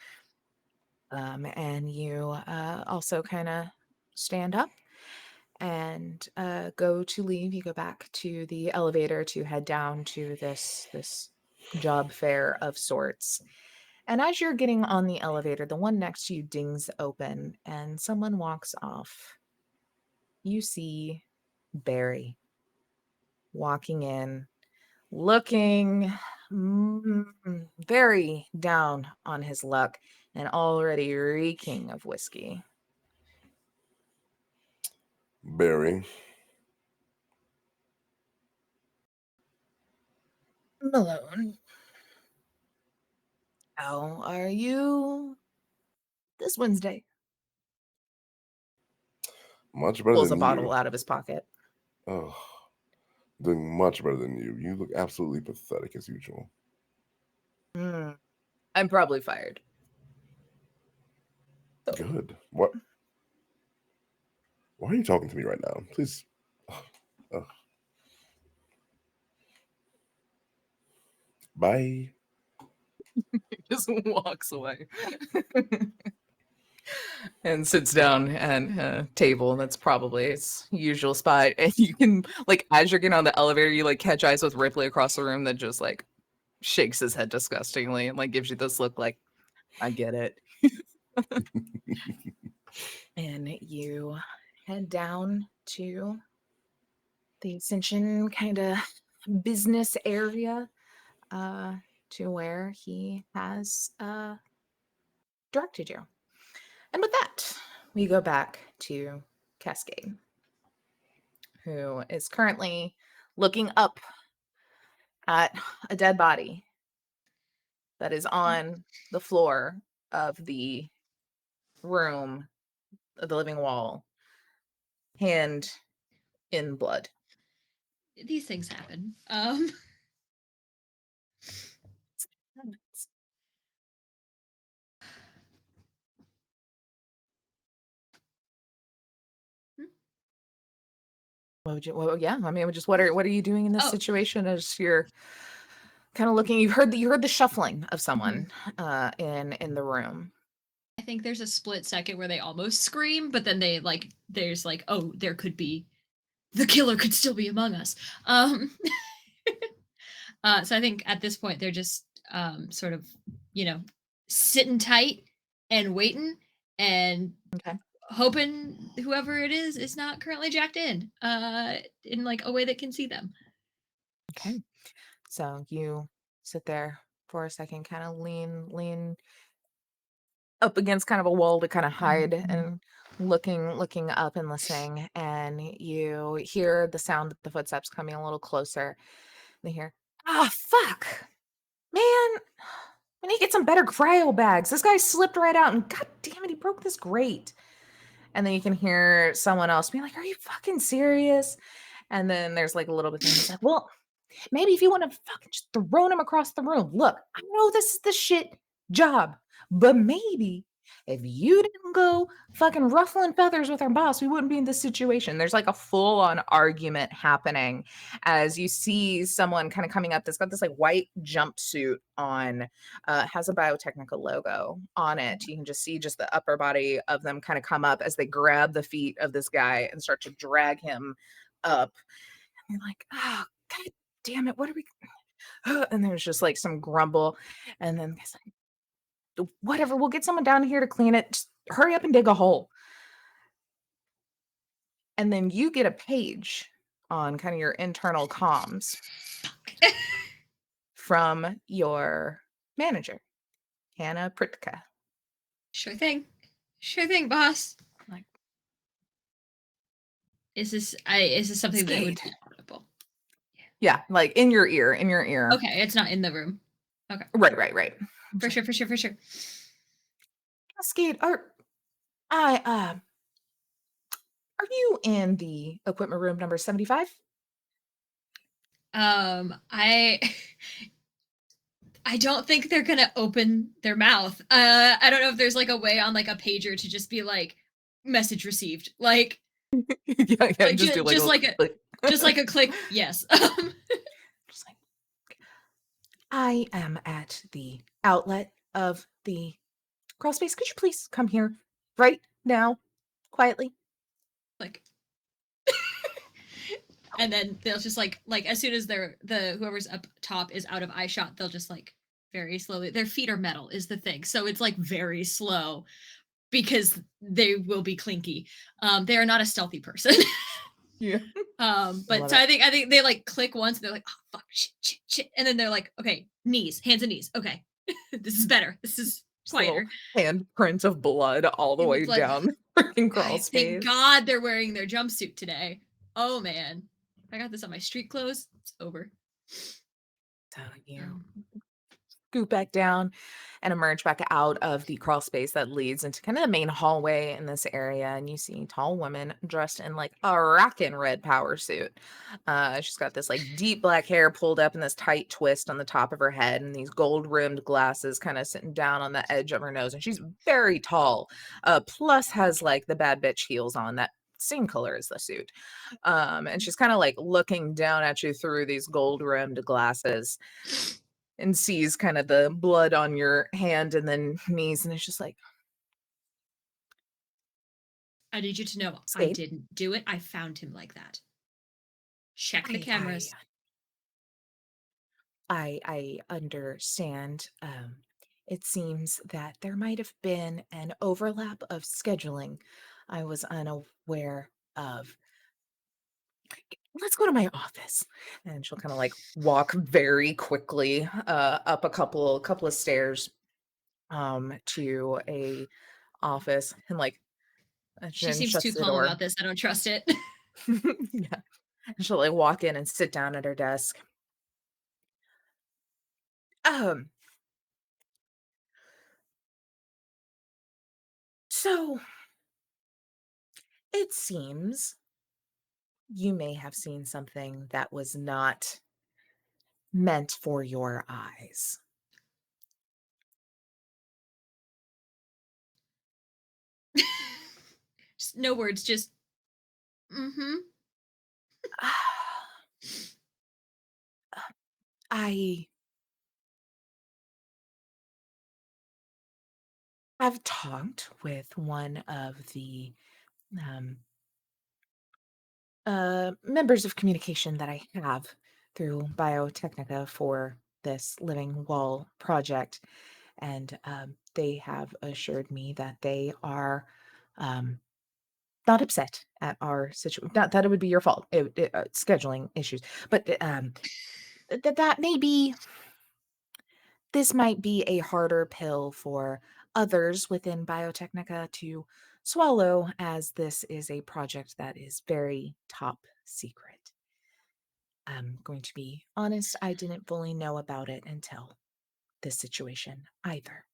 And you also kind of stand up and go to leave. You go back to the elevator to head down to this job fair of sorts. And as you're getting on the elevator, the one next to you dings open and someone walks off. You see Barry walking in, looking very down on his luck and already reeking of whiskey. Barry. Malone, how are you this Wednesday? Much better Pulls a than bottle you. out of his pocket. Oh, doing much better than you. You look absolutely pathetic as usual. I'm probably fired. So, Good. What? Why are you talking to me right now? Please. Bye. just walks away. And sits down at a table that's probably its usual spot. And you can, like, as you're getting on the elevator, you like catch eyes with Ripley across the room that just like shakes his head disgustingly and like gives you this look like, I get it. And you head down to the Ascension kind of business area to where he has directed you. And with that, we go back to Cascade, who is currently looking up at a dead body that is on the floor of the room, of the living wall, hand in blood. These things happen. What would you? Well, yeah. I mean, just what are you doing in this Oh. situation? As you're kind of looking, you heard the shuffling of someone in the room. I think there's a split second where they almost scream, but then there's like, oh, there could be, the killer could still be among us. So I think at this point they're just sort of, sitting tight and waiting and Okay. hoping whoever it is not currently jacked in like a way that can see them. Okay. So you sit there for a second, kind of lean up against kind of a wall to kind of hide and looking up and listening, and you hear the sound of the footsteps coming a little closer. They hear, ah, fuck, man, we need to get some better cryo bags. This guy slipped right out, and god damn it, he broke this grate. And then you can hear someone else be like, are you fucking serious? And then there's like a little bit thing. He's like, well, maybe if you want to fucking just throw him across the room. Look, I know this is the shit job, but maybe if you didn't go fucking ruffling feathers with our boss, we wouldn't be in this situation. There's like a full on argument happening as you see someone kind of coming up that's got this like white jumpsuit on, has a biotechnical logo on it. You can just see just the upper body of them kind of come up as they grab the feet of this guy and start to drag him up. And you're like, oh, God damn it, what are we? And there's just like some grumble, and then it's like, whatever, we'll get someone down here to clean it. Just hurry up and dig a hole. And then you get a page on kind of your internal comms from your manager, Hannah Pritka. Sure thing, boss. Like, is this something that would be audible? Yeah, like in your ear. Okay, it's not in the room. Okay. Right. For sure. Cascade, are you in the equipment room number 75? I don't think they're gonna open their mouth. I don't know if there's like a way on like a pager to just be like, message received. Like yeah, like, just do like just a like click. just like a click, yes. Just like, I am at the outlet of the crawl space. Could you please come here right now, quietly? Like and then they'll just like as soon as whoever's up top is out of eye shot, they'll just like very slowly, their feet are metal is the thing, so it's like very slow because they will be clinky. They are not a stealthy person. Yeah. But so I think they like click once and they're like, oh fuck, shit, and then they're like, okay, hands and knees. Okay, this is better. This is quieter. Handprint of blood all the way down the freaking crawl space. Thank God they're wearing their jumpsuit today. Oh man, if I got this on my street clothes, it's over. So you scoot back down and emerge back out of the crawl space that leads into kind of the main hallway in this area, and you see a tall woman dressed in like a rockin' red power suit. She's got this like deep black hair pulled up in this tight twist on the top of her head, and these gold rimmed glasses kind of sitting down on the edge of her nose, and she's very tall, plus has like the bad bitch heels on that same color as the suit. And she's kind of like looking down at you through these gold rimmed glasses and sees kind of the blood on your hand and then knees, and it's just like, I need you to know, I didn't do it. I found him like that. Check the cameras. I understand. It seems that there might have been an overlap of scheduling I was unaware of. Let's go to my office. And she'll kind of like walk very quickly up a couple of stairs to a office and like She then seems too shuts the calm door. about this. I don't trust it. Yeah. And she'll like walk in and sit down at her desk. Um, so it seems you may have seen something that was not meant for your eyes. Just no words, just mm-hmm. I have talked with one of the um, members of communication that I have through Biotechnica for this Living Wall project, and they have assured me that they are not upset at our situation. Not that it would be your fault, scheduling issues, but that maybe this might be a harder pill for others within Biotechnica to swallow, as this is a project that is very top secret. I'm going to be honest, I didn't fully know about it until this situation either.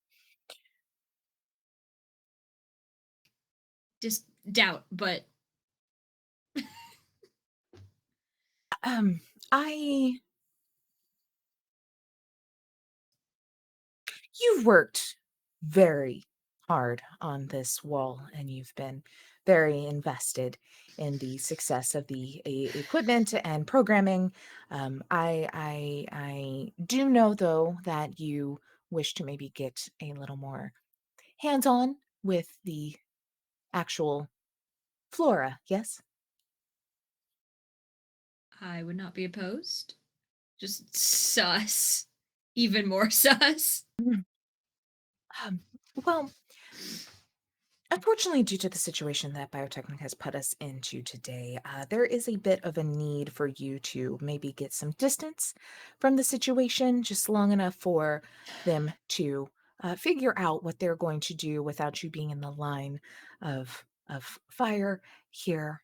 Just doubt, but Um, I You've worked very hard on this wall and you've been very invested in the success of the equipment and programming. I do know though that you wish to maybe get a little more hands-on with the actual flora, yes? I would not be opposed. Just sus. Even more sus. Mm. Well, unfortunately, due to the situation that Biotechnic has put us into today, there is a bit of a need for you to maybe get some distance from the situation, just long enough for them to figure out what they're going to do without you being in the line of fire here.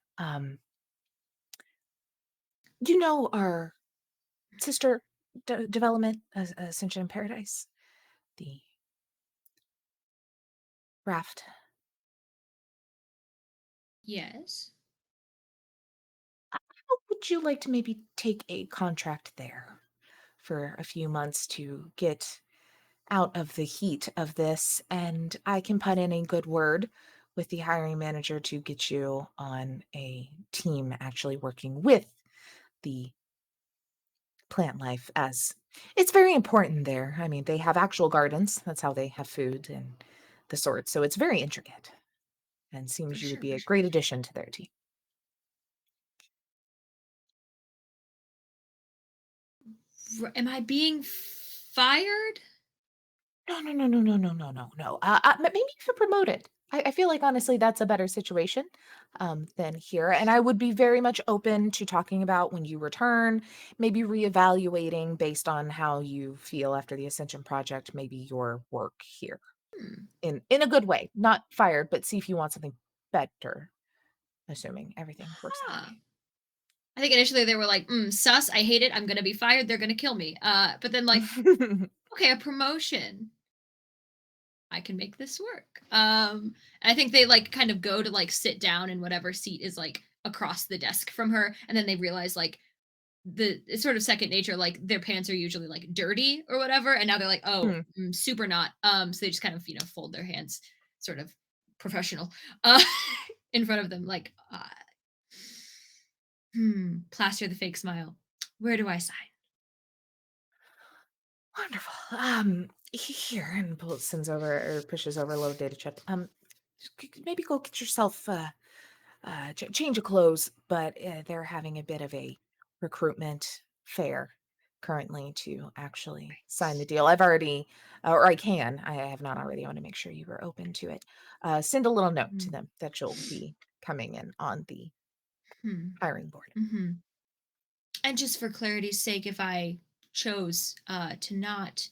You know our sister development, Ascension in Paradise, the raft. Yes. How would you like to maybe take a contract there for a few months to get out of the heat of this? And I can put in a good word with the hiring manager to get you on a team actually working with the plant life, as it's very important there. I mean, they have actual gardens. That's how they have food and the sort. So it's very intricate and For seems you would sure, be for a sure. great addition to their team. Am I being fired? No. Maybe you should promote it. I feel like honestly that's a better situation than here. And I would be very much open to talking about when you return, maybe reevaluating based on how you feel after the Ascension project, maybe your work here Hmm. in a good way, not fired, but see if you want something better, assuming everything works out Huh. I think initially they were like, sus, I hate it. I'm gonna be fired. They're gonna kill me. But then like, okay. okay, a promotion. I can make this work. And I think they like kind of go to like sit down in whatever seat is like across the desk from her, and then they realize like it's sort of second nature. Like their pants are usually like dirty or whatever, and now they're like, oh, super not. So they just kind of fold their hands, sort of professional, uh, in front of them, like, plaster the fake smile. Where do I sign? Wonderful. Here and sends over or pushes over a little data chip. Maybe go get yourself change of clothes, but they're having a bit of a recruitment fair currently to actually sign the deal. I've already, or I can, I have not already. I want to make sure you were open to it. Send a little note to them that you'll be coming in on the hiring board. Mm-hmm. And just for clarity's sake, if I chose to not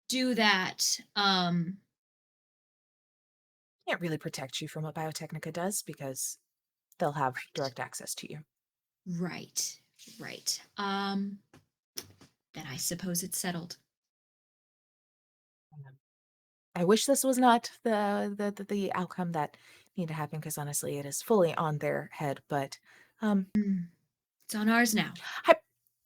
do that, Can't really protect you from what Biotechnica does because they'll have direct access to you. right. Then I suppose it's settled. I wish this was not the outcome that needed to happen because honestly, it is fully on their head. But It's on ours now.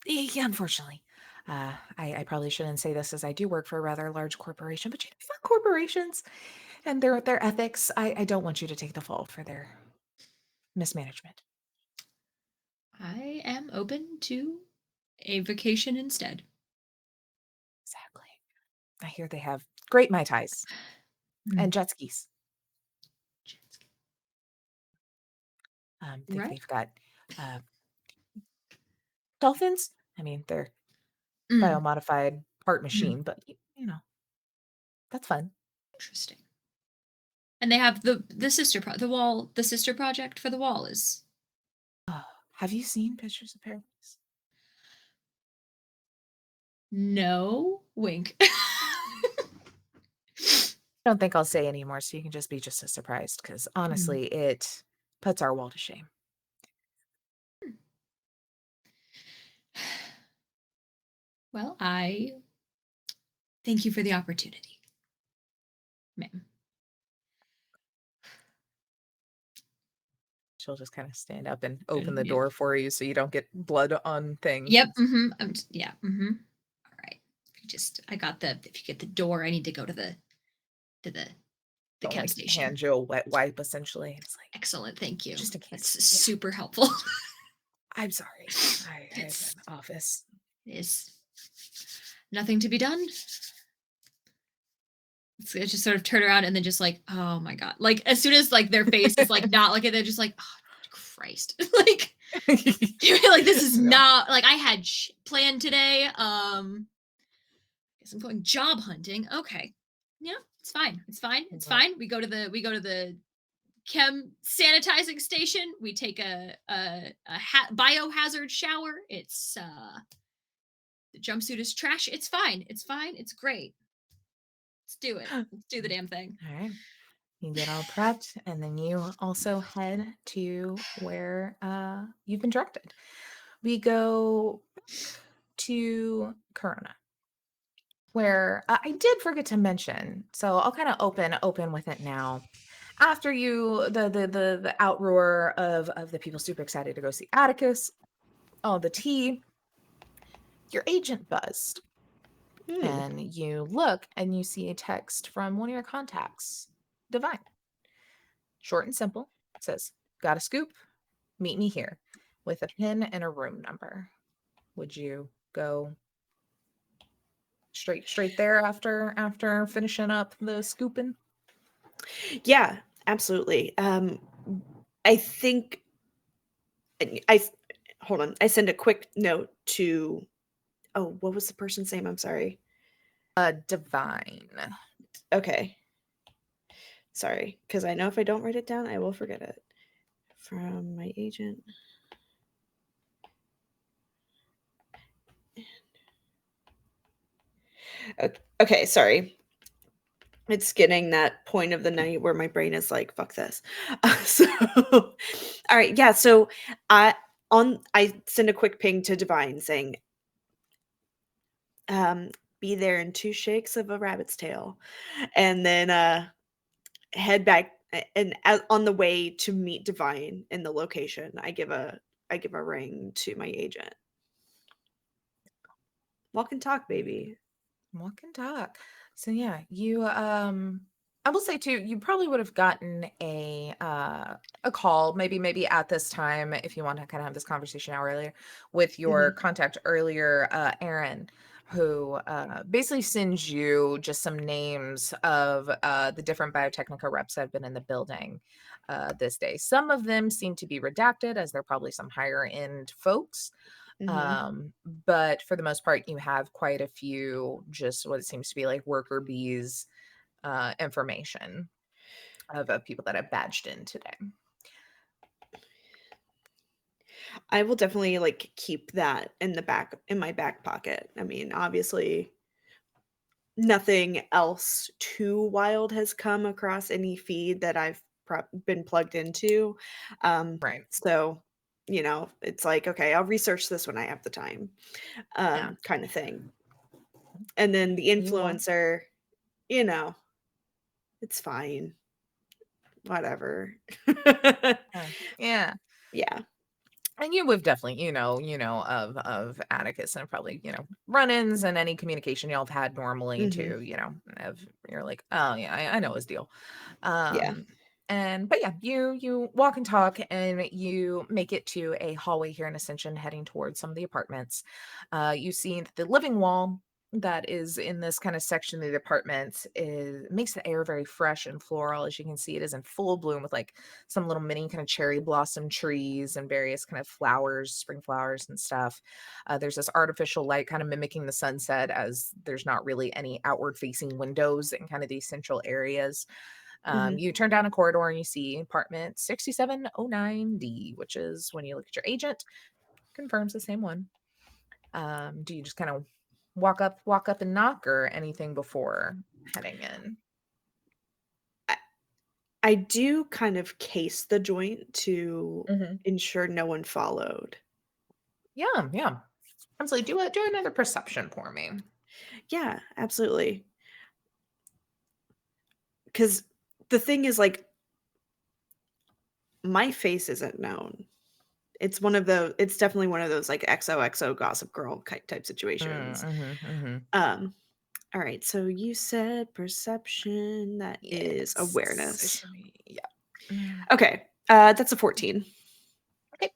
yeah, unfortunately, I probably shouldn't say this as I do work for a rather large corporation. But you know, corporations and their ethics, I don't want you to take the fall for their mismanagement. I am open to a vacation instead. Exactly. I hear they have great Mai Tais and jet skis. Right. They've got dolphins. I mean, they're biomodified part machine, but you know, that's fun. Interesting. And they have the sister project for the wall is. Have you seen pictures of Paradise? No, wink. I don't think I'll say anymore, so you can just be just as surprised, because honestly, it puts our wall to shame. Well, I thank you for the opportunity, ma'am. She'll just kind of stand up and open the door for you so you don't get blood on things. Yep. Yeah. All right. I got if you get the door, I need to go to the chem station. Hand you a wet wipe, essentially. It's like, excellent. Thank you. Just in case. That's super helpful. I'm sorry. I have an office. It is nothing to be done. So I just sort of turn around and then just like, oh my god! Like as soon as like their face is like not like it, they're just like, oh Christ! Like, like this is not like I had planned today. Guess I'm going job hunting. Okay, yeah, it's fine. It's fine. We go to the chem sanitizing station. We take a biohazard shower. It's the jumpsuit is trash. It's fine. It's great. Let's do it. Let's do the damn thing. All right. You get all prepped, and then you also head to where you've been directed. We go to Corona, where I did forget to mention. So I'll kind of open with it now. After you, the outroar of the people super excited to go see Atticus, all the tea, your agent buzzed. And you look and you see a text from one of your contacts, Divine. Short and simple. It says, got a scoop? Meet me here with a pin and a room number. Would you go straight there after finishing up the scooping? Yeah, absolutely. I think hold on. I send a quick note to what was the person's name? I'm sorry. Divine. Okay. Sorry, because I know if I don't write it down, I will forget it. From my agent. Okay, sorry. It's getting that point of the night where my brain is like, fuck this. All right, yeah. So I send a quick ping to Divine saying, be there in 2 shakes of a rabbit's tail, and then head back. And on the way to meet Divine in the location, I give a ring to my agent. Walk and talk, baby. Walk and talk. So yeah, you I will say too, you probably would have gotten a call, maybe at this time, if you want to kind of have this conversation now earlier, with your contact earlier, Aaron, who basically sends you just some names of the different Biotechnica reps that have been in the building this day. Some of them seem to be redacted, as they're probably some higher end folks. Mhm. But for the most part, you have quite a few just what it seems to be like worker bees information of people that have badged in today. I will definitely like keep that in my back pocket. I mean, obviously nothing else too wild has come across any feed that I've been plugged into. Right. So, it's like, okay, I'll research this when I have the time, Yeah. kind of thing. And then the You will. influencer, you know, it's fine. Whatever. Yeah. Yeah. And you would definitely, of Atticus and probably, run-ins and any communication y'all have had normally Mhm. too, you're like, oh yeah, I know his deal. Yeah. But yeah, you walk and talk and you make it to a hallway here in Ascension heading towards some of the apartments. You see that the living wall that is in this kind of section of the apartments makes the air very fresh and floral. As you can see, it is in full bloom with like some little mini kind of cherry blossom trees and various kind of flowers, spring flowers and stuff. There's this artificial light kind of mimicking the sunset, as there's not really any outward facing windows in kind of these central areas. Mhm. You turn down a corridor and you see apartment 6709D, which is, when you look at your agent, confirms the same one. Do you just kind of walk up and knock, or anything before heading in? I do kind of case the joint to Mm-hmm. ensure no one followed. Yeah, yeah. Absolutely. Do another perception for me. Yeah, absolutely. Because the thing is, like, my face isn't known. It's definitely one of those like XOXO Gossip Girl type situations. Mm-hmm. Um, all right, so you said perception, that is Yes. It awareness. should be, yeah. Mm. Okay, that's a 14. Okay.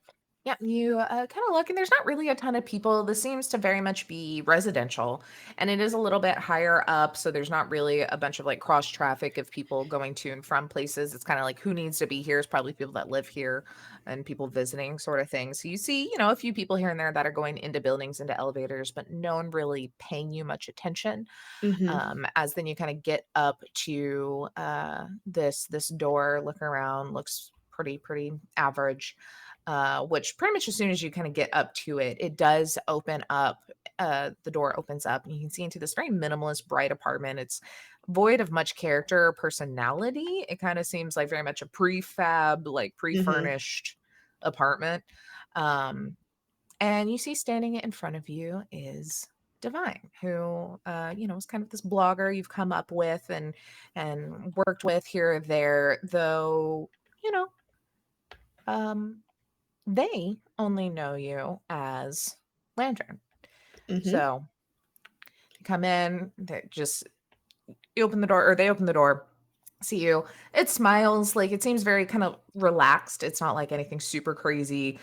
Yeah, you kind of look, and there's not really a ton of people. This seems to very much be residential, and it is a little bit higher up, so there's not really a bunch of like cross traffic of people going to and from places. It's kind of like who needs to be here is probably people that live here and people visiting, sort of thing. So you see, a few people here and there that are going into buildings, into elevators, but no one really paying you much attention. Mhm. As then you kind of get up to this door, look around, looks pretty average. Which pretty much as soon as you kind of get up to it, it does open up. The door opens up and you can see into this very minimalist, bright apartment. It's void of much character or personality. It kind of seems like very much a prefab, like Mhm. pre-furnished apartment. Um, and you see standing in front of you is Divine, who is kind of this blogger you've come up with and worked with here or there, though, you know, um they only know you as Lantern. Mhm. So you come in, you open the door, or they open the door, see you. It smiles, like it seems very kind of relaxed. It's not like anything super crazy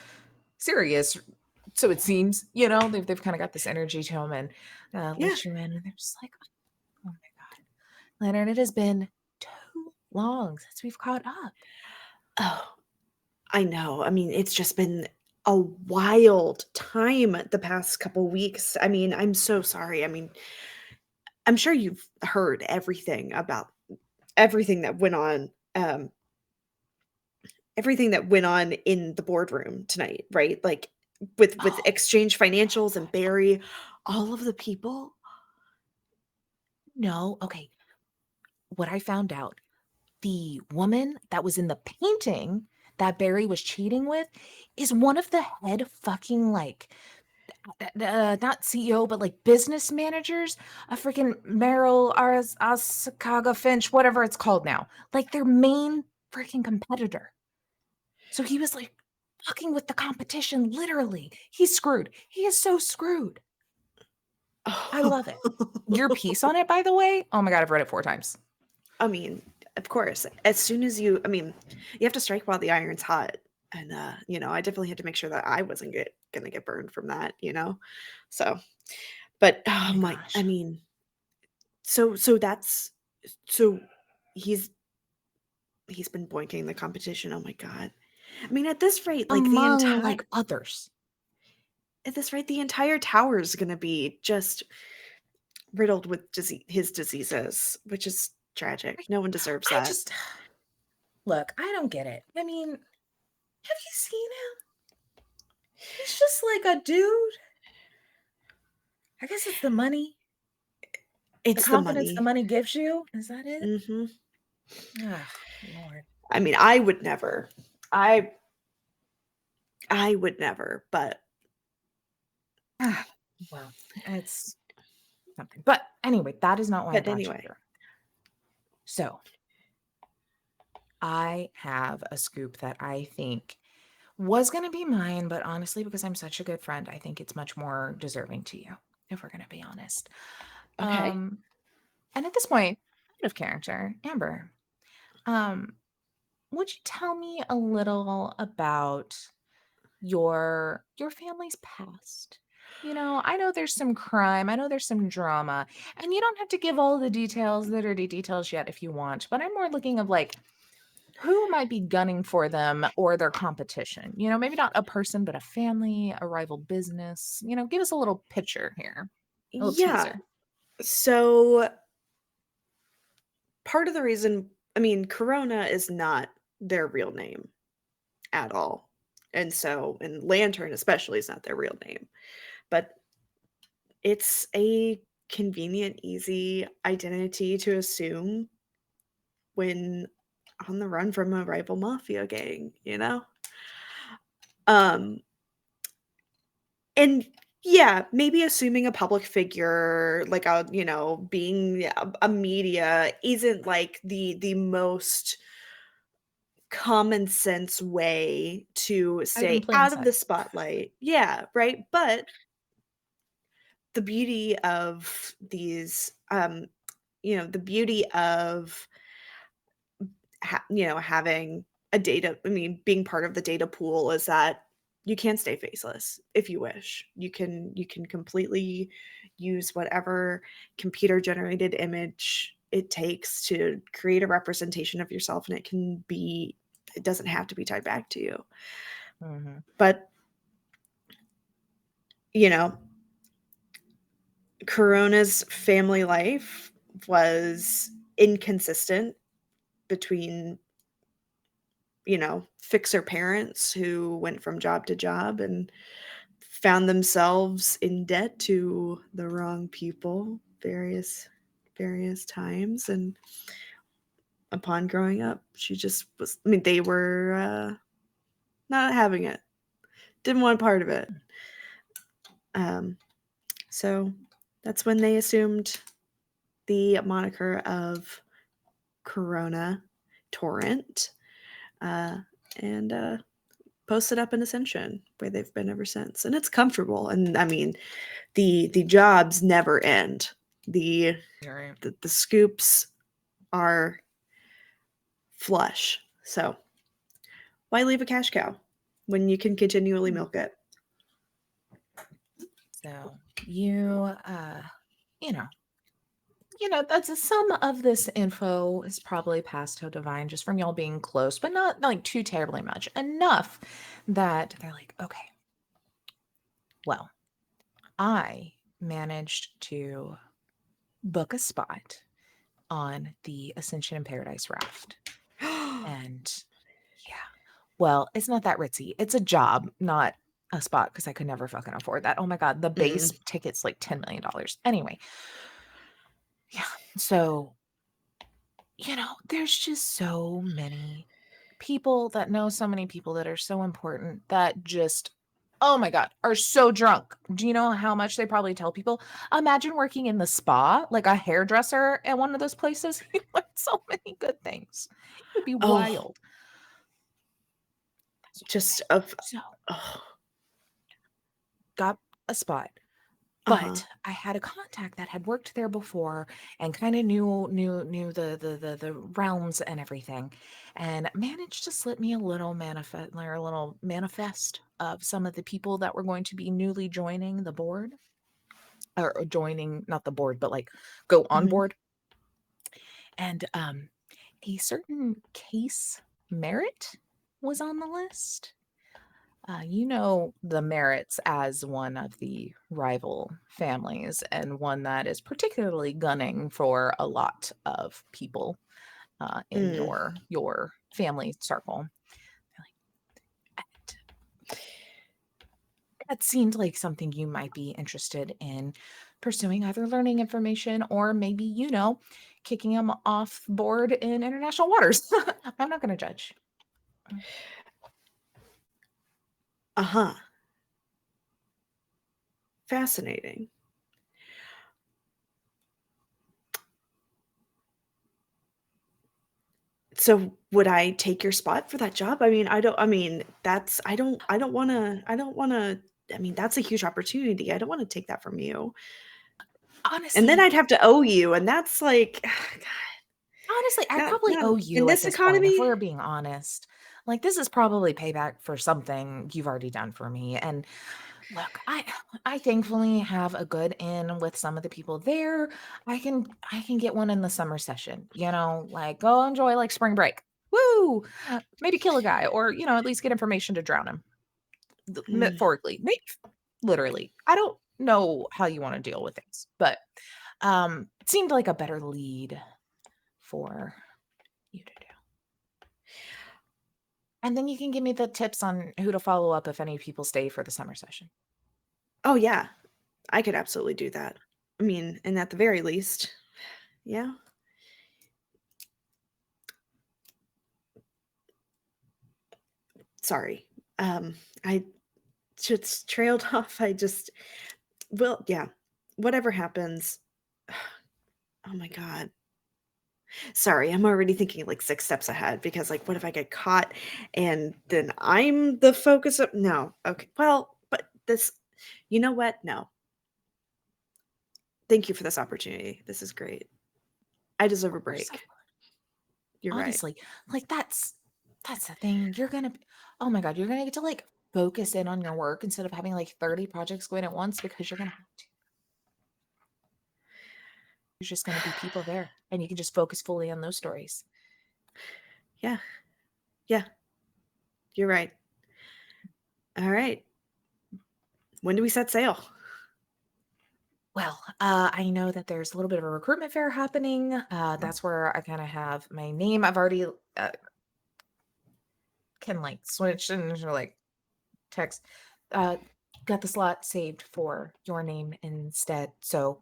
serious. So it seems, they've kind of got this energy to them, and Yeah. let you in, and they're just like, oh my God, Leonard, it has been too long since we've caught up. Oh, I know. I mean, it's just been a wild time the past couple weeks. I mean, I'm so sorry. I mean, I'm sure you've heard everything that went on, everything that went on in the boardroom tonight, right? Like with Oh, Exchange oh Financials and God. Barry, all of the people. No, okay. What I found out, the woman that was in the painting that Barry was cheating with is one of the head fucking like not CEO but like business managers, a freaking Merrill Asakaga Finch, whatever it's called now, like their main freaking competitor. So he was like fucking with the competition, literally. He's screwed. He is so screwed. I love it. Your piece on it, by the way, oh my God, I've read it 4 times. I mean, of course, as soon as I mean, you have to strike while the iron's hot. And, I definitely had to make sure that I wasn't gonna get burned from that, So, but Oh oh my my, I gosh. mean, so he's he's been boinking the competition. Oh my God. I mean, at this rate, like the Among entire like others. at this rate, the entire tower is going to be just riddled with his diseases, which is tragic. No one deserves I that. just look, I don't get it. I mean, have you seen him? He's just like a dude. I guess it's the money. It's The the confidence the money. money gives you. Is that it? Mm-hmm. Ah, Lord. I mean, I would never. I would never, but Well, it's something. But anyway, that is not why I brought you here. So I have a scoop that I think was going to be mine, but honestly, because I'm such a good friend, I think it's much more deserving to you, if we're going to be honest. Okay. And at this point, out of character, Amber, would you tell me a little about your family's past? You know, I know there's some crime, I know there's some drama, and you don't have to give all the details, the dirty details yet if you want, but I'm more looking of like who might be gunning for them or their competition. You know, maybe not a person, but a family, a rival business. You know, give us a little picture here, a little Yeah. teaser. So part of the reason, I mean, Corona is not their real name at all. And Lantern especially is not their real name. But it's a convenient, easy identity to assume when on the run from a rival mafia gang, you know? And yeah, maybe assuming a public figure, like being a media isn't like the most common sense way to Hide in stay plain out of the sight. spotlight. Yeah, right. But the beauty of these, the beauty of having a data, I mean, being part of the data pool is that you can stay faceless if you wish. You can completely use whatever computer generated image it takes to create a representation of yourself, and it doesn't have to be tied back to you. Mm-hmm. But you know, Corona's family life was inconsistent between fixer parents who went from job to job and found themselves in debt to the wrong people various times. And upon growing up, she just was, I mean, they were not having it, didn't want part of it. So that's when they assumed the moniker of Corona Torrent, and posted up in Ascension, where they've been ever since. And it's comfortable. And I mean, the jobs never end. The scoops are flush. So why leave a cash cow when you can continually milk it? So that's some of this info is probably past to divine just from y'all being close, but not like too terribly much. Enough that they're like, okay, well, I managed to book a spot on the Ascension and Paradise raft. And yeah, well, it's not that ritzy. It's a job, not a spot, because I could never fucking afford that. Oh my God, the base ticket's like $10 million. Anyway, yeah, so, there's just so many people that know so many people that are so important that just, oh my God, are so drunk. Do you know how much they probably tell people? Imagine working in the spa, like a hairdresser at one of those places. You learn so many good things. It would be wild. Just got a spot. But I had a contact that had worked there before and kind of knew the realms and everything, and managed to slip me a little manifest of some of the people that were going to be newly joining the board, or joining, not the board, but like go on board. And a certain Case Merritt was on the list. You know the Merits as one of the rival families and one that is particularly gunning for a lot of people in Mm. your family circle. And that seemed like something you might be interested in pursuing, either learning information or maybe, kicking them off board in international waters. I'm not going to judge. Uh-huh. Fascinating. So would I take your spot for that job? I mean, that's I don't want to I mean, that's a huge opportunity. I don't want to take that from you. And then Honestly, I'd have to owe you, and that's like Honestly, I God, probably not owe in you at this this point, if economy. we're being honest. Like, this is probably payback for something you've already done for me. And look, I thankfully have a good in with some of the people there. I can get one in the summer session, like go enjoy like spring break. Woo! Maybe kill a guy or, at least get information to drown him. Mm. Metaphorically, maybe literally. I don't know how you want to deal with things, but it seemed like a better lead for you to do. And then you can give me the tips on who to follow up if any people stay for the summer session. Oh yeah, I could absolutely do that. I mean, and at the very least, yeah. Sorry. I just trailed off. Well, yeah. Whatever happens. Oh my God. Sorry, I'm already thinking like 6 steps ahead because like what if I get caught and then I'm the focus of no. Okay. Well, but this you know what? No. Thank you for this opportunity. This is great. I deserve a You're so break. You're right. honestly, like that's the thing. Oh my God, you're gonna get to like focus in on your work instead of having like 30 projects going at once because you're gonna have to. There's just gonna be people there and you can just focus fully on those stories. Yeah. Yeah. You're right. All right. When do we set sail? Well, I know that there's a little bit of a recruitment fair happening. That's where I kind of have my name. I've already can like switch and like text. Uh, got the slot saved for your name instead. So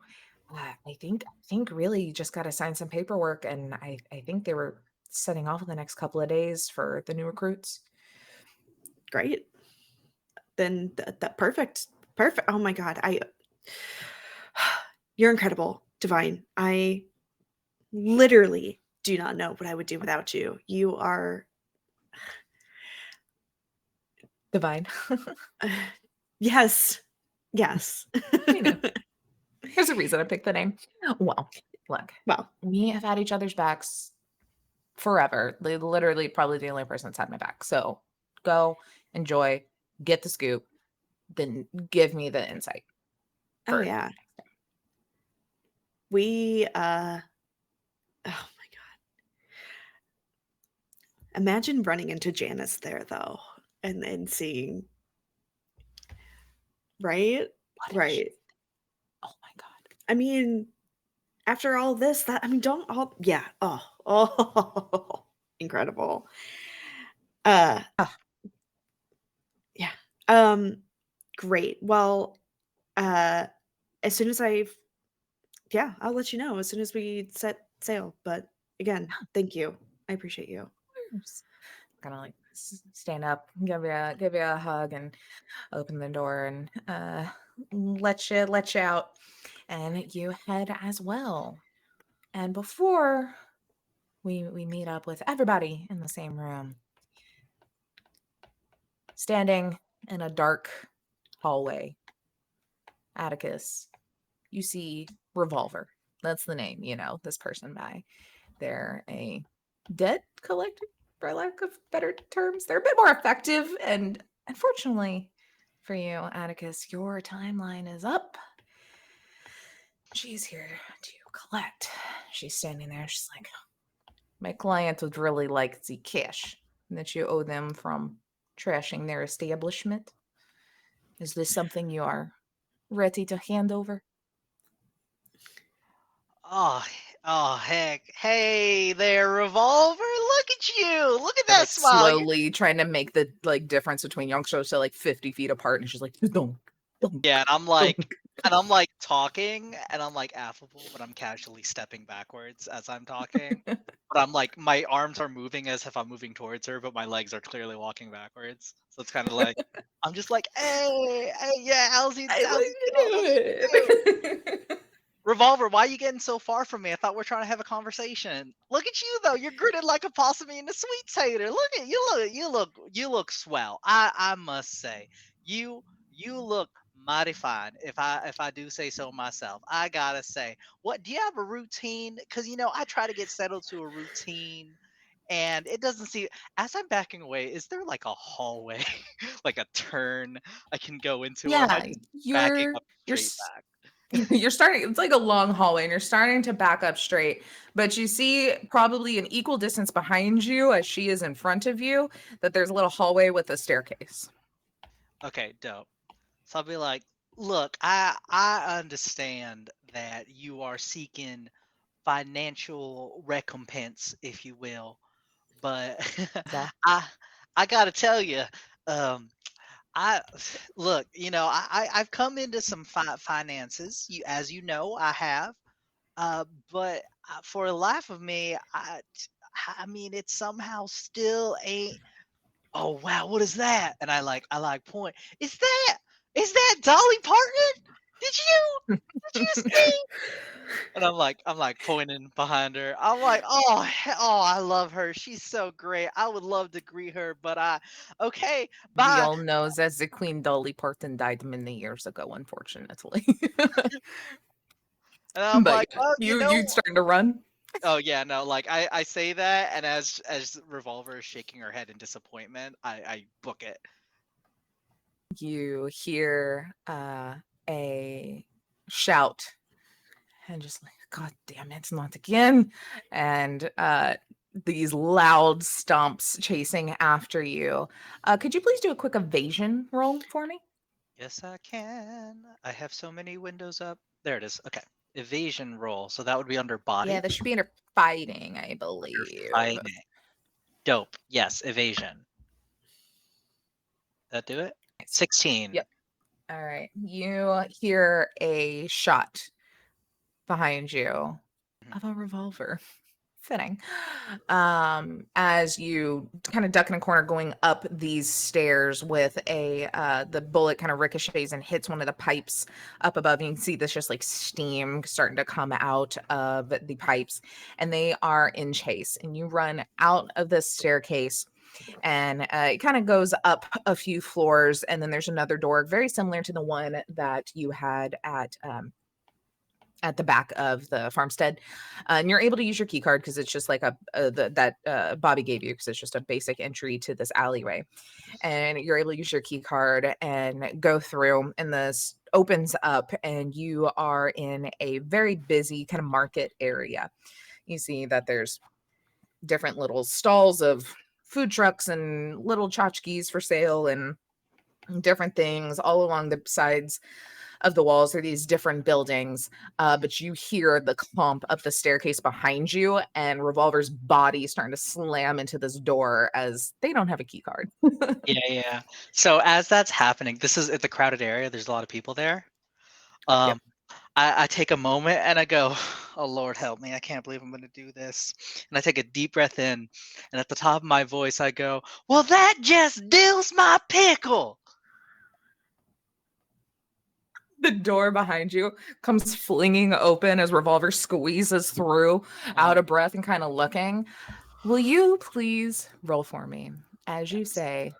I think really you just got to sign some paperwork, and I think they were setting off in the next couple of days for the new recruits. Great. Then that perfect. Perfect. Oh my God. You're incredible, Divine. I literally do not know what I would do without you. You are Divine. yes. Yes. You know, there's a reason I picked the name. Well, look, Well, we have had each other's backs forever. Literally, probably the only person that's had my back. So go, enjoy, get the scoop, then give me the insight. oh yeah. We oh my God. Imagine running into Janice there though and then seeing right? What if Right. oh my God. I mean, after all this, don't all yeah. Oh, incredible. Ah, Yeah. Um, great. Well, uh, as soon as I'll let you know as soon as we set sail. But again, thank you. I appreciate you. Gonna like stand up, give you a hug, and open the door and let you out, and you head as well. And before we meet up with everybody in the same room, standing in a dark hallway, Atticus, you see Revolver. That's the name, this person by. They're a debt collector, for lack of better terms. They're a bit more effective. And unfortunately for you, Atticus, your timeline is up. She's here to collect. She's standing there. She's like, my client would really like the cash that you owe them from trashing their establishment. Is this something you are ready to hand over? Oh, oh, heck. Hey there, Revolver. Look at you. Look at They're that like smile. slowly trying to make the like difference between youngsters to like 50 feet apart, and she's like, don't. Yeah, and I'm like talking, and I'm like affable, but I'm casually stepping backwards as I'm talking. But I'm like, my arms are moving as if I'm moving towards her, but my legs are clearly walking backwards. So it's kind of like, I'm just like, hey, yeah, how's you I doing? it. Revolver, why are you getting so far from me? I thought we are trying to have a conversation. Look at you though. You're gritted like a possum eating a sweet tater. Look at you. You look swell. I must say, you look mighty fine. If I do say so myself, I gotta say. What do you have a routine? Because I try to get settled to a routine, and it doesn't seem. As I'm backing away, is there like a hallway, like a turn I can go into, or am I Yeah, just backing you're up you're straight back? you're starting, it's like a long hallway, and you're starting to back up straight, but you see probably an equal distance behind you as she is in front of you that there's a little hallway with a staircase. Okay, dope. So I'll be like, look, I understand that you are seeking financial recompense, if you will, but Yeah. I I gotta tell you, um, I look, I've come into some finances, as you know, I have, but for the life of me, I mean, it somehow still ain't. Oh wow, what is that? And I like point. Is that Dolly Parton? Did you see? And I'm like pointing behind her. I'm like, oh, I love her. She's so great. I would love to greet her, but okay, We bye. all know that the Queen Dolly Parton died many years ago, unfortunately. And I'm But like, yeah, well, you starting to run? oh yeah, no, like I say that, and as Revolver is shaking her head in disappointment, I book it. You hear a shout and just like, God damn it, not again. And these loud stomps chasing after you. Could you please do a quick evasion roll for me? Yes, I can. I have so many windows up. There it is. Okay. Evasion roll. So that would be under Yeah, body. this should be under fighting, I Under believe. fighting. Dope. Yes, evasion. That do it? Nice. 16. Yep. All right. You hear a shot behind you Mhm. of a revolver. Fitting. As you kind of duck in a corner going up these stairs with the bullet kind of ricochets and hits one of the pipes up above. You can see this just like steam starting to come out of the pipes, and they are in chase. And you run out of this staircase, and it kind of goes up a few floors, and then there's another door very similar to the one that you had at the back of the farmstead, and you're able to use your key card because it's just like that Bobby gave you, because it's just a basic entry to this alleyway, and you're able to use your key card and go through, and this opens up, and you are in a very busy kind of market area. You see that there's different little stalls of food trucks and little tchotchkes for sale and different things all along the sides of the walls are these different buildings, but you hear the clump up the staircase behind you, and Revolver's body starting to slam into this door as they don't have a key card. Yeah. So as that's happening, this is at the crowded area. There's a lot of people there. Yep. Um, I take a moment and I go, oh Lord, help me. I can't believe I'm going to do this. And I take a deep breath in, and at the top of my voice, I go, well, that just dills my pickle. The door behind you comes flinging open as Revolver squeezes through, out of breath and kind of looking. Will you please roll for me as you say,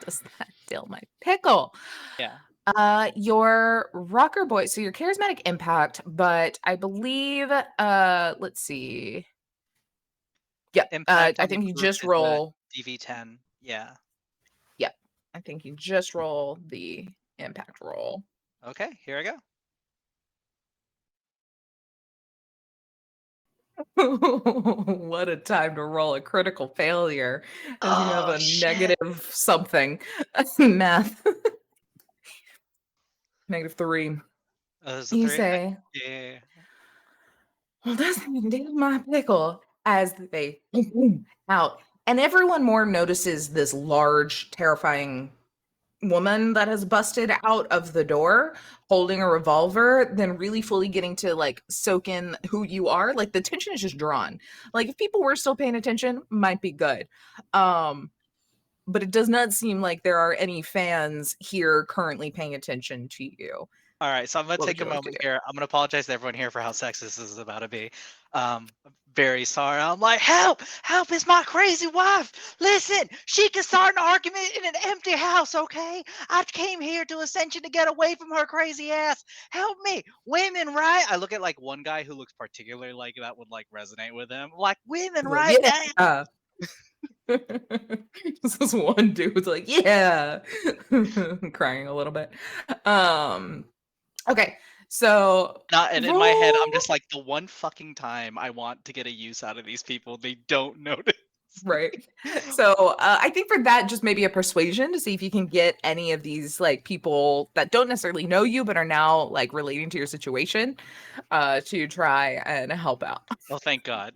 does that dill my pickle? Yeah. Your rocker boy, so your charismatic impact, but I believe let's see. Yep. Impact I on the think you group just is a roll. DV10. Yeah. Yep. I think you just roll the impact roll. Okay, here I go. What a time to roll a critical failure as you have Oh a shit! negative something. Math. -3. There's a You 3? say, Yeah. well, doesn't dig my pickle as they out. And everyone more notices this large, terrifying woman that has busted out of the door holding a revolver than really fully getting to like soak in who you are. Like the tension is just drawn. Like if people were still paying attention, might be good. But it does not seem like there are any fans here currently paying attention to you. All right, so I'm gonna What would take a you like to moment do? here. I'm gonna apologize to everyone here for how sexist this is about to be. I'm very sorry. I'm like, help! Help! It's my crazy wife. Listen, she can start an argument in an empty house. Okay, I came here to Ascension to get away from her crazy ass. Help me, women, right? I look at like one guy who looks particularly like that would like resonate with him. Like women, He's like, right? yeah. This one dude's like, yeah, crying a little bit. Okay, so And in my head, I'm roll. just like, the one fucking time I want to get a use out of these people, they don't notice. Right. So I think for that, just maybe a persuasion to see if you can get any of these like people that don't necessarily know you but are now like relating to your situation to try and help out. Oh, thank God.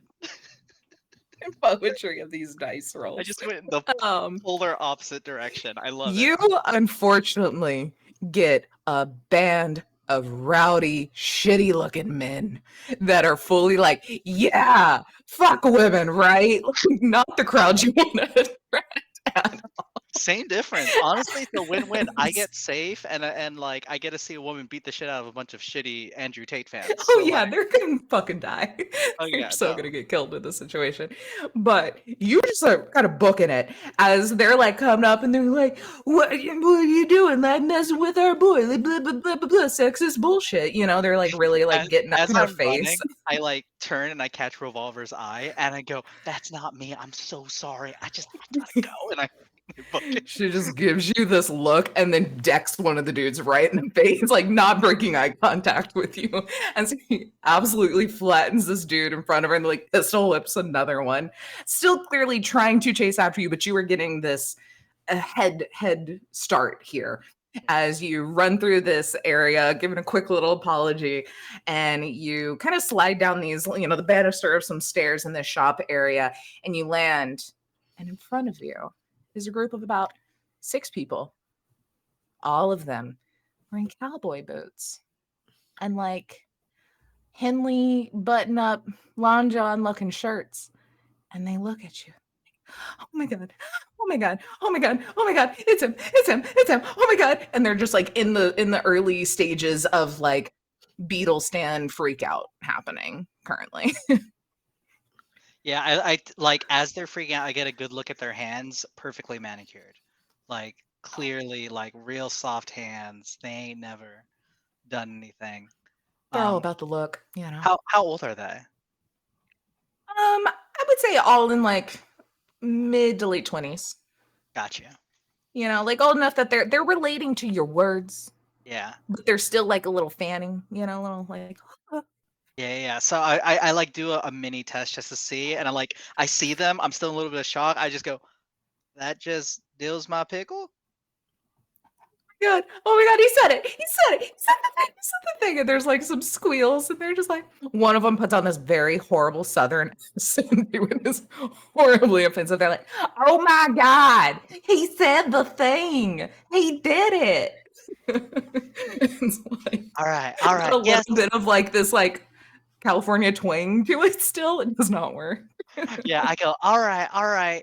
Poetry of these dice I rolls. just went in the Um, polar opposite direction. I love it. you unfortunately get a band of rowdy, shitty looking men that are fully like, yeah, fuck women, right? Not the crowd you want to attract. Same difference. Honestly, it's a win-win. I get safe and like I get to see a woman beat the shit out of a bunch of shitty Andrew Tate fans. Oh So yeah, like, they're gonna fucking die. oh They're yeah, so no. gonna get killed in this situation. But you just are kind of booking it as they're like coming up and they're like, what are you doing? Like messing with our boy, like, blah, blah, blah, blah, blah, sexist bullshit. You know, they're like really like getting up As in their I'm face. running, I like turn and I catch Revolver's eye and I go, "That's not me. I'm so sorry. I gotta go." And I book it. She just gives you this look and then decks one of the dudes right in the face, like not breaking eye contact with you. And so he absolutely flattens this dude in front of her and like pistol whips another one. Still clearly trying to chase after you, but you are getting this head start here as you run through this area, giving a quick little apology, and you kind of slide down these, you know, the banister of some stairs in this shop area, and you land, and in front of you is a group of about 6 people, all of them wearing cowboy boots and like Henley button up, Long John looking shirts. And they look at you. Oh my God. Oh my God. Oh my God. Oh my God. It's him. It's him. It's him. Oh my God. And they're just like in the early stages of like Beetle stand freak out happening currently. Yeah, I like as they're freaking out, I get a good look at their hands, perfectly manicured. Like clearly like real soft hands. They ain't never done anything. They're all about the look, you know. How old are they? I would say all in like mid to late 20s. Gotcha. You know, like old enough that they're relating to your words, Yeah. but they're still like a little fanning, you know, a little like Yeah. So I like do a mini test just to see, and I see them. I'm still in a little bit of shock. I just go, that just deals my pickle. God, oh my God, he said it. He said it. He said the thing. He said the thing. And there's like some squeals, and they're just like, one of them puts on this very horrible Southern accent doing this horribly offensive. They're like, oh my God, he said the thing. He did it. It's like, All right. got a Yes. little bit of like this like California twang to it still. It does not work. Yeah. I go, all right.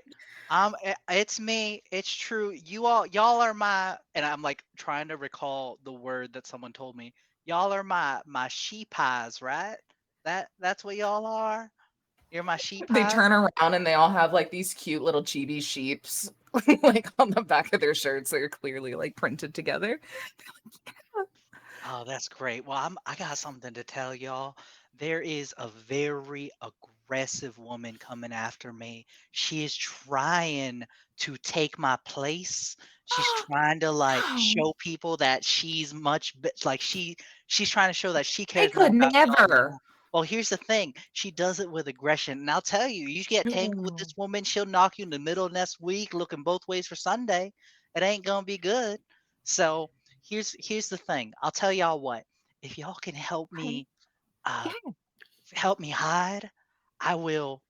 It's me. It's true. Y'all are my, and I'm like trying to recall the word that someone told me. Y'all are my sheep pies, right? That's what y'all are. You're my sheep They pies. turn around and they all have like these cute little chibi sheeps like on the back of their shirts. They're clearly like printed together. Oh, that's great. Well, I got something to tell y'all. There is a very aggressive woman coming after me. She is trying to take my place. She's trying to like show people that she's like she's trying to show that she I cares more could about y'all than never. Well, here's the thing. She does it with aggression. And I'll tell you, you get tangled with this woman, she'll knock you in the middle of next week looking both ways for Sunday. It ain't gonna be good. So here's the thing. I'll tell y'all what. If y'all can uh help me hide, I will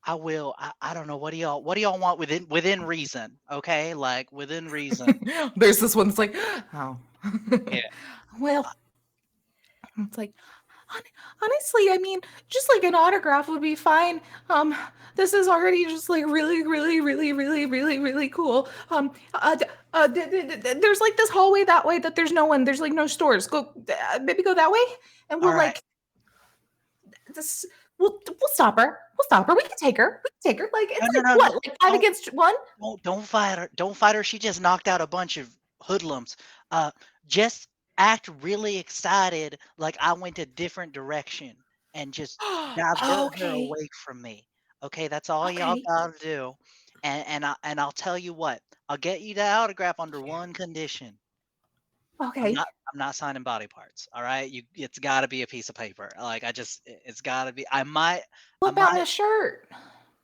I don't know what do y'all want within reason, okay? Like within reason. There's this one that's like, oh. Yeah. Well, it's like, honestly, I mean, just like an autograph would be fine. This is already just like really, really, really, really, really, really cool. There's like this hallway that way that there's no one. There's like no stores. Go, maybe go that way, and we'll All right. like this. We'll stop her. We'll stop her. We can take her. We can take her. Like it's No, like no, no, what? no. Like 5 Don't against 1? don't fight her. Don't fight her. She just knocked out a bunch of hoodlums. Just act really excited, like I went a different direction, and just divert her Okay. away from me. Okay, that's all y'all Okay. gotta do. And I'll tell you what. I'll get you the autograph under one condition. I'm Okay. not I'm not signing body parts. All right, it's got to be a piece of paper. Like it's got to be. I might What I about might a shirt?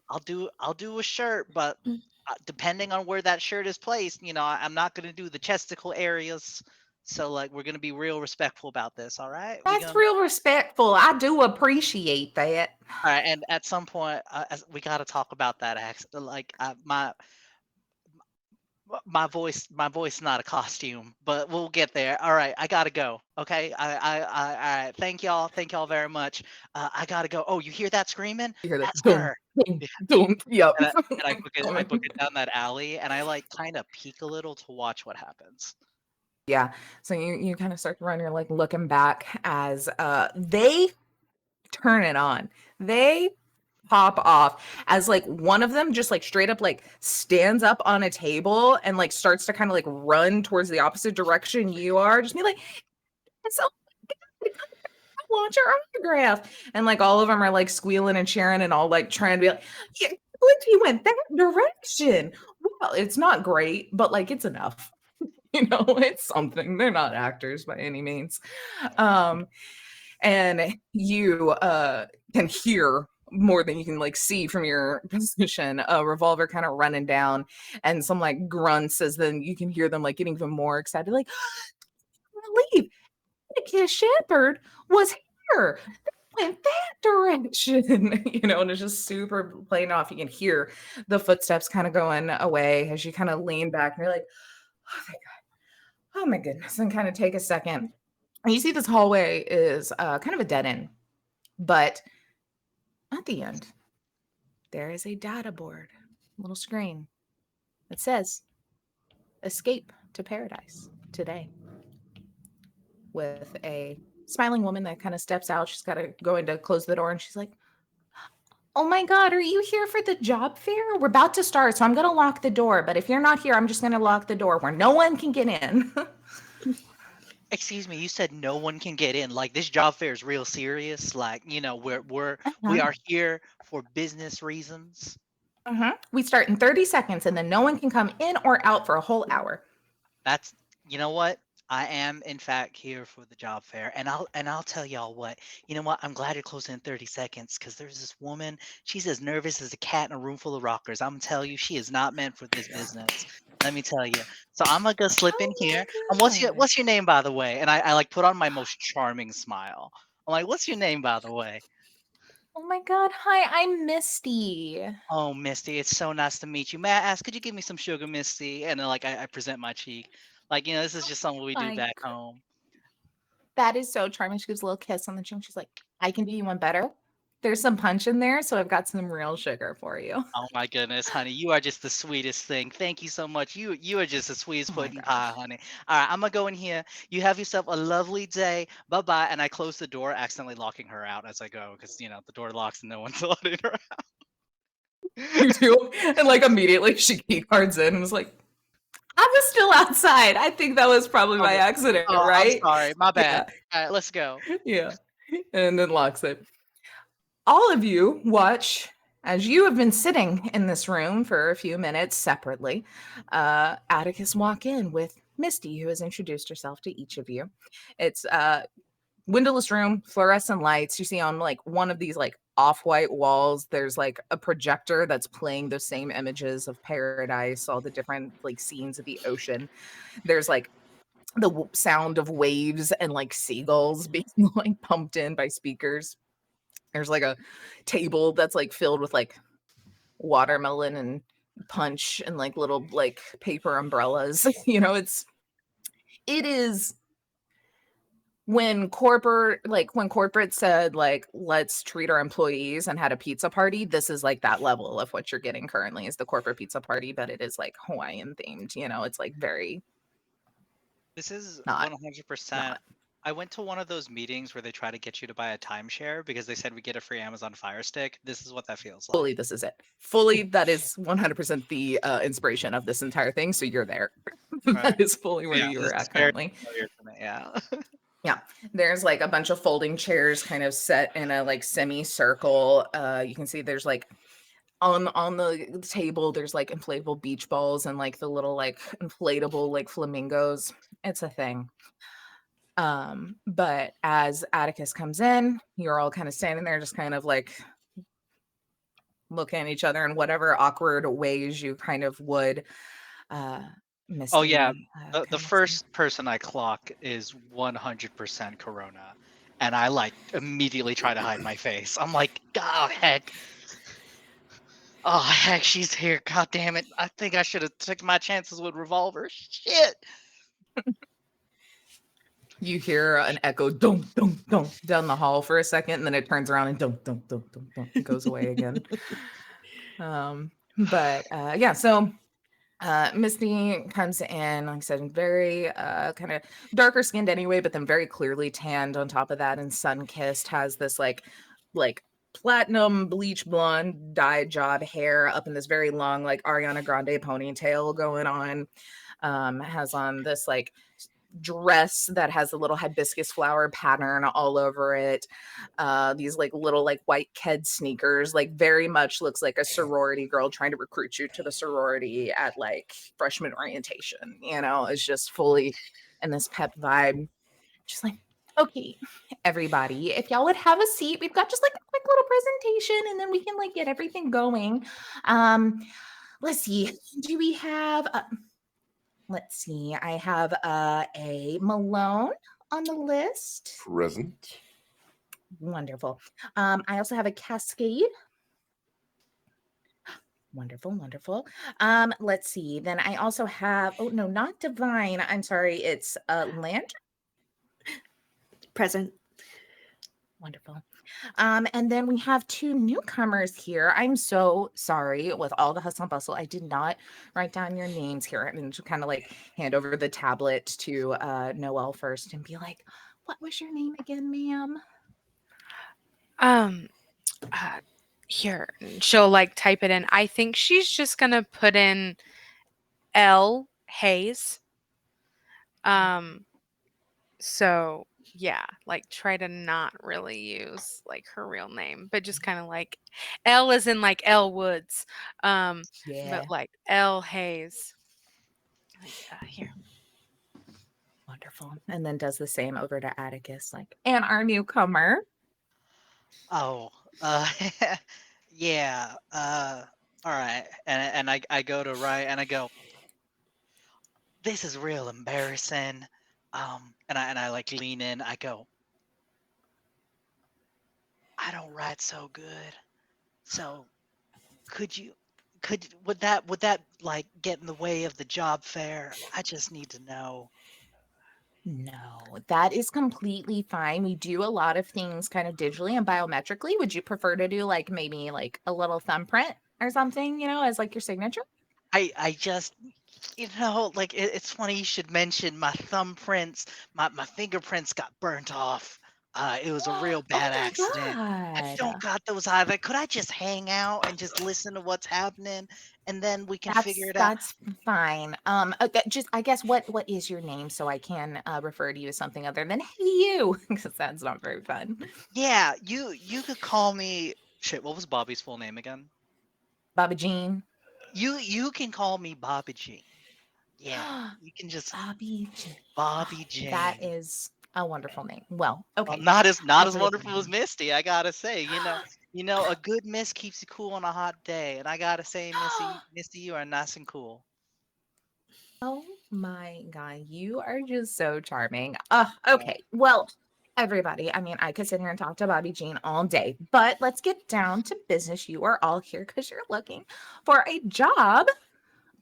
I'll do a shirt, but Mm. depending on where that shirt is placed, I'm not gonna do the chesticle areas. So like we're gonna be real respectful about this. All right, That's real respectful. I do appreciate that. all right, and at some point, we got to talk about that. Like my voice not a costume, but we'll get there. All right, I gotta go. Okay, all right. Thank y'all very much. I gotta go. Oh, you hear that screaming? You hear that? That's Doom, her. doom, Yeah. doom. Yep. And I book it. I book Coming. it down that alley, and I like kind of peek a little to watch what happens. Yeah. So you kind of start to run. You're like looking back as they turn it on. They pop off as like one of them just like straight up like stands up on a table and like starts to kind of like run towards the opposite direction you are. Just be like, so I want your autograph. And like all of them are like squealing and cheering and all like trying to be like, yeah, like he went that direction. Well, it's not great, but like it's enough. It's something. They're not actors by any means. And you can hear more than you can like see from your position, a revolver kind of running down and some like grunts as then you can hear them like getting even more excited, like leave. Kiss Shepherd was here. Went that direction, and it's just super playing off. You can hear the footsteps kind of going away as you kind of lean back and you're like, oh my God. Oh my goodness. And kind of take a second. And you see this hallway is kind of a dead end, but at the end, there is a data board, little screen that says, escape to paradise today. With a smiling woman that kind of steps out. She's got to go in to close the door and she's like, oh my God, are you here for the job fair? We're about to start, so I'm going to lock the door. But if you're not here, I'm just going to lock the door where no one can get in. Excuse me, you said no one can get in. Like this job fair is real serious. Like we are here for business reasons. We start in 30 seconds and then no one can come in or out for a whole hour. That's you know what? I am in fact here for the job fair, and I'll tell y'all what. You know what? I'm glad you're closing in 30 seconds because there's this woman. She's as nervous as a cat in a room full of rockers. I'm gonna tell you, she is not meant for this business. Let me tell you. So I'm gonna go slip in here. And what's your name, by the way? And I like put on my most charming smile. I'm like, what's your name, by the way? Oh my God. Hi, I'm Misty. Oh, Misty, it's so nice to meet you. May I ask, could you give me some sugar, Misty? And then like I present my cheek. Like, this is just something we do back home. That is so charming. She gives a little kiss on the chin. She's like, I can do you one better. There's some punch in there, so I've got some real sugar for you. Oh my goodness, honey, you are just the sweetest thing. Thank you so much. You are just the sweetest foot in pie, honey. All right, I'm gonna go in here. You have yourself a lovely day. Bye bye. And I close the door, accidentally locking her out as I go because the door locks and no one's letting her out. You do, and like immediately she key cards in and was like, I was still outside. I think that was probably by accident, right? I'm sorry, my bad. All right, let's go. Yeah, and then locks it. All of you watch as you have been sitting in this room for a few minutes separately. Atticus walk in with Misty, who has introduced herself to each of you. It's windowless room, fluorescent lights. You see on like one of these like off-white walls, there's like a projector that's playing the same images of paradise, all the different like scenes of the ocean. There's like the sound of waves and like seagulls being like pumped in by speakers. There's like a table that's like filled with like watermelon and punch and like little like paper umbrellas. It is when corporate said like let's treat our employees and had a pizza party. This is like that level of what you're getting currently is the corporate pizza party, but it is like Hawaiian themed. It's like very This is not 100%. I went to one of those meetings where they try to get you to buy a timeshare because they said we get a free Amazon Fire Stick. This is what that feels like. fully. This is it. Fully, that is 100% the inspiration of this entire thing. So you're there. Right. That is fully where Yeah, you this are is at very currently. familiar to me, yeah. Yeah, there's like a bunch of folding chairs kind of set in a like semicircle. You can see there's like on the table there's like inflatable beach balls and like the little like inflatable like flamingos. It's a thing. But as Atticus comes in, you're all kind of standing there just kind of like looking at each other in whatever awkward ways you kind of would. Misty, Oh yeah, the kinda first person I clock is 100% Corona, and I like immediately try to hide my face. I'm like, oh heck, she's here. God damn it! I think I should have took my chances with revolver. Shit. you hear an echo dunk dunk dunk down the hall for a second, and then it turns around and dunk dunk dunk dunk dunk and goes away again. But yeah, so Misty comes in, like I said, very kind of darker skinned anyway, but then very clearly tanned on top of that, and sun kissed, has this like platinum bleach blonde dyed job hair up in this very long like Ariana Grande ponytail going on. Has on this like dress that has a little hibiscus flower pattern all over it. These like little like white ked sneakers, like very much looks like a sorority girl trying to recruit you to the sorority at like freshman orientation. It's just fully in this pep vibe. Just like, okay, everybody, if y'all would have a seat, we've got just like a quick little presentation and then we can like get everything going. Let's see. Do we have let's see. I have a Malone on the list. Present. Wonderful. I also have a Cascade. Wonderful, wonderful. Let's see. Then I also have, oh no, not Divine. I'm sorry. It's Lantern. Present. Wonderful. And then we have two newcomers here. I'm so sorry with all the hustle and bustle. I did not write down your names here and to kind of like hand over the tablet to Noelle first and be like, what was your name again, ma'am? Here, she'll like type it in. I think she's just gonna put in L Hayes. So yeah, like try to not really use like her real name, but just kind of like L is in like L Woods. Yeah. But like L Hayes. Like, here. Wonderful. And then does the same over to Atticus, like, and our newcomer. Oh, yeah. All right. And I go to write and I go, this is real embarrassing. And I like lean in. I go, I don't write so good. So would that like get in the way of the job fair? I just need to know. No, that is completely fine. We do a lot of things kind of digitally and biometrically. Would you prefer to do like maybe like a little thumbprint or something, as like your signature? I just like it's funny you should mention my thumbprints, my fingerprints got burnt off. It was a real bad my accident. I don't God. got those either. Could I just hang out and just listen to what's happening, and then we can figure it out? That's fine. Just I guess what is your name so I can refer to you as something other than hey you because that's not very fun. Yeah, you could call me shit. What was Bobby's full name again? Baba Jean. You can call me Bobby Jean. Yeah, you can just Bobby Jean. Bobby Jean. That is A wonderful name. Well, Well, okay. not I'll as forget the wonderful as name. Misty, I gotta say. A good mist keeps you cool on a hot day, and I gotta say, Misty, you are nice and cool. Oh my God, you are just so charming. Uh, Okay. Well, everybody, I mean, I could sit here and talk to Bobby Jean all day, but let's get down to business. You are all here because you're looking for a job,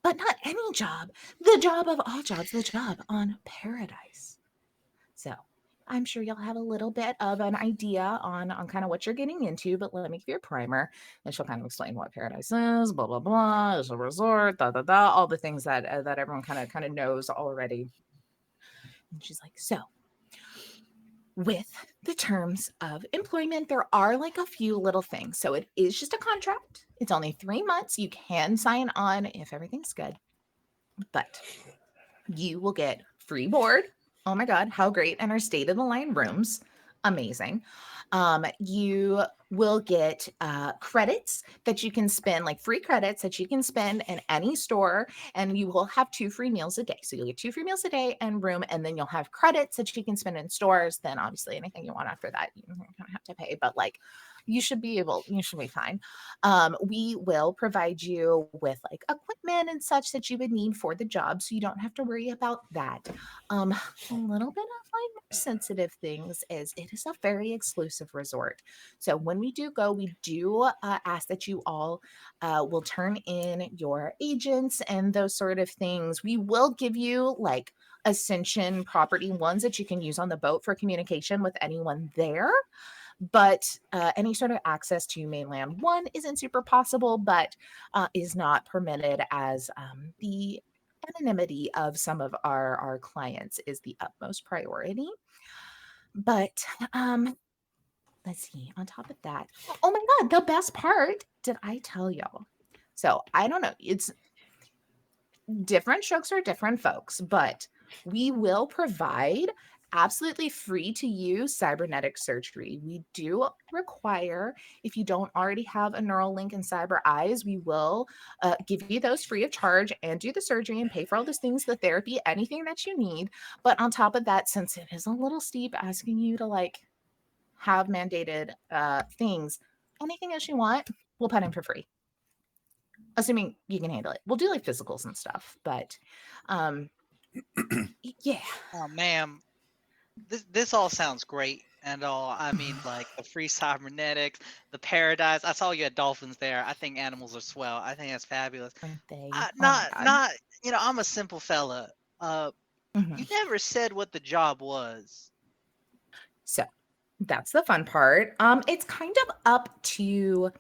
but not any job. The job of all jobs, the job on Paradise. So I'm sure you'll have a little bit of an idea on kind of what you're getting into, but let me give you a primer and she'll kind of explain what paradise is, blah blah blah, it's a resort, da da da, all the things that everyone kind of knows already. And she's like, so with the terms of employment, there are like a few little things. So it is just a contract. It's only 3 months. You can sign on if everything's good, but you will get free board. Oh my God, how great. And our state of the line rooms. Amazing. You will get credits that you can spend, like free credits that you can spend in any store, and you will have 2 free meals a day. So you'll get 2 free meals a day and room, and then you'll have credits that you can spend in stores. Then obviously anything you want after that, you don't have to pay, but like you should be fine. We will provide you with like equipment and such that you would need for the job, so you don't have to worry about that. A little bit of like more sensitive things is it is a very exclusive resort. So when we do go, we do ask that you all will turn in your agents and those sort of things. We will give you like Ascension property ones that you can use on the boat for communication with anyone there, but any sort of access to mainland one isn't super possible, but is not permitted as the anonymity of some of our clients is the utmost priority. But let's see, on top of that, oh my God, the best part, did I tell y'all? So I don't know, it's different strokes for different folks, but we will provide absolutely free to use cybernetic surgery. We do require, if you don't already have a neural link and cyber eyes, we will give you those free of charge and do the surgery and pay for all those things, the therapy, anything that you need. But on top of that, since it is a little steep asking you to like have mandated things, anything else you want, we'll put in for free, assuming you can handle it. We'll do like physicals and stuff, but um yeah. oh, ma'am, this all sounds great and all. I mean, like the free cybernetics, the paradise. I saw you had dolphins there. I think animals are swell. I think that's fabulous. Aren't they? Oh my Not God. not I'm a simple fella. You Mhm. never said what the job was. So that's the fun part. It's kind of up to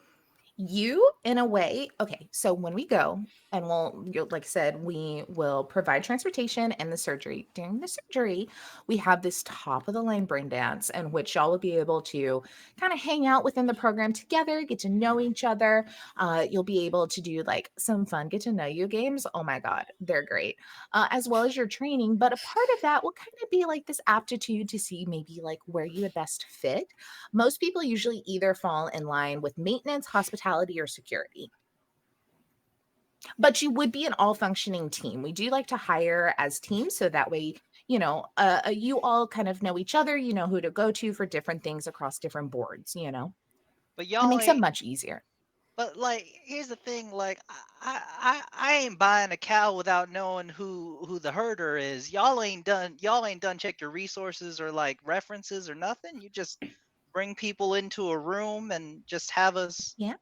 you in a way. Okay, so when we go, and like I said, we will provide transportation and the surgery. During the surgery, we have this top of the line brain dance in which y'all will be able to kind of hang out within the program together, get to know each other. You'll be able to do like some fun get to know you games. Oh my God, they're great. As well as your training. But a part of that will kind of be like this aptitude to see maybe like where you would best fit. Most people usually either fall in line with maintenance, hospitality, or security. But you would be an all functioning team. We do like to hire as teams so that way, you all kind of know each other, you know who to go to for different things across different boards. But It y'all makes it ain't. much easier. But like, here's the thing. Like, I ain't buying a cow without knowing who the herder is. Y'all ain't done. Y'all ain't done. Check your resources or like references or nothing. You just bring people into a room and just have us. Yeah.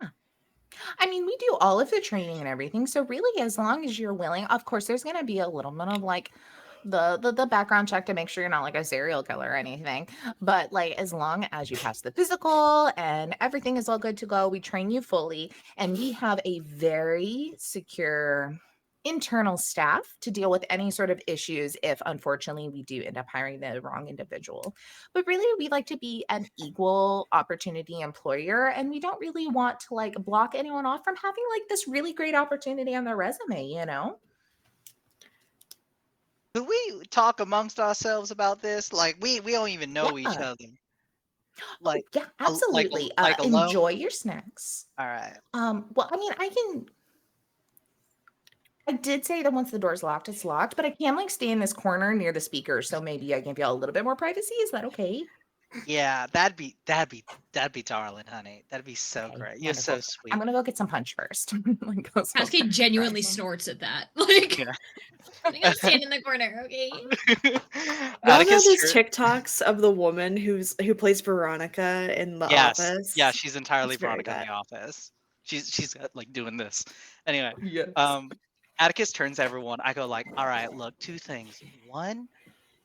I mean, we do all of the training and everything. So really, as long as you're willing, of course, there's going to be a little bit of like the background check to make sure you're not like a serial killer or anything. But like, as long as you pass the physical and everything is all good to go, we train you fully, and we have a very secure internal staff to deal with any sort of issues if unfortunately we do end up hiring the wrong individual. But really, we like to be an equal opportunity employer, and we don't really want to like block anyone off from having like this really great opportunity on their resume. Could we talk amongst ourselves about this? Like, we don't even know each Yeah. other. Oh Like, yeah, absolutely. like alone. Enjoy your snacks. All right. Well, I mean, I can. I did say that once the door's locked, it's locked, but I can like stay in this corner near the speaker, so maybe I can give y'all a little bit more privacy. Is that okay? Yeah, that'd be darling, honey. That'd be so Okay, great. You're wonderful. so I'm sweet. gonna go get some punch first. Like, go smoke Cascade some genuinely grass. snorts at that. Like, Yeah. I'm gonna stand in the corner, okay? Y'all know Atticus those turn. TikToks of the woman who plays Veronica in The Yes. Yeah, Office? she's entirely It's very Veronica in that. the office. She's like doing this. Anyway, Yes. Atticus turns to everyone. I go like, all right, look, two things. One,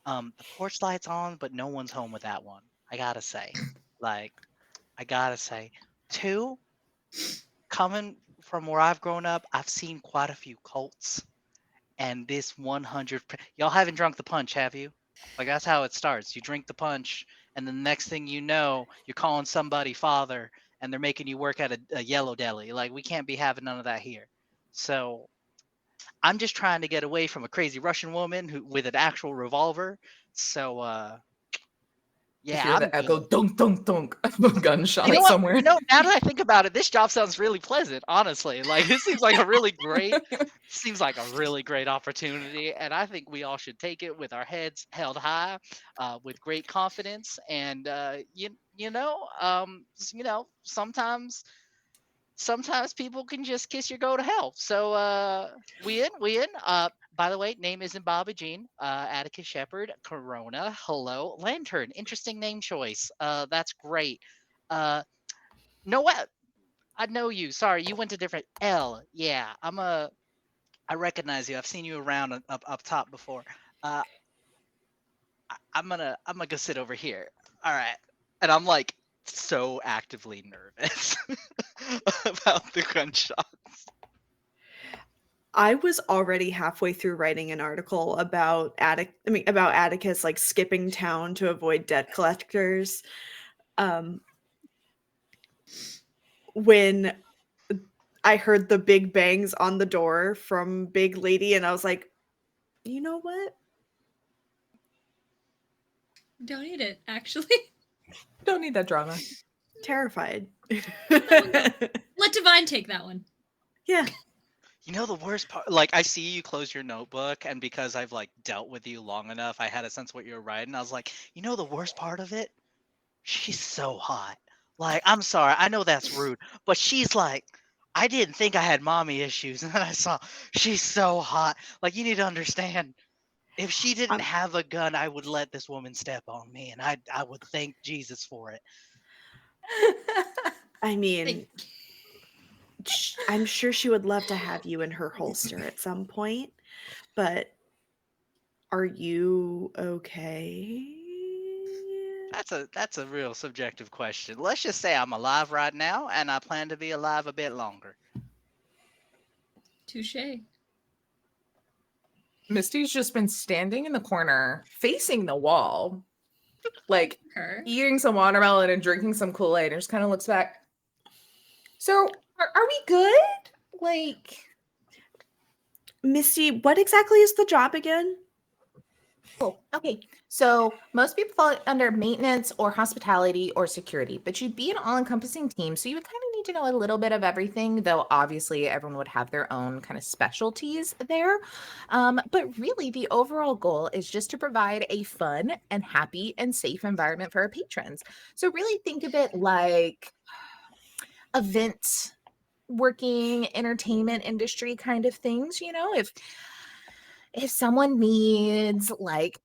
the porch light's on, but no one's home with that one. I gotta say. Like, I gotta say. Two, coming from where I've grown up, I've seen quite a few cults. And this 100, y'all haven't drunk the punch, have you? Like, that's how it starts. You drink the punch, and the next thing you know, you're calling somebody father, and they're making you work at a yellow deli. Like, we can't be having none of that here. So I'm just trying to get away from a crazy Russian woman who with an actual revolver. So I yeah, hear I'm the echo good. dunk dunk dunk of a gunshot You know what? somewhere. You know, now that I think about it, this job sounds really pleasant, honestly. Like, this seems like a really great opportunity, and I think we all should take it with our heads held high, with great confidence. And sometimes people can just kiss your go to hell. So we in. By the way, name isn't Bobby Jean. Atticus Shepherd, Corona, hello, Lantern. Interesting name choice. That's great. Noel, I know you. Sorry, you went to different L. Yeah, I recognize you. I've seen you around up top before. Uh, I'm gonna go sit over here. All right, and I'm like so actively nervous about the gunshots. I was already halfway through writing an article about about Atticus like skipping town to avoid debt collectors. When I heard the big bangs on the door from Big Lady, and I was like, you know what? Don't eat it, actually. Don't need that drama. Terrified. Let Divine take that one. Yeah. You know the worst part, like I see you close your notebook, and because I've like dealt with you long enough, I had a sense of what you were writing. I was like, you know the worst part of it? She's so hot. Like, I'm sorry, I know that's rude, but she's like, I didn't think I had mommy issues, and then I saw she's so hot. Like, you need to understand, if she didn't I'm, have a gun, I would let this woman step on me, and I would thank Jesus for it. I mean, Like, I'm sure she would love to have you in her holster at some point, but are you okay? That's a real subjective question. Let's just say I'm alive right now, and I plan to be alive a bit longer. touche. Misty's just been standing in the corner, facing the wall, like Her. eating some watermelon and drinking some Kool-Aid, and just kind of looks back. So, are we good? Like, Misty, what exactly is the job again? oh, okay. So most people fall under maintenance or hospitality or security, but you'd be an all-encompassing team. So you would kind of need to know a little bit of everything, though obviously everyone would have their own kind of specialties there. But really the overall goal is just to provide a fun and happy and safe environment for our patrons. So really think of it like event working entertainment industry kind of things. If someone needs like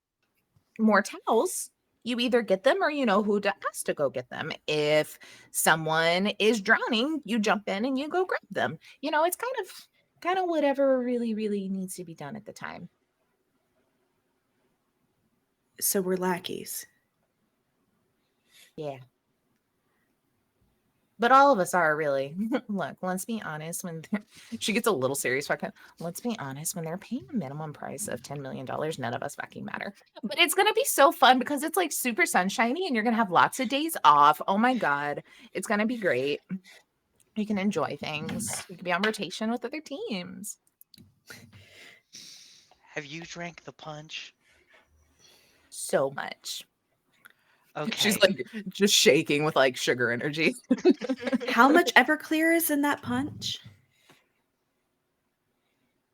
more towels, you either get them or you know who to ask to go get them. If someone is drowning, you jump in and you go grab them. It's kind of whatever really needs to be done at the time. So we're lackeys. Yeah. But all of us are really. Look, let's be honest. When she gets a little serious, let's be honest. When they're paying a minimum price of $10 million, none of us fucking matter. But it's gonna be so fun because it's like super sunshiny, and you're gonna have lots of days off. Oh my god, it's gonna be great. You can enjoy things. You can be on rotation with other teams. Have you drank the punch? So much. Okay. She's like just shaking with like sugar energy. How much Everclear is in that punch?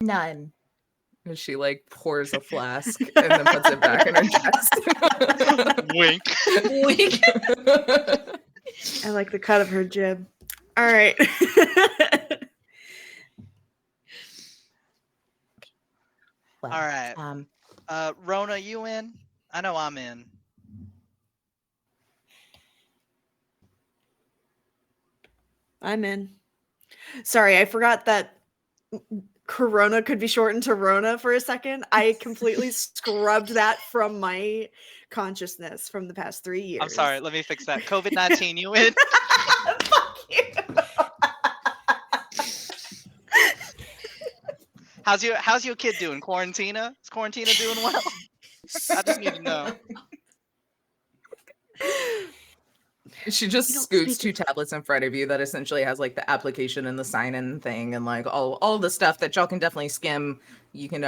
None. And she like pours a flask and then puts it back in her chest. Wink. Wink. I like the cut of her jib. All right. Well, All right. Rona, you in? I know I'm in. I'm in. Sorry, I forgot that Corona could be shortened to Rona for a second. I completely scrubbed that from my consciousness from the past 3 years. I'm sorry. Let me fix that. COVID-19, you in? Fuck you. How's your kid doing? Quarantina? Is Quarantina doing well? I just need to know. She just You don't scoots speak 2 tablets in front of you that essentially has like the application and the sign-in thing and like all the stuff that y'all can definitely skim. You can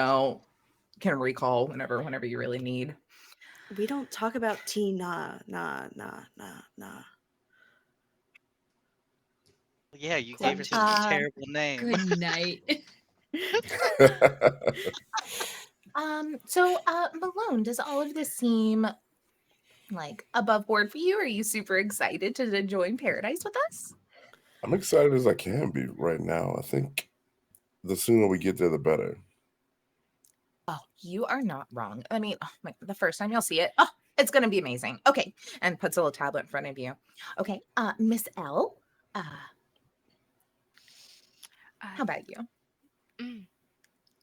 recall whenever you really need. We don't talk about tea. Nah. Yeah, you So, gave her such a terrible name. Good night. So Malone, does all of this seem like above board for you? Are you super excited to join Paradise with us? I'm excited as I can be right now. I think the sooner we get there, the better. Oh, you are not wrong. I mean, the first time you'll see it, oh, it's gonna be amazing. Okay, and puts a little tablet in front of you. Okay, Miss L, how about you?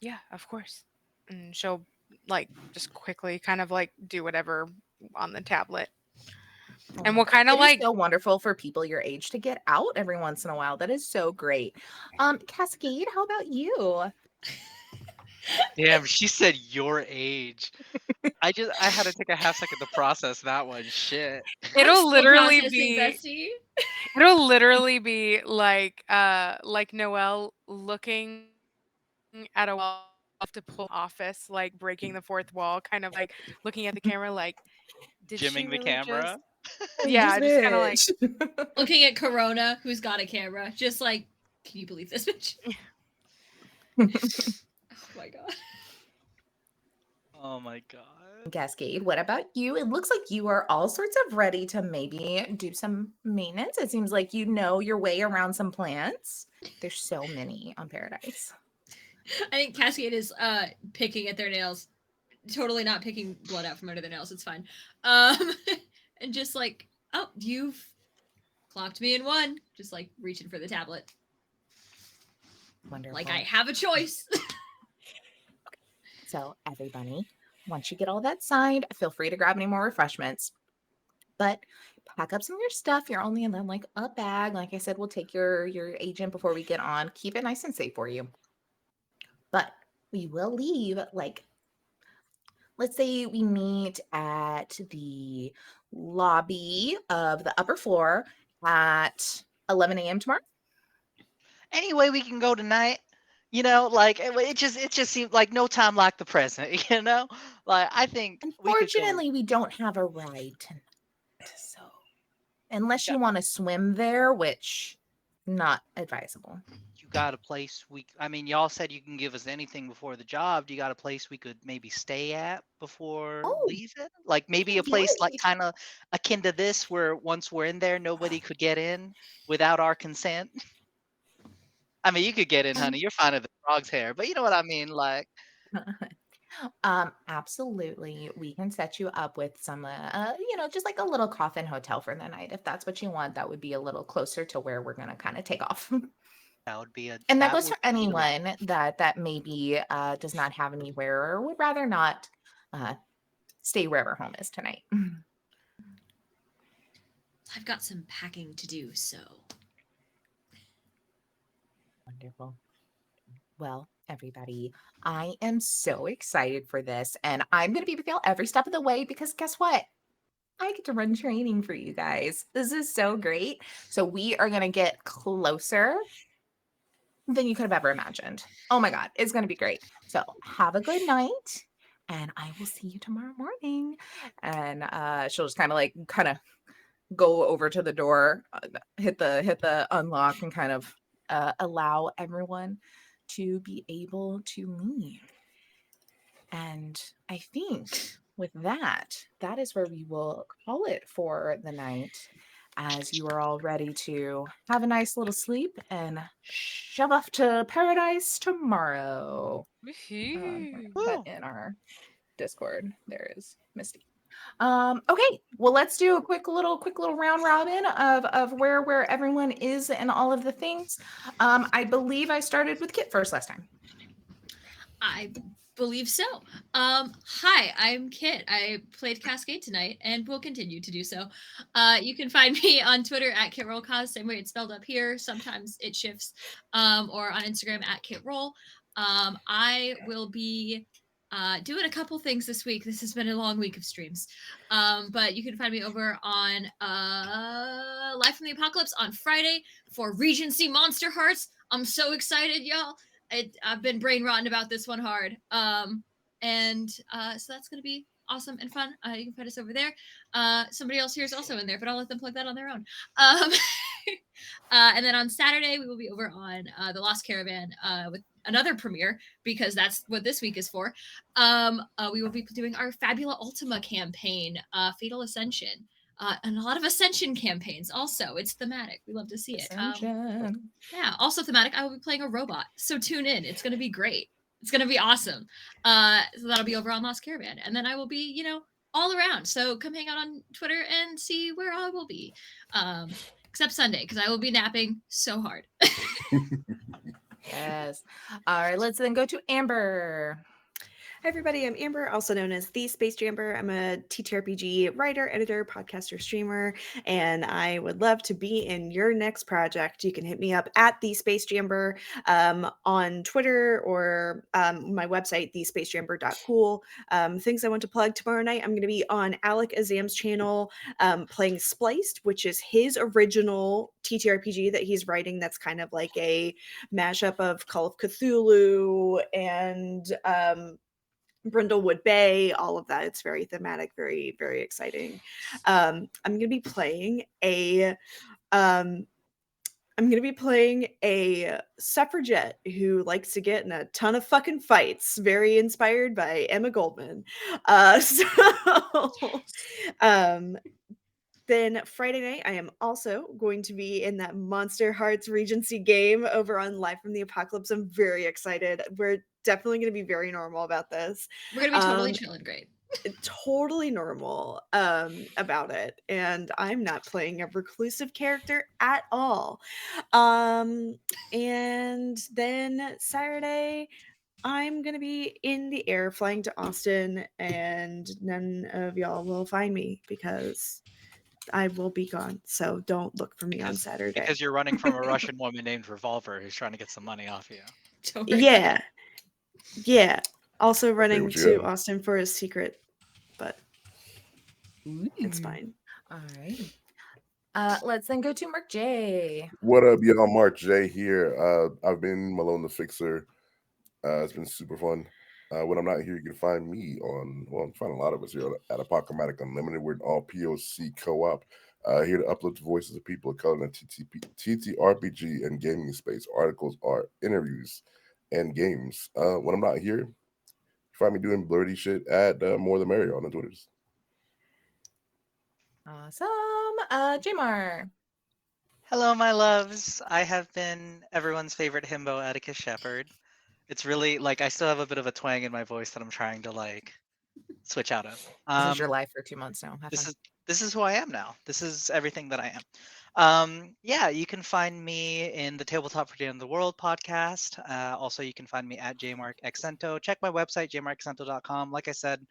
Yeah, of course. And she'll like just quickly kind of like do whatever on the tablet. And we'll kind of It like is so wonderful for people your age to get out every once in a while. That is so great. Cascade, how about you? Damn, she said your age. I had to take a half second to process that one. Shit. I'm it'll still literally processing, be bestie. it'll literally be like Noelle looking at a wall to pull office, like breaking the fourth wall, kind of like looking at the camera like, did she Jimming the really camera. yeah, just kind of like Looking at Corona, who's got a camera, just like, can you believe this bitch? Oh my god. Oh my god. Cascade, what about you? It looks like you are all sorts of ready to maybe do some maintenance. It seems like you know your way around some plants. There's so many on Paradise. I think Cascade is picking at their nails. Totally not picking blood out from under their nails. It's fine. And just like, oh, you've clocked me in one. Just like reaching for the tablet. Wonderful. Like I have a choice. So everybody, once you get all that signed, feel free to grab any more refreshments. But pack up some of your stuff. You're only in like a bag. Like I said, we'll take your agent before we get on. Keep it nice and safe for you. But we will leave like, let's say we meet at the lobby of the upper floor at 11 a.m. tomorrow. Any way we can go tonight? You know, like it just seems like no time like the present. You know, like I think we could go. Unfortunately, we don't have a ride tonight. So unless Yeah. you want to swim there, which not advisable. You got a place I mean, y'all said you can give us anything before the job. Do you got a place we could maybe stay at before Oh, leaving? Like maybe a place like kind of akin to this where once we're in there, nobody could get in without our consent. I mean, you could get in, honey. You're fine with the frog's hair, but you know what I mean, like Absolutely. We can set you up with some, just like a little coffin hotel for the night. If that's what you want, that would be a little closer to where we're going to kind of take off. that would be And that that goes would for be anyone that maybe does not have anywhere or would rather not stay wherever home is tonight. I've got some packing to do, so. Wonderful. Well, everybody, I am so excited for this, and I'm going to be with y'all every step of the way because guess what? I get to run training for you guys. This is so great. So we are going to get closer than you could have ever imagined. Oh my God, it's going to be great. So have a good night, and I will see you tomorrow morning. And she'll just kind of go over to the door, hit the unlock, and kind of allow everyone to be able to leave. And I think with that, that is where we will call it for the night, as you are all ready to have a nice little sleep and shove off to paradise tomorrow. Woohoo. But in our Discord, there is Misty. Okay, well, let's do a quick little round robin of where everyone is and all of the things. I believe I started with Kit first last time. I believe so. Hi, I'm Kit. I played Cascade tonight and will continue to do so. You can find me on Twitter at KitRollCos, same way it's spelled up here. Sometimes it shifts. Or on Instagram at KitRoll. I will be doing a couple things this week. This has been a long week of streams. But you can find me over on Live from the Apocalypse on Friday for Regency Monster Hearts. I'm so excited, y'all. I've been brain rotten about this one hard. So that's going to be awesome and fun. You can find us over there. Somebody else here is also in there, but I'll let them plug that on their own. And then on Saturday, we will be over on The Lost Caravan with another premiere, because that's what this week is for. We will be doing our Fabula Ultima campaign, Fatal Ascension. And a lot of Ascension campaigns also. It's thematic. We love to see it. Yeah, also thematic. I will be playing a robot. So tune in. It's going to be great. It's going to be awesome. So that'll be over on Lost Caravan. And then I will be, all around. So come hang out on Twitter and see where I will be. Except Sunday, because I will be napping so hard. Yes. All right, let's then go to Amber. Hi, everybody. I'm Amber, also known as The Space Jamber. I'm a TTRPG writer, editor, podcaster, streamer, and I would love to be in your next project. You can hit me up at The Space Jamber on Twitter or my website, thespacejamber.cool. Things I want to plug tomorrow night, I'm going to be on Alec Azam's channel playing Spliced, which is his original TTRPG that he's writing that's kind of like a mashup of Call of Cthulhu and Brindlewood Bay, all of that. It's very thematic, very, very exciting. I'm gonna be playing a suffragette who likes to get in a ton of fucking fights, very inspired by Emma Goldman. Then Friday night, I am also going to be in that Monster Hearts Regency game over on Live from the Apocalypse. I'm very excited. We're definitely going to be very normal about this. We're going to be totally chilling great. Totally normal about it. And I'm not playing a reclusive character at all. And then Saturday, I'm going to be in the air flying to Austin, and none of y'all will find me because I will be gone. So don't look for me on Saturday. Because you're running from a Russian woman named Revolver who's trying to get some money off you. Yeah. Yeah. Also running to Austin for a secret, but it's fine. All right. Let's then go to Mark J. What up, y'all? Mark J here. I've been Malone the Fixer. It's been super fun. When I'm not here, you can find me find a lot of us here at Apocalyptic Unlimited. We're an all POC co-op. Here to uplift the voices of people of color in the TTRPG and gaming space. Articles, art, interviews, and games. When I'm not here, you find me doing blurty shit at More the Merrier on the Twitters. Awesome. Jamar. Hello, my loves. I have been everyone's favorite himbo, Atticus Shepherd. It's really I still have a bit of a twang in my voice that I'm trying to switch out of. This is your life for 2 months now. This is who I am now. This is everything that I am. Yeah, you can find me in the Tabletop for Day in the World podcast. Also, you can find me at jmarkexento. Check my website, jmarkexento.com. Like I said,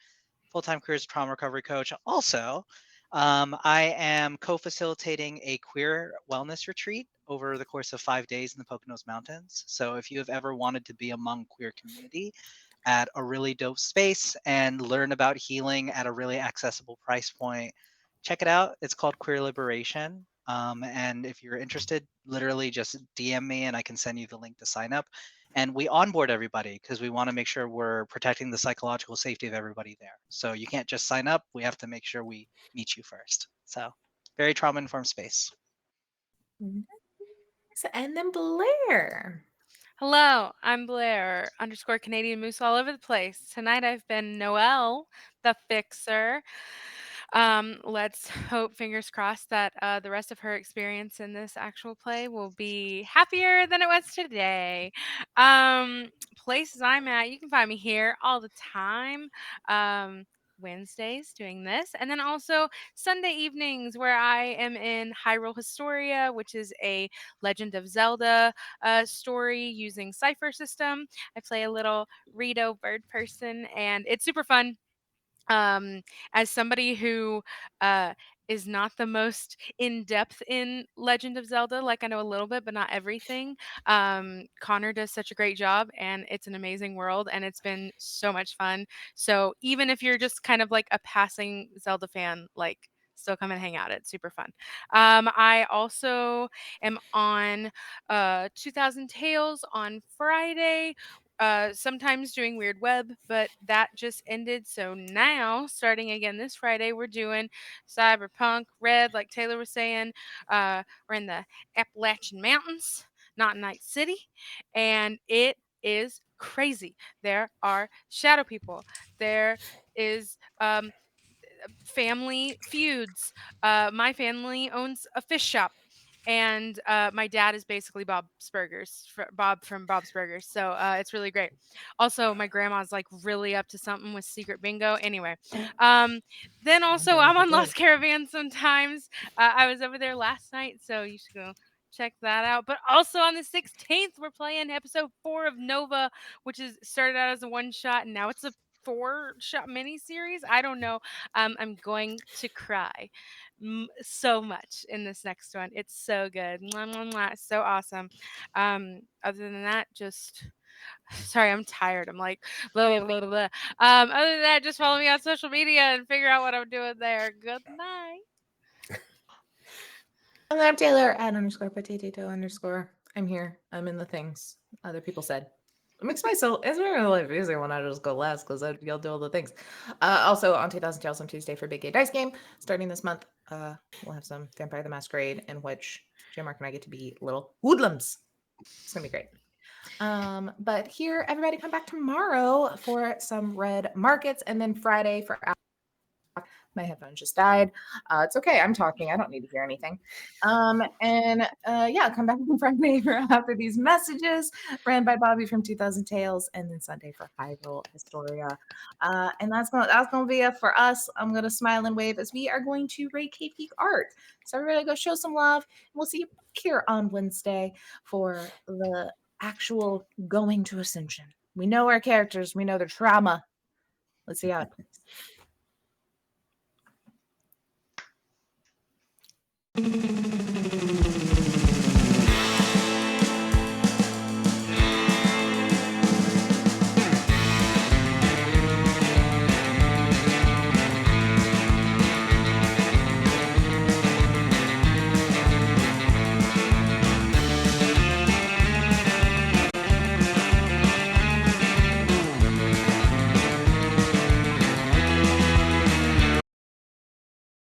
full-time career as a trauma recovery coach. Also, I am co-facilitating a queer wellness retreat over the course of 5 days in the Poconos Mountains. So if you have ever wanted to be among queer community at a really dope space and learn about healing at a really accessible price point, check it out. It's called Queer Liberation. And if you're interested, literally just DM me and I can send you the link to sign up. And we onboard everybody because we want to make sure we're protecting the psychological safety of everybody there. So you can't just sign up. We have to make sure we meet you first. So very trauma-informed space. And then Blair. Hello, I'm Blair _ Canadian Moose all over the place. Tonight I've been Noelle, the Fixer. Let's hope, fingers crossed, that the rest of her experience in this actual play will be happier than it was today. Places I'm at, you can find me here all the time. Wednesdays doing this, and then also Sunday evenings where I am in Hyrule Historia, which is a Legend of Zelda story using Cipher system. I play a little Rito bird person, and it's super fun. um, as somebody who uh, is not the most in depth in Legend of Zelda, like I know a little bit, but not everything. Connor does such a great job, and it's an amazing world, and it's been so much fun. So even if you're just kind of like a passing Zelda fan, like still come and hang out. It's super fun. I also am on 2000 Tales on Friday, sometimes doing Weird Web, but that just ended. So now, starting again this Friday, we're doing Cyberpunk Red, like Taylor was saying. We're in the Appalachian Mountains, not Night City, and it is crazy. There are shadow people. There is family feuds. My family owns a fish shop, and my dad is basically Bob's Burgers, Bob from Bob's Burgers. So it's really great. Also, my grandma's like really up to something with secret bingo. Anyway, um, then also I'm on Lost Caravan sometimes. I was over there last night, so you should go check that out. But also on the 16th, we're playing episode 4 of Nova, which is started out as a one shot, and now it's a 4-shot mini series. I don't know. I'm going to cry so much in this next one. It's so good. Mwah, mwah, mwah. So awesome. Other than that, just sorry, I'm tired. I'm like blah blah blah blah. Other than that, just follow me on social media and figure out what I'm doing there. Good night. And I'm Taylor at _potato_. I'm here. I'm in the things other people said. It makes myself, it's very life easier when I just go last because y'all do all the things. Also on 2000 Tales on Tuesday for Big Gay Dice Game. Starting this month, we'll have some Vampire the Masquerade in which Jim Mark and I get to be little hoodlums. It's gonna be great. But here, everybody come back tomorrow for some red markets, and then Friday for my headphones just died. It's okay. I'm talking. I don't need to hear anything. Yeah, come back on Friday for After These Messages, ran by Bobby from 2000 Tales, and then Sunday for Hyrule Historia. And that's gonna be it for us. I'm gonna smile and wave as we are going to rate Cape Geek art. So everybody go show some love, and we'll see you back here on Wednesday for the actual going to Ascension. We know our characters. We know their trauma. Let's see how it plays.